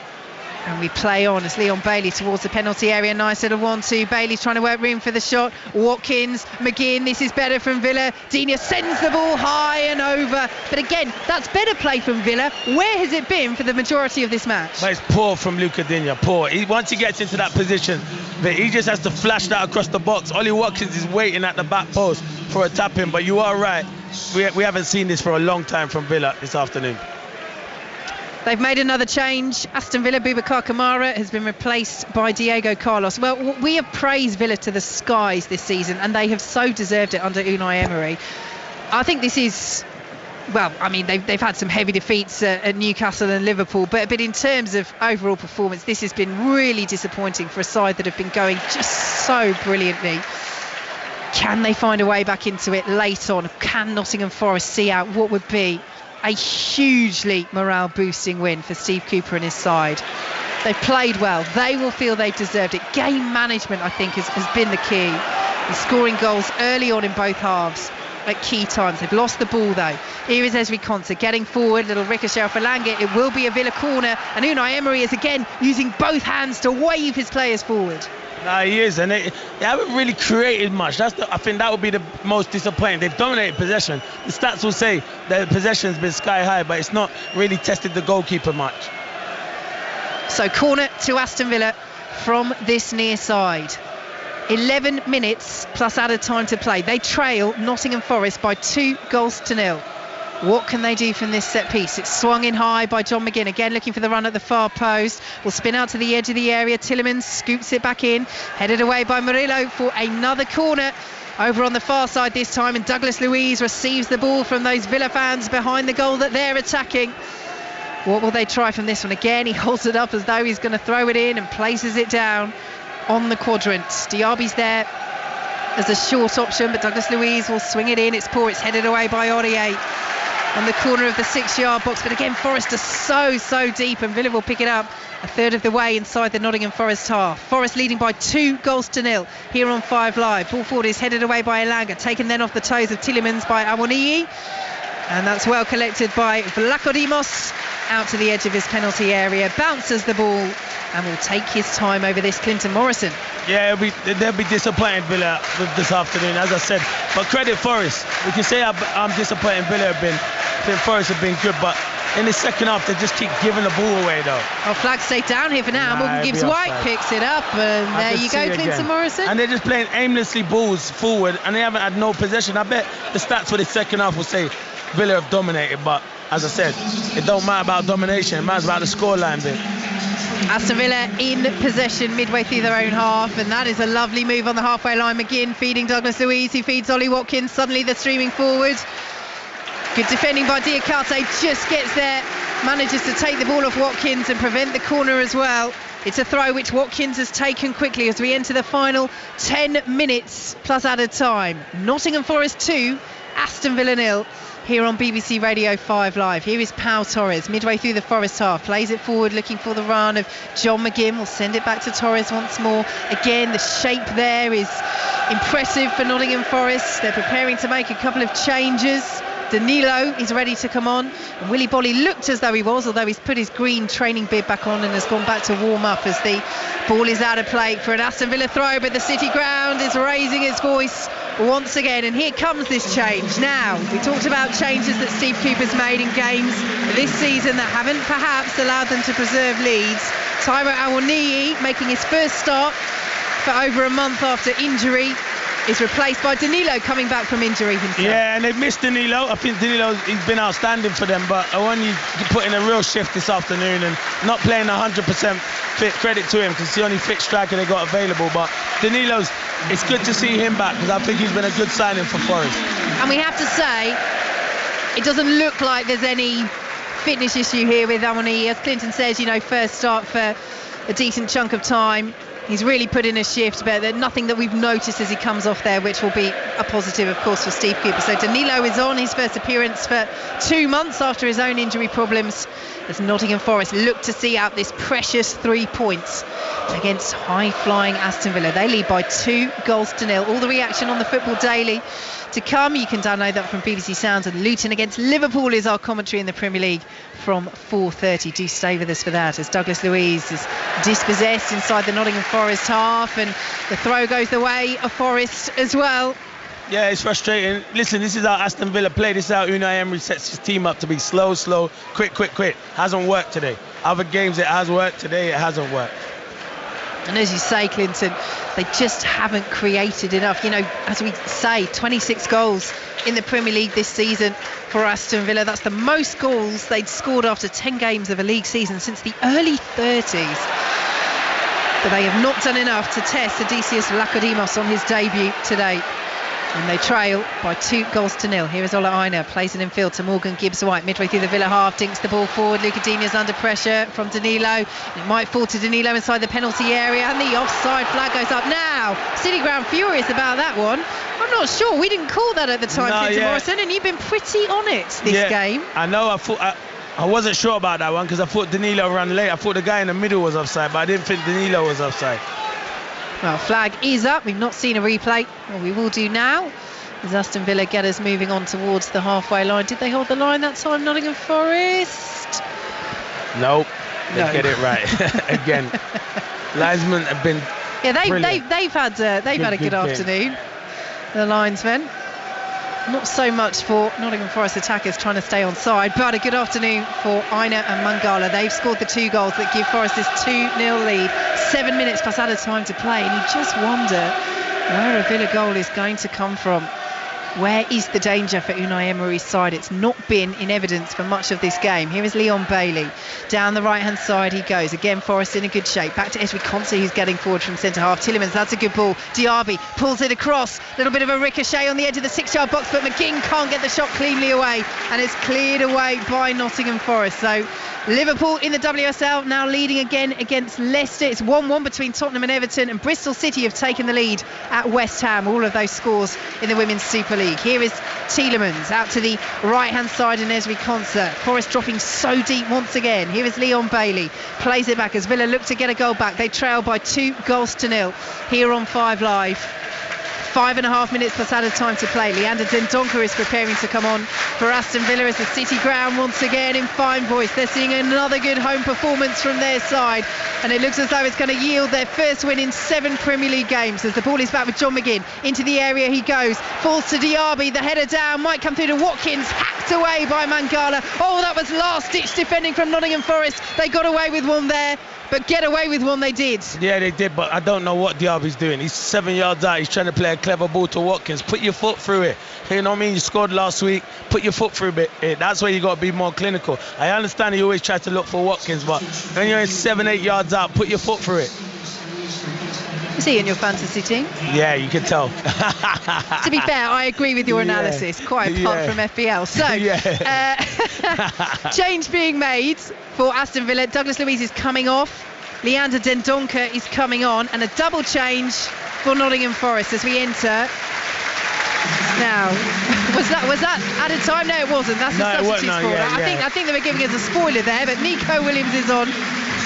And we play on as Leon Bailey towards the penalty area. Nice little 1-2. Bailey's trying to work room for the shot. Watkins, McGinn, this is better from Villa. Digne sends the ball high and over. But again, that's better play from Villa. Where has it been for the majority of this match? But it's poor from Luca Digne, poor. Once he gets into that position, he just has to flash that across the box. Ollie Watkins is waiting at the back post for a tap-in. But you are right. We haven't seen this for a long time from Villa this afternoon. They've made another change. Aston Villa, Boubacar Kamara has been replaced by Diego Carlos. Well, we have praised Villa to the skies this season, and they have so deserved it under Unai Emery. I think this is, well, I mean, they've had some heavy defeats at Newcastle and Liverpool, but in terms of overall performance, this has been really disappointing for a side that have been going just so brilliantly. Can they find a way back into it late on? Can Nottingham Forest see out what would be a hugely morale-boosting win for Steve Cooper and his side? They've played well. They will feel they've deserved it. Game management, I think, has been the key. And scoring goals early on in both halves at key times. They've lost the ball, though. Here is Ezri Konsa getting forward. Little ricochet for Langit. It will be a Villa corner. And Unai Emery is again using both hands to wave his players forward. No, he is, and they haven't really created much. I think that would be the most disappointing. They've dominated possession. The stats will say that possession's been sky high, but it's not really tested the goalkeeper much. So corner to Aston Villa from this near side. 11 minutes plus added time to play. They trail Nottingham Forest by 2-0. What can they do from this set piece? It's swung in high by John McGinn. Again, looking for the run at the far post. Will spin out to the edge of the area. Tielemans scoops it back in. Headed away by Murillo for another corner. Over on the far side this time. And Douglas Luiz receives the ball from those Villa fans behind the goal that they're attacking. What will they try from this one? Again, he holds it up as though he's going to throw it in and places it down on the quadrant. Diaby's there as a short option, but Douglas Luiz will swing it in. It's poor. It's headed away by Aurier on the corner of the 6-yard box. But again, Forest are so deep, and Villa will pick it up a third of the way inside the Nottingham Forest half. Forest leading by 2-0 here on 5 Live. Ball forward is headed away by Elanga, taken then off the toes of Tielemans by Awoniyi. And that's well collected by Vlachodimos out to the edge of his penalty area. Bounces the ball and will take his time over this. Clinton Morrison. Yeah, they'll be disappointed, Villa, this afternoon, as I said. But credit Forest. We can say I'm disappointed Villa have been. I think Forest have been good, but in the second half they just keep giving the ball away, though. Oh, flag stayed down here for now. Morgan Gibbs-White picks it up, and there you go, Clinton Morrison. And they're just playing aimlessly balls forward, and they haven't had no possession. I bet the stats for the second half will say Villa have dominated, but as I said, it don't matter about domination, it matters about the scoreline bit. Aston Villa in possession midway through their own half, and that is a lovely move on the halfway line. McGinn feeding Douglas Luiz, he feeds Ollie Watkins. Suddenly they're streaming forward. Good defending by Diakate, just gets there, manages to take the ball off Watkins and prevent the corner as well. It's a throw which Watkins has taken quickly as we enter the final 10 minutes plus added time. Nottingham Forest 2, Aston Villa 0. Here on BBC Radio 5 Live. Here is Pau Torres midway through the Forest half, plays it forward looking for the run of John McGinn. Will send it back to Torres once more. Again, the shape there is impressive for Nottingham Forest. They're preparing to make a couple of changes. Danilo is ready to come on, and Willy Bolly looked as though he was, although he's put his green training bib back on and has gone back to warm up as the ball is out of play for an Aston Villa throw, but the City ground is raising its voice once again, and here comes this change. Now, we talked about changes that Steve Cooper's made in games this season that haven't perhaps allowed them to preserve leads. Taiwo Awoniyi making his first start for over a month after injury is replaced by Danilo coming back from injury himself. Yeah, and they've missed Danilo. I think Danilo, he's been outstanding for them, but Awoniyi put in a real shift this afternoon and not playing 100% fit. Credit to him, because it's the only fit striker they got available. But Danilo's, it's good to see him back, because I think he's been a good signing for Forest. And we have to say, it doesn't look like there's any fitness issue here with Awoniyi. As Clinton says, first start for a decent chunk of time. He's really put in a shift, but there's nothing that we've noticed as he comes off there, which will be a positive, of course, for Steve Cooper. So Danilo is on his first appearance for 2 months after his own injury problems, as Nottingham Forest look to see out this precious 3 points against high-flying Aston Villa. They lead by 2-0. All the reaction on the Football Daily to come. You can download that from BBC Sounds. And Luton against Liverpool is our commentary in the Premier League from 4:30. Do stay with us for that, as Douglas Luiz is dispossessed inside the Nottingham Forest half, and the throw goes the way of Forest as well. Yeah, it's frustrating. Listen, this is how Aston Villa play. This is how Unai Emery sets his team up to be slow, quick. Hasn't worked today. Other games it has worked. Today it hasn't worked. And as you say, Clinton, they just haven't created enough. As we say, 26 goals in the Premier League this season for Aston Villa. That's the most goals they'd scored after 10 games of a league season since the early 30s. But they have not done enough to test Odysseus Vlachodimos on his debut today. And they trail by 2-0. Here is Ola Aina, plays it in field to Morgan Gibbs-White, midway through the Villa half, dinks the ball forward. Luca Digne's under pressure from Danilo. It might fall to Danilo inside the penalty area, and the offside flag goes up. Now, City ground furious about that one. I'm not sure, we didn't call that at the time, Clinton Morrison, and you've been pretty on it this game. I know, I wasn't sure about that one, because I thought Danilo ran late. I thought the guy in the middle was offside, but I didn't think Danilo was offside. Well, flag is up. We've not seen a replay. Well, we will do now, as Aston Villa get us moving on towards the halfway line. Did they hold the line that time, Nottingham Forest? Nope. They get it right. Again, linesmen have been they've had a good afternoon, the linesmen. Not so much for Nottingham Forest attackers trying to stay on side, but a good afternoon for Aina and Mangala. They've scored the 2 goals that give Forest this 2-0 lead. 7 minutes plus added time to play, and you just wonder where a Villa goal is going to come from. Where is the danger for Unai Emery's side? It's not been in evidence for much of this game. Here is Leon Bailey. Down the right-hand side he goes. Again, Forest in a good shape. Back to Ezri Konsa, who's getting forward from centre-half. Tielemans, that's a good ball. Diaby pulls it across. Little bit of a ricochet on the edge of the 6-yard box, but McGinn can't get the shot cleanly away. And it's cleared away by Nottingham Forest. So Liverpool in the WSL now leading again against Leicester. It's 1-1 between Tottenham and Everton, and Bristol City have taken the lead at West Ham. All of those scores in the Women's Super League. Here is Tielemans out to the right-hand side, and Ezri Konsa. Forest dropping so deep once again. Here is Leon Bailey. Plays it back as Villa look to get a goal back. They trail by 2-0 here on 5 Live. 5.5 minutes plus added time to play. Leander Dendoncker is preparing to come on for Aston Villa as the City ground once again in fine voice. They're seeing another good home performance from their side, and it looks as though it's going to yield their first win in 7 Premier League games. As the ball is back with John McGinn, into the area he goes, falls to Diaby, the header down, might come through to Watkins, hacked away by Mangala. Oh, that was last ditch defending from Nottingham Forest. They got away with one there, but get away with one they did. Yeah, they did, but I don't know what Diaby's doing. He's 7 yards out. He's trying to play a clever ball to Watkins. Put your foot through it. You know what I mean? You scored last week. Put your foot through it. That's where you got to be more clinical. I understand he always tries to look for Watkins, but when you're 7-8 yards out, put your foot through it. Is he in your fantasy team? Yeah, you can tell. To be fair, I agree with your analysis, quite apart from FPL. So, change being made for Aston Villa. Douglas Luiz is coming off. Leander Dendoncker is coming on, and a double change for Nottingham Forest as we enter. Now, was that added time? No, it wasn't. That's the substitute score. I think they were giving us a spoiler there, but Nico Williams is on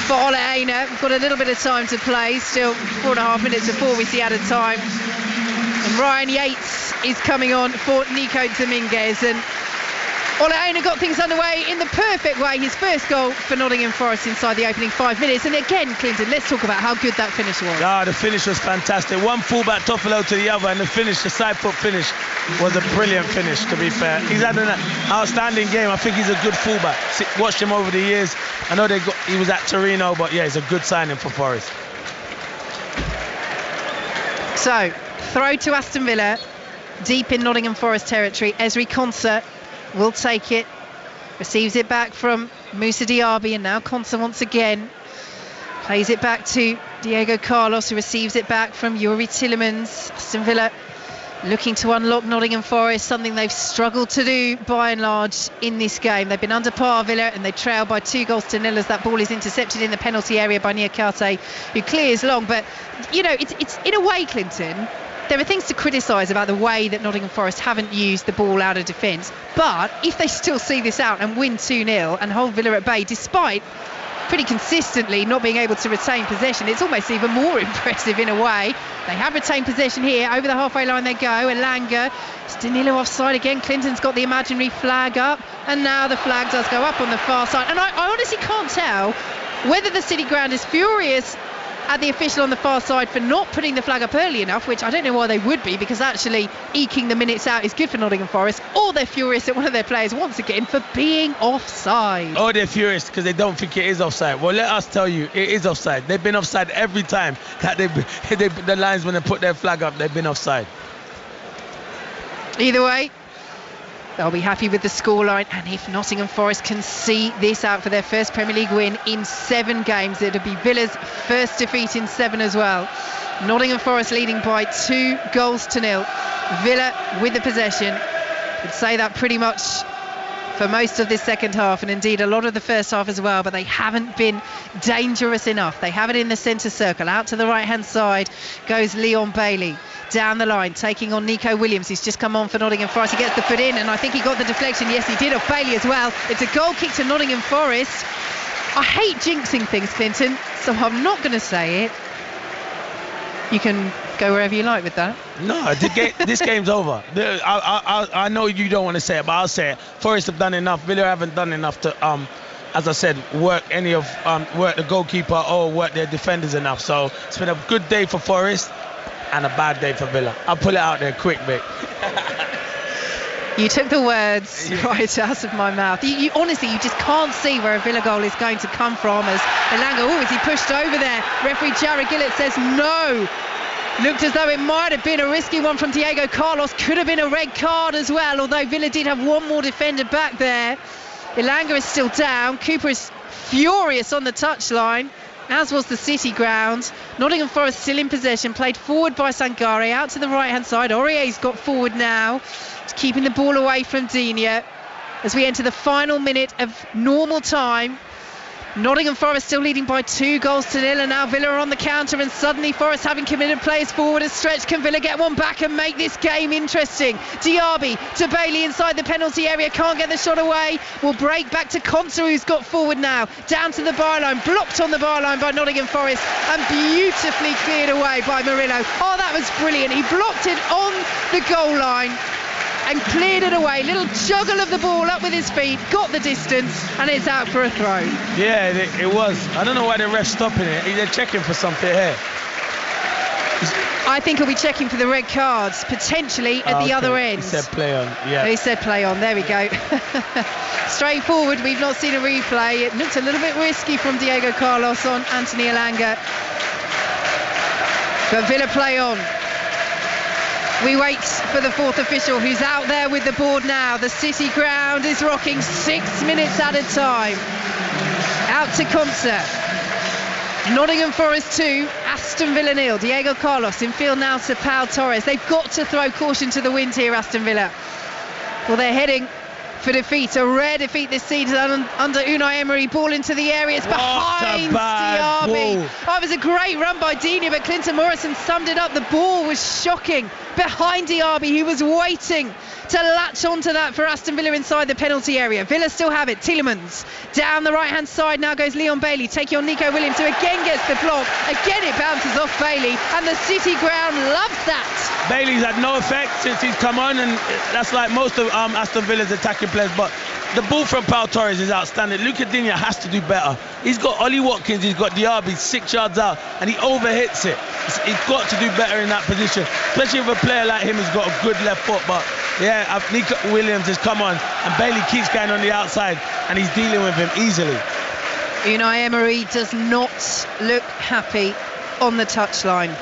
for Ola Aina. We've got a little bit of time to play. Still 4.5 minutes before we see added time. And Ryan Yates is coming on for Nico Dominguez. And Olaona got things underway in the perfect way. His first goal for Nottingham Forest inside the opening 5 minutes. And again, Clinton, let's talk about how good that finish was. The finish was fantastic. One fullback Toffolo to the other, and the finish, the side foot finish, was a brilliant finish, to be fair. He's had an outstanding game. I think he's a good fullback. Watched him over the years. I know he was at Torino, but yeah, he's a good signing for Forest. So, throw to Aston Villa, deep in Nottingham Forest territory. Esri Konsa will take it, receives it back from Moussa Diaby, and now Konsa once again plays it back to Diego Carlos, who receives it back from Yuri Tillemans. Aston Villa looking to unlock Nottingham Forest, something they've struggled to do by and large in this game. They've been under par, Villa, and they trail by 2-0 as that ball is intercepted in the penalty area by Niakate, who clears long. But, you know, it's in a way, Clinton, there are things to criticise about the way that Nottingham Forest haven't used the ball out of defence. But if they still see this out and win 2-0 and hold Villa at bay, despite pretty consistently not being able to retain possession, it's almost even more impressive in a way. They have retained possession here. Over the halfway line they go. Elanga. It's Danilo offside again. Clinton's got the imaginary flag up. And now the flag does go up on the far side. And I honestly can't tell whether the City Ground is furious at the official on the far side for not putting the flag up early enough, which I don't know why they would be, because actually eking the minutes out is good for Nottingham Forest, or they're furious at one of their players once again for being offside. Oh, they're furious because they don't think it is offside. Well, let us tell you, it is offside. They've been offside every time that the linesmen have put their flag up. They've been offside. Either way, they'll be happy with the scoreline, and if Nottingham Forest can see this out for their first Premier League win in 7 games, it'll be Villa's first defeat in 7 as well. Nottingham Forest leading by 2-0. Villa with the possession. Could say that pretty much for most of this second half, and indeed a lot of the first half as well, but they haven't been dangerous enough. They have it in the centre circle. Out to the right hand side goes Leon Bailey. Down the line, taking on Nico Williams, who's just come on for Nottingham Forest. He gets the foot in, and I think he got the deflection. Yes, he did, off Bailey as well. It's a goal kick to Nottingham Forest. I hate jinxing things, Clinton, so I'm not going to say it. You can go wherever you like with that. No, this game's over. I know you don't want to say it, but I'll say it. Forest have done enough. Villa haven't done enough to, as I said, work the goalkeeper or work their defenders enough. So it's been a good day for Forest and a bad day for Villa. I'll pull it out there quick, mate. You took the words right out of my mouth. You honestly, you just can't see where a Villa goal is going to come from. As Elanga, is he pushed over there? Referee Jared Gillett says no. Looked as though it might have been a risky one from Diego Carlos. Could have been a red card as well, although Villa did have one more defender back there. Elanga is still down. Cooper is furious on the touchline, as was the City Ground. Nottingham Forest still in possession, played forward by Sangare, out to the right hand side. Aurier's got forward now, keeping the ball away from Digne as we enter the final minute of normal time. Nottingham Forest still leading by 2-0, and now Villa are on the counter, and suddenly Forest, having committed players forward, a stretch. Can Villa get one back and make this game interesting? Diaby to Bailey inside the penalty area, can't get the shot away. Will break back to Konsa, who's got forward now, down to the byline, blocked on the byline by Nottingham Forest, and beautifully cleared away by Murillo. Oh, that was brilliant. He blocked it on the goal line and cleared it away. Little juggle of the ball up with his feet, got the distance, and it's out for a throw. Yeah, it was. I don't know why the ref's stopping it. They're checking for something here. I think he'll be checking for the red cards, potentially at the other end. He said play on, yeah. He said play on, there we go. Straightforward, we've not seen a replay. It looked a little bit risky from Diego Carlos on Anthony Elanga. But Villa play on. We wait for the fourth official, who's out there with the board now. The City Ground is rocking 6 minutes at a time. Out to Konsa. Nottingham Forest 2, Aston Villa 0. Diego Carlos in field now to Pau Torres. They've got to throw caution to the wind here, Aston Villa. Well, they're heading for defeat, a rare defeat this season under Unai Emery. Ball into the area, it's behind Diaby. Oh, it was a great run by Digne, but Clinton Morrison summed it up. The ball was shocking behind Diaby, who was waiting to latch onto that for Aston Villa inside the penalty area. Villa still have it. Tielemans down the right hand side, now goes Leon Bailey taking on Nico Williams, who again gets the block. Again it bounces off Bailey, and the City Ground loves that. Bailey's had no effect since he's come on, and that's like most of Aston Villa's attacking players, but The ball from Pau Torres is outstanding. Lucadinha has to do better. He's got Ollie Watkins, he's got Diaby 6 yards out, and he overhits it. He's got to do better in that position, especially with a player like him who's got a good left foot. But yeah, Nico Williams has come on, and Bailey keeps going on the outside, and he's dealing with him easily. Unai Emery does not look happy on the touchline.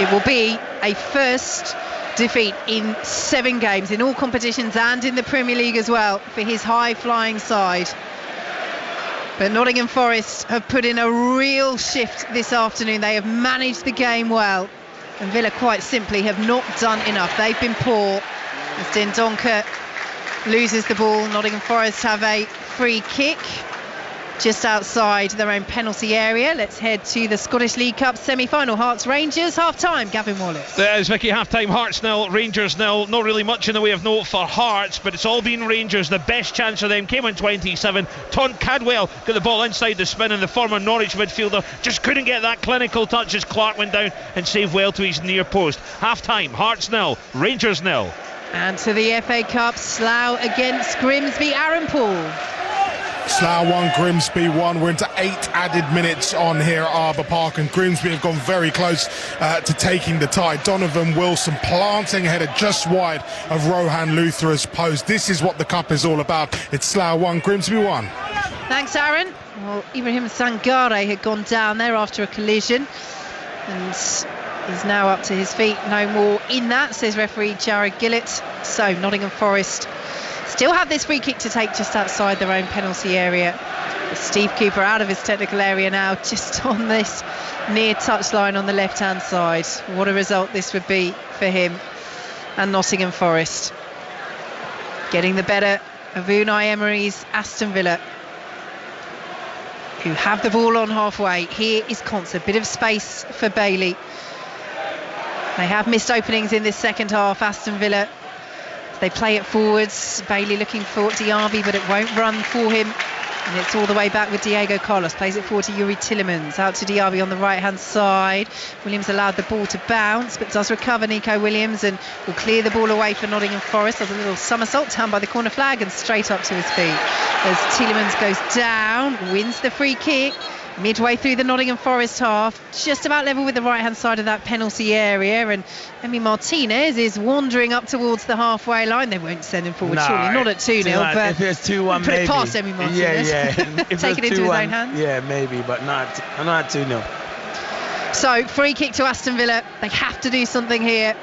It will be a first defeat in 7 games in all competitions and in the Premier League as well for his high-flying side. But Nottingham Forest have put in a real shift this afternoon. They have managed the game well, and Villa quite simply have not done enough. They've been poor as Dendoncker loses the ball. Nottingham Forest have a free kick just outside their own penalty area. Let's head to the Scottish League Cup semi-final. Hearts Rangers, half-time. Gavin Wallace. There's Vicky, half-time. Hearts 0, Rangers 0. Not really much in the way of note for Hearts, but it's all been Rangers. The best chance of them came on 27. Taunt Cadwell got the ball inside the spin, and the former Norwich midfielder just couldn't get that clinical touch as Clark went down and saved well to his near post. Half-time. Hearts 0, Rangers 0. And to the FA Cup, Slough against Grimsby. Aaron Paul. Slough 1, Grimsby 1. We're into 8 added minutes on here at Arbour Park, and Grimsby have gone very close to taking the tie. Donovan Wilson planting a header just wide of Rohan Luthera's post. This is what the cup is all about. It's Slough 1, Grimsby 1. Thanks, Aaron. Well, Ibrahim Sangare had gone down there after a collision, and he's now up to his feet. No more in that, says referee Jared Gillett. So Nottingham Forest still have this free kick to take just outside their own penalty area. Steve Cooper out of his technical area now, just on this near touchline on the left-hand side. What a result this would be for him and Nottingham Forest. Getting the better of Unai Emery's Aston Villa, who have the ball on halfway. Here is Conser, bit of space for Bailey. They have missed openings in this second half, Aston Villa. They play it forwards. Bailey looking for Diaby, but it won't run for him. And it's all the way back with Diego Carlos. Plays it forward to Yuri Tillemans. Out to Diaby on the right-hand side. Williams allowed the ball to bounce, but does recover Nico Williams and will clear the ball away for Nottingham Forest. Does a little somersault down by the corner flag and straight up to his feet. As Tillemans goes down, wins the free kick. Midway through the Nottingham Forest half, just about level with the right-hand side of that penalty area, and Emi Martinez is wandering up towards the halfway line. They won't send him forward, surely, not at 2-0, but if it's 2-1, put it past Emi Martinez. Yeah. Take it into his own hands. Yeah, maybe, but not 2-0. So, free kick to Aston Villa. They have to do something here.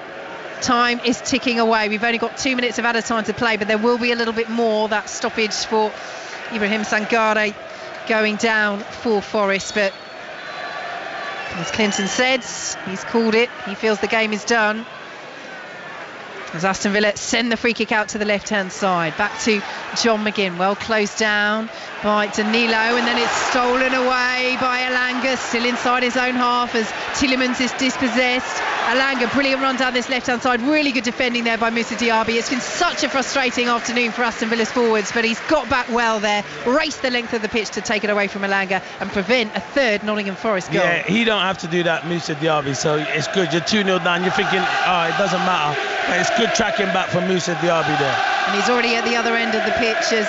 Time is ticking away. We've only got 2 minutes of added time to play, but there will be a little bit more. That stoppage for Ibrahim Sangare going down for Forest, but as Clinton said, he's called it. He feels the game is done. As Aston Villa send the free kick out to the left-hand side, back to John McGinn, well closed down by Danilo, and then it's stolen away by Alanga, still inside his own half as Tillemans is dispossessed. Alanga, brilliant run down this left-hand side, really good defending there by Moussa Diaby. It's been such a frustrating afternoon for Aston Villa's forwards, but he's got back well there, raced the length of the pitch to take it away from Alanga and prevent a third Nottingham Forest goal. Yeah, he don't have to do that, Moussa Diaby, so it's good. You're 2-0 down, you're thinking, it doesn't matter, but it's good tracking back from Moussa Diaby there. And he's already at the other end of the pitch as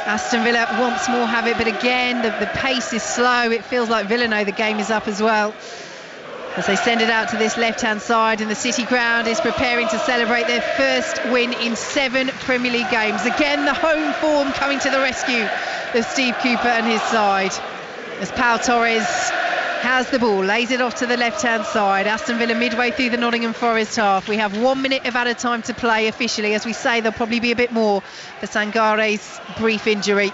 Aston Villa once more have it, but again the pace is slow. It feels like Villa know the game is up as well, as they send it out to this left-hand side, and the City ground is preparing to celebrate their first win in 7 Premier League games. Again, the home form coming to the rescue of Steve Cooper and his side, as Pau Torres has the ball, lays it off to the left-hand side. Aston Villa midway through the Nottingham Forest half. We have 1 minute of added time to play officially. As we say, there'll probably be a bit more for Sangare's brief injury.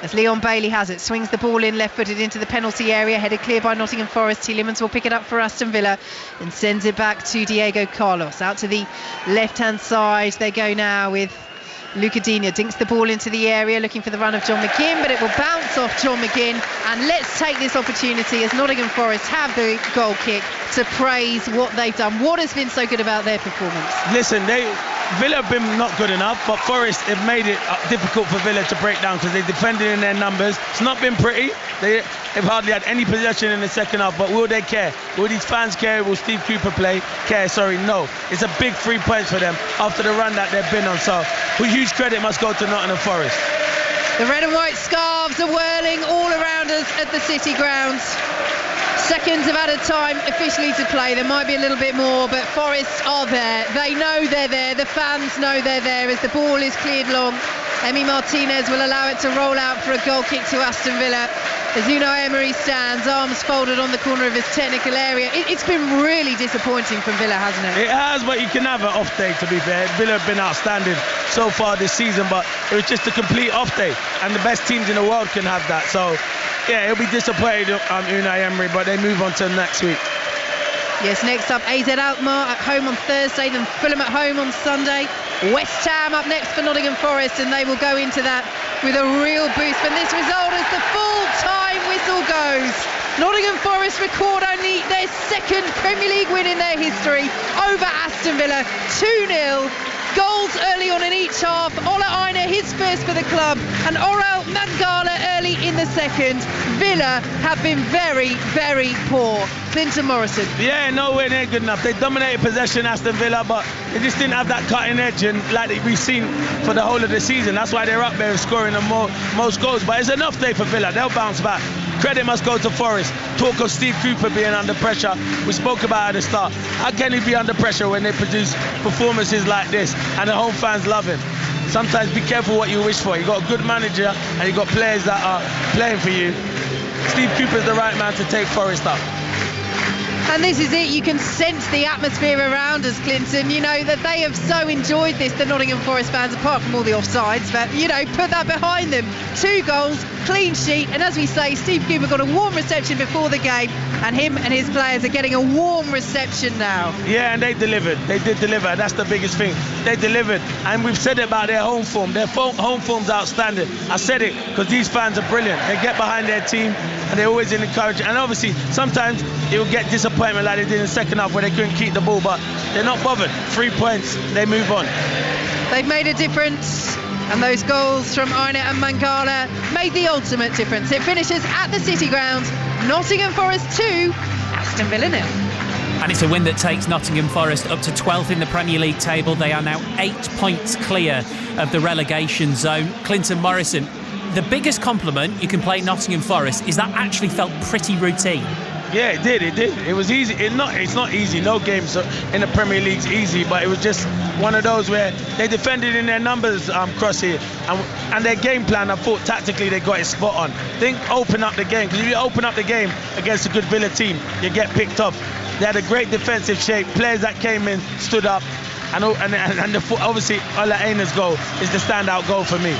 As Leon Bailey has it, swings the ball in left-footed into the penalty area, headed clear by Nottingham Forest. Tillemans will pick it up for Aston Villa and sends it back to Diego Carlos. Out to the left-hand side they go now with Lucadinha, dinks the ball into the area looking for the run of John McGinn, but it will bounce off John McGinn. And let's take this opportunity, as Nottingham Forest have the goal kick, to praise what they've done. What has been so good about their performance? Listen, Villa have been not good enough, but Forest have made it difficult for Villa to break down because they defended in their numbers. It's not been pretty. They've hardly had any possession in the second half, but will they care? Will these fans care? Will Steve Cooper care? No. It's a big 3 points for them after the run that they've been on. So huge credit must go to Nottingham Forest. The red and white scarves are whirling all around us at the City grounds. Seconds of added time officially to play. There might be a little bit more, but Forest are there. They know they're there. The fans know they're there as the ball is cleared long. Emi Martinez will allow it to roll out for a goal kick to Aston Villa. As Unai Emery stands, arms folded on the corner of his technical area. It's been really disappointing from Villa, hasn't it? It has, but you can have an off day, to be fair. Villa have been outstanding so far this season, but it was just a complete off day, and the best teams in the world can have that. So, yeah, it'll be disappointed on Unai Emery, but they move on to next week. Yes, next up, AZ Alkmaar at home on Thursday, then Fulham at home on Sunday. West Ham up next for Nottingham Forest, and they will go into that with a real boost from this result as the full-time whistle goes. Nottingham Forest record only their second Premier League win in their history over Aston Villa, 2-0. Goals early on in each half. Ola Aina, his first for the club, and Orel Mangala early in the second. Villa have been very, very poor. Clinton Morrison. Yeah, nowhere near good enough. They dominated possession, Aston Villa, but they just didn't have that cutting edge, and like we've seen for the whole of the season. That's why they're up there scoring the most goals. But it's enough day for Villa. They'll bounce back. Credit must go to Forest. Talk of Steve Cooper being under pressure. We spoke about at the start. How can he be under pressure when they produce performances like this and the home fans love him? Sometimes be careful what you wish for. You got a good manager and you got players that are playing for you. Steve Cooper's the right man to take Forest up. And this is it. You can sense the atmosphere around us, Clinton. You know that they have so enjoyed this, the Nottingham Forest fans, apart from all the offsides. But, put that behind them. 2 goals, clean sheet. And as we say, Steve Cooper got a warm reception before the game. And him and his players are getting a warm reception now. Yeah, and they delivered. They did deliver. That's the biggest thing. They delivered. And we've said it about their home form. Their home form's outstanding. I said it because these fans are brilliant. They get behind their team and they always encourage. And obviously, sometimes it will get disappointment like they did in the second half where they couldn't keep the ball, but they're not bothered. 3 points, they move on. They've made a difference, and those goals from Aina and Mangala made the ultimate difference. It finishes at the City ground. Nottingham Forest 2, Aston Villa 0. And it's a win that takes Nottingham Forest up to 12th in the Premier League table. They are now 8 points clear of the relegation zone. Clinton Morrison, the biggest compliment you can play Nottingham Forest is that actually felt pretty routine. Yeah, it did. It was easy. It's not easy. No games in the Premier League's easy, but it was just one of those where they defended in their numbers, Cross here, and their game plan, I thought tactically they got it spot on. Open up the game, because if you open up the game against a good Villa team, you get picked off. They had a great defensive shape. Players that came in stood up, and obviously Ola Aina's goal is the standout goal for me.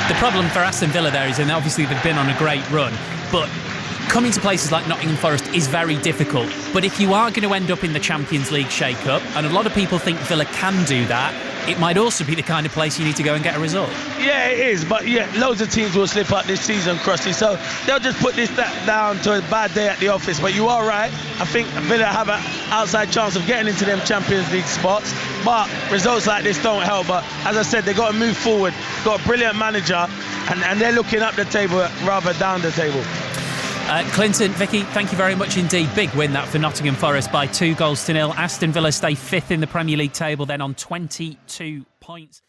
The problem for Aston Villa there is, and obviously they've been on a great run, but coming to places like Nottingham Forest is very difficult. But if you are going to end up in the Champions League shake-up, and a lot of people think Villa can do that, it might also be the kind of place you need to go and get a result. Yeah, it is, but loads of teams will slip up this season, Crossy, so they'll just put this down to a bad day at the office. But you are right, I think Villa have an outside chance of getting into them Champions League spots, but results like this don't help. But as I said, they've got to move forward, got a brilliant manager, and they're looking up the table rather down the table. Clinton, Vicky, thank you very much indeed. Big win that for Nottingham Forest by 2-0. Aston Villa stay 5th in the Premier League table, then on 22 points.